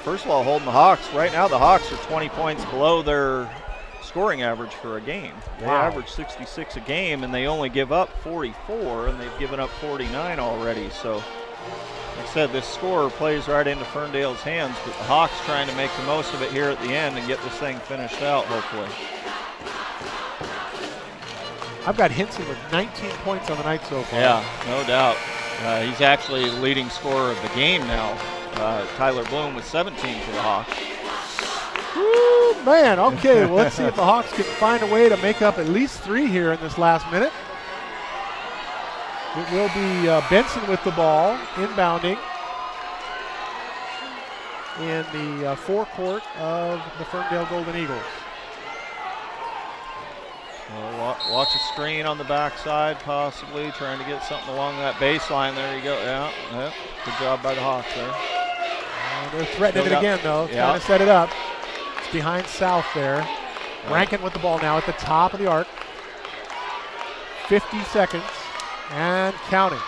first of all, holding the Hawks. Right now, the Hawks are 20 points below their scoring average for a game. They average 66 a game, and they only give up 44, and they've given up 49 already. So, like I said, this score plays right into Ferndale's hands, but the Hawks trying to make the most of it here at the end and get this thing finished out, hopefully. I've got Hinson with 19 points on the night so far. Yeah, no doubt. He's actually the leading scorer of the game now. Tyler Bloom with 17 for the Hawks. Woo, man. Okay, well, let's see if the Hawks can find a way to make up at least 3 here in this last minute. It will be Benson with the ball, inbounding in the forecourt of the Ferndale Golden Eagles. Well, watch a screen on the backside, possibly trying to get something along that baseline. There you go. Yeah. Good job by the Hawks there. They're threatening it again, though. Trying to set it up. It's behind South there. Rankin with the ball now at the top of the arc. 50 seconds and counting.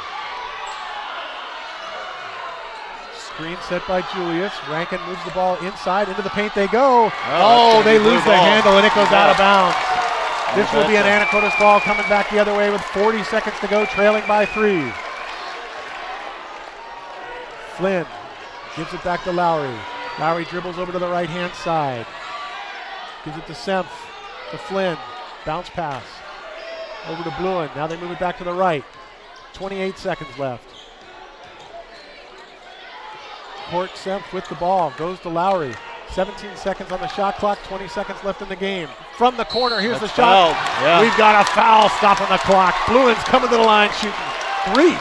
Screen set by Julius. Rankin moves the ball inside. Into the paint they go. Oh, they lose the handle and it goes out of bounds. This will be an Anacortes ball coming back the other way with 40 seconds to go, trailing by 3. Flynn gives it back to Lowry. Lowry dribbles over to the right-hand side. Gives it to Semp, to Flynn. Bounce pass. Over to Bluen. Now they move it back to the right. 28 seconds left. Court Semp with the ball. Goes to Lowry. 17 seconds on the shot clock. 20 seconds left in the game. From the corner, here's the shot. Yeah. We've got a foul stopping the clock. Bluen's coming to the line shooting 3,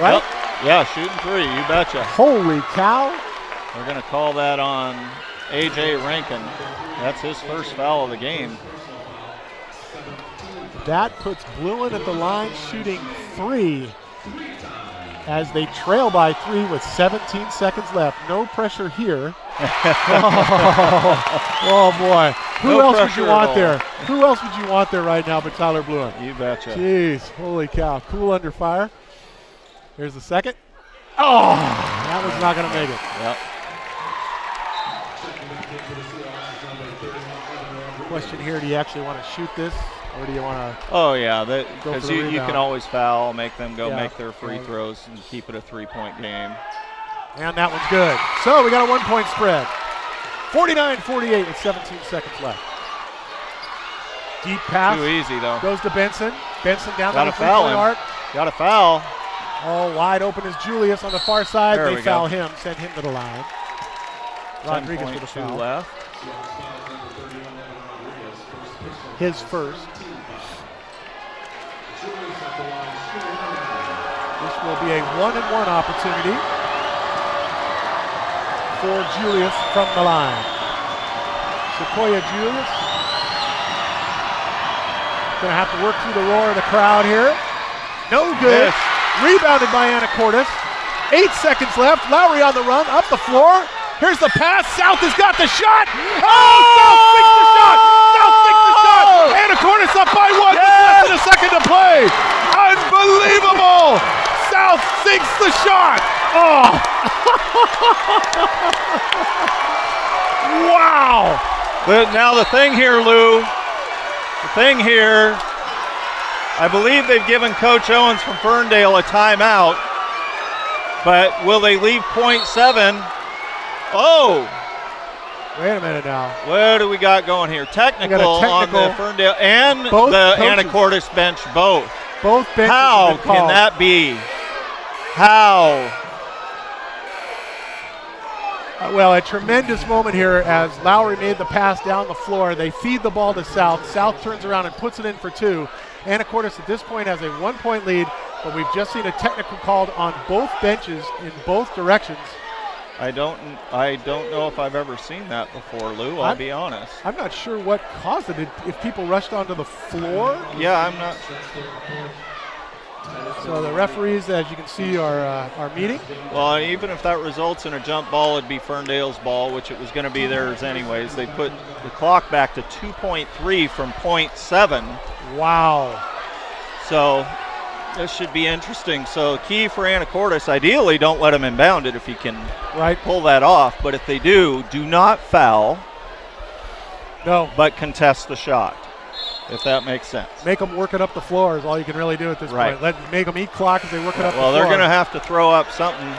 right? Yep. Yeah, shooting 3, you betcha. Holy cow. We're going to call that on A.J. Rankin. That's his first foul of the game. That puts Bluen at the line shooting 3 as they trail by 3 with 17 seconds left. No pressure here. Oh boy. Who else would you want there? Who else would you want there right now but Tyler Bluen? You betcha. Jeez, holy cow. Cool under fire. Here's the second. Oh, that was not going to make it. Yep. Question here, do you actually want to shoot this? Or do you want to? Oh yeah, because you can always foul, make them go make their free throws, and keep it a 3-point game. And that one's good. So we got a 1-point spread. 49-48 with 17 seconds left. Deep pass. Too easy though. Goes to Benson. Benson down Got to a the foul three-point arc. Got a foul. Oh, wide open is Julius on the far side. There They foul him, send him to the line. Rodriguez with a foul. Left. His first. This will be a 1-and-1 opportunity for Julius from the line. Sequoia Julius going to have to work through the roar of the crowd here. No good. Rebounded by Anacortes. 8 seconds left. Lowry on the run, up the floor. Here's the pass. South has got the shot. Oh, South makes the shot. South makes the shot. Anacortes up by 1 with less than a second to play. Unbelievable. South sinks the shot. Oh. Wow. But now the thing here, Lou, I believe they've given Coach Owens from Ferndale a timeout, but will they leave .7? Oh! Wait a minute now. What do we got going here? Technical on the Ferndale and both the coaches. Anacortes bench, both. Both benches. How can that be? How? Well, a tremendous moment here as Lowry made the pass down the floor. They feed the ball to South. South turns around and puts it in for 2. Anacortes at this point has a 1-point lead, but we've just seen a technical called on both benches in both directions. I don't know if I've ever seen that before, Lou. I'll be honest. I'm not sure what caused it. If people rushed onto the floor? Yeah, I'm not. So the referees, as you can see, are meeting. Well, even if that results in a jump ball, it'd be Ferndale's ball, which it was going to be theirs anyways. They put the clock back to 2.3 from .7. Wow. So this should be interesting. So key for Anacortes, ideally don't let them inbound it if you can pull that off. But if they do not foul. No. But contest the shot, if that makes sense. Make them work it up the floor is all you can really do at this point. Make them eat clock as they work it up the floor. Well, they're going to have to throw up something.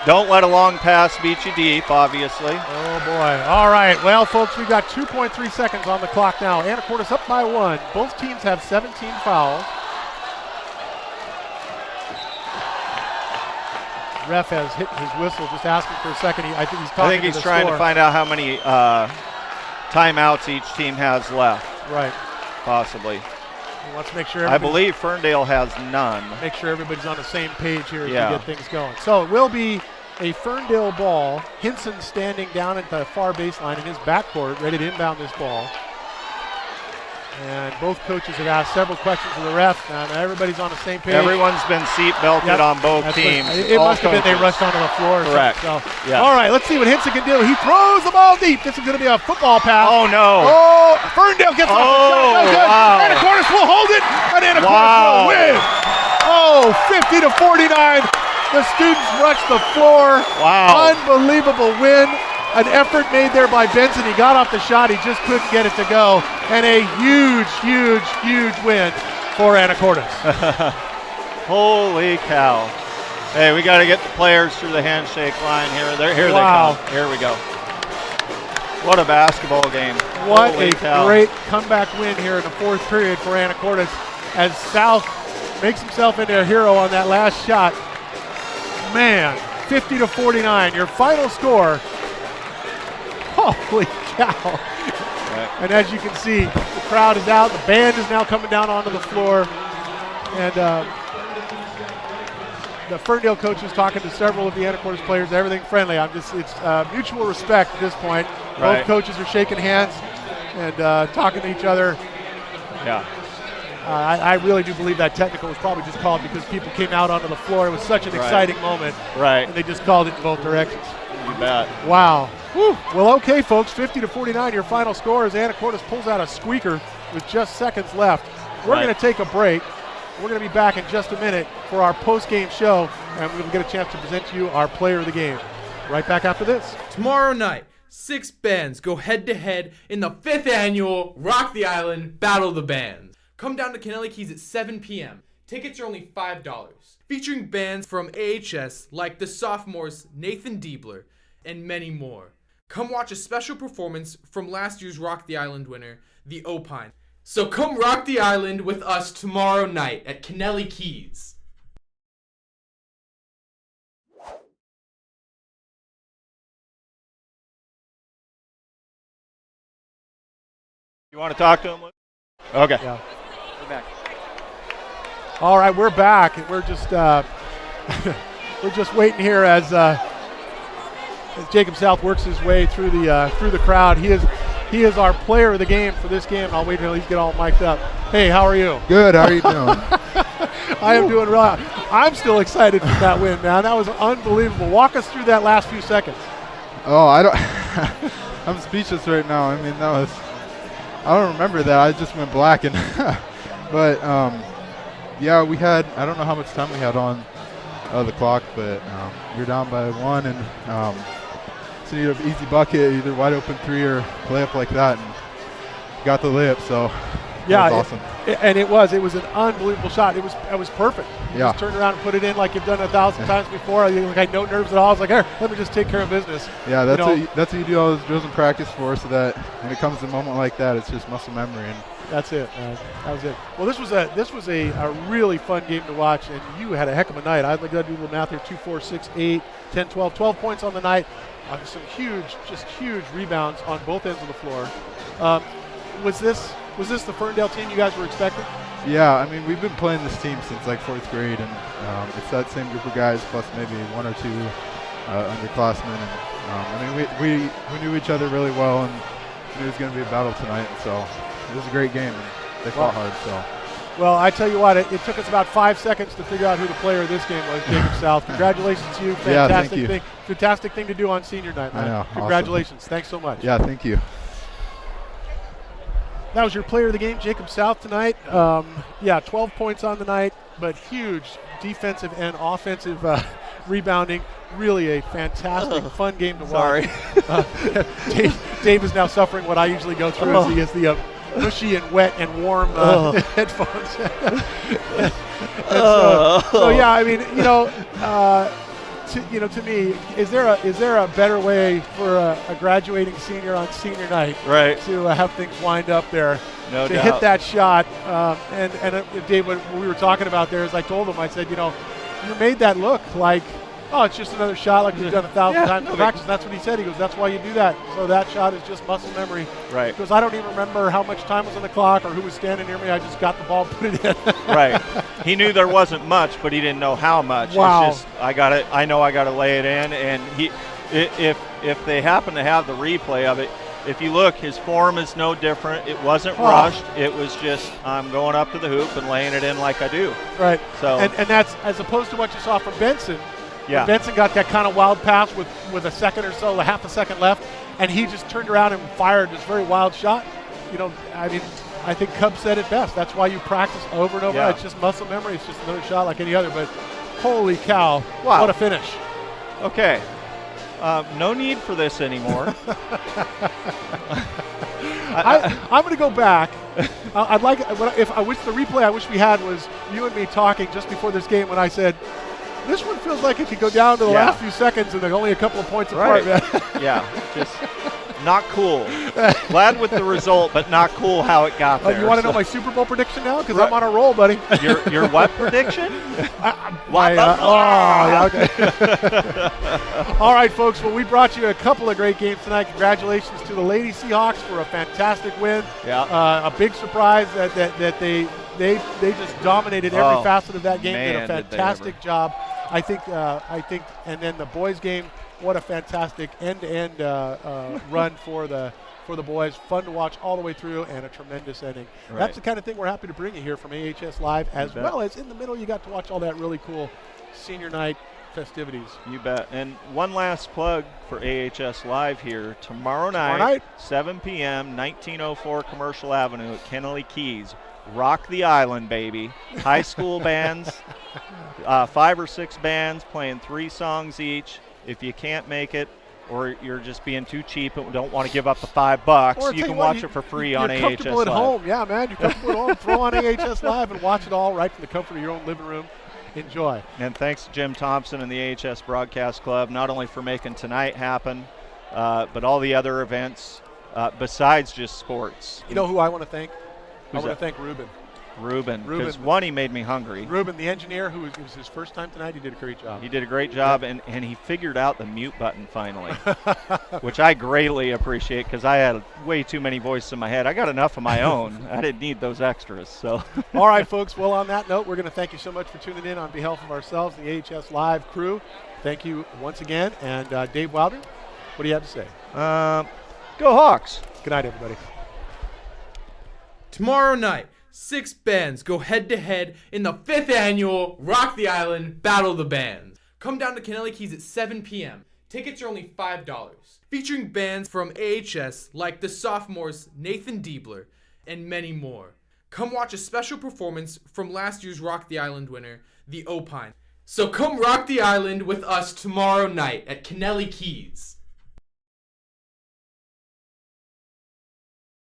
Don't let a long pass beat you deep, obviously. Oh, boy. All right. Well, folks, we've got 2.3 seconds on the clock now. Anacortes up by 1. Both teams have 17 fouls. Ref has hit his whistle, just asking for a second. I think he's talking to trying to find out how many timeouts each team has left. Right. Possibly. He wants to make sure. I believe Ferndale has none. Make sure everybody's on the same page here as we get things going. So it will be a Ferndale ball. Hinson standing down at the far baseline in his backcourt, ready to inbound this ball. And both coaches have asked several questions of the ref. Now everybody's on the same page. Everyone's been seat belted on both teams. It must have been they rushed onto the floor. Correct. So. Yeah. All right, let's see what Hinson can do. He throws the ball deep. This is going to be a football pass. Oh, no. Oh, Ferndale gets off the shot. No good. Wow. Anacortes will hold it, and Anacortes will win. Oh, 50-49. The students rush the floor. Wow. Unbelievable win. An effort made there by Benson. He got off the shot. He just couldn't get it to go. And a huge, huge, huge win for Anacortes. Holy cow. Hey, we got to get the players through the handshake line here. Here Wow. they come. Here we go. What a basketball game. What Holy a cow. great comeback win here in the fourth period for Anacortes as South makes himself into a hero on that last shot. Man, 50-49, your final score. Holy cow. Right. And as you can see, the crowd is out. The band is now coming down onto the floor. And the Ferndale coach is talking to several of the Anacortes players, everything friendly. It's mutual respect at this point. Right. Both coaches are shaking hands and talking to each other. Yeah. I really do believe that technical was probably just called because people came out onto the floor. It was such an exciting moment. Right. And they just called it in both directions. You bet. Wow. Whew. Well, okay, folks, 50-49, your final score as Anacortes pulls out a squeaker with just seconds left. We're Right. going to take a break. We're going to be back in just a minute for our post-game show, and we'll get a chance to present to you our player of the game. Right back after this. Tomorrow night, 6 bands go head-to-head in the 5th annual Rock the Island Battle of the Bands. Come down to Canelli Keys at 7 p.m. Tickets are only $5. Featuring bands from AHS like the sophomores Nathan Diebler and many more. Come watch a special performance from last year's Rock the Island winner, the Opine. So come rock the island with us tomorrow night at Canelli Keys. You want to talk to him, Luke? Okay. Yeah. We're back. All right, we're back, and we're just we're just waiting here as Jacob South works his way through the crowd. He is our player of the game for this game. I'll wait until he's get all mic'd up. Hey, how are you? Good. How are you doing? I am doing well. I'm still excited for that win, man. That was unbelievable. Walk us through that last few seconds. Oh, I don't. I'm speechless right now. I mean, I don't remember that. I just went black, and but yeah, we had. I don't know how much time we had on the clock, but you're down by 1, and so you have an easy bucket, either wide open 3 or layup like that, and got the layup. So yeah, that was awesome. It was an unbelievable shot. It was perfect. You Yeah. just turned around and put it in like you've done 1,000 times before. I had no nerves at all. I was like, here, let me just take care of business. Yeah, that's what you do all those drills in practice for, so that when it comes to a moment like that, it's just muscle memory. And that's it. That was it. Well, this was a really fun game to watch, and you had a heck of a night. I'd like to do a little math here: 2, 4, 6, 8, 10, 12 points on the night. Some huge rebounds on both ends of the floor. Was this the Ferndale team you guys were expecting? yeah, I mean, we've been playing this team since like 4th grade, and it's that same group of guys plus maybe 1 or 2 underclassmen. And I mean, we knew each other really well, and knew it was going to be a battle tonight. And so it was a great game, and they fought hard. So. Well, I tell you what, it took us about 5 seconds to figure out who the player of this game was, Jacob South. Congratulations to you. Fantastic Fantastic thing. Fantastic thing to do on senior night, man. I know. Congratulations. Awesome. Thanks so much. Yeah, thank you. That was your player of the game, Jacob South, tonight. 12 points on the night, but huge defensive and offensive rebounding. Really a fantastic, fun game to watch. Sorry. Dave is now suffering what I usually go through as he gets the mushy and wet and warm headphones. So yeah, I mean, to me, is there a better way for a graduating senior on senior night, right, to have things wind up there, no to doubt. hit that shot? And Dave, what we were talking about there, is I told him, I said, you made that look like, oh, it's just another shot like we've done 1,000 times in practice. That's what he said. He goes, that's why you do that. So that shot is just muscle memory. Right. Because I don't even remember how much time was on the clock or who was standing near me. I just got the ball, put it in. Right. He knew there wasn't much, but he didn't know how much. Wow. It's just, I know I got to lay it in. And if they happen to have the replay of it, if you look, his form is no different. It wasn't rushed. It was just, I'm going up to the hoop and laying it in like I do. Right. So and that's as opposed to what you saw from Benson. Yeah. Benson got that kind of wild pass with a second or so, a half a second left, and he just turned around and fired this very wild shot. I mean, I think Cub said it best. That's why you practice over and over. Yeah. It's just muscle memory. It's just another shot like any other. But holy cow, wow. What a finish. Okay. No need for this anymore. I'm going to go back. I'd like if I wish the replay I wish we had was you and me talking just before this game when I said this one feels like it could go down to the last few seconds and they're only a couple of points apart. Man. Yeah, just not cool. Glad with the result, but not cool how it got there. You want to know my Super Bowl prediction now? Because I'm on a roll, buddy. Your what prediction? All right, folks. Well, we brought you a couple of great games tonight. Congratulations to the Lady Seahawks for a fantastic win. Yeah. A big surprise that they just dominated every facet of that game. Man, did a fantastic job. I think, and then the boys' game. What a fantastic end-to-end run for the boys. Fun to watch all the way through and a tremendous ending. Right. That's the kind of thing we're happy to bring you here from AHS Live, as well as in the middle you got to watch all that really cool senior night festivities. You bet. And one last plug for AHS Live here. Tomorrow night, 7 p.m., 1904 Commercial Avenue at Kennelly Keys. Rock the Island, baby. High school bands, 5 or 6 bands playing 3 songs each. If you can't make it, or you're just being too cheap and don't want to give up the $5, you can watch it for free on AHS Live. You're comfortable at home. Yeah, man. You're comfortable at home. Throw on AHS Live and watch it all right from the comfort of your own living room. Enjoy. And thanks to Jim Thompson and the AHS Broadcast Club, not only for making tonight happen, but all the other events besides just sports. You know who I want to thank? I want that? to thank Ruben. Ruben, because one, he made me hungry. Ruben, the engineer, it was his first time tonight, he did a great job. He did a great job, and he figured out the mute button finally, which I greatly appreciate because I had way too many voices in my head. I got enough of my own. I didn't need those extras. So. All right, folks. Well, on that note, we're going to thank you so much for tuning in on behalf of ourselves, the AHS Live crew. Thank you once again. And Dave Wilder, what do you have to say? Go Hawks. Good night, everybody. Tomorrow night, 6 bands go head-to-head in the 5th annual Rock the Island Battle of the Bands. Come down to Kennelly Keys at 7 p.m. Tickets are only $5. Featuring bands from AHS like the sophomores Nathan Diebler and many more. Come watch a special performance from last year's Rock the Island winner, the Opine. So come rock the island with us tomorrow night at Kennelly Keys.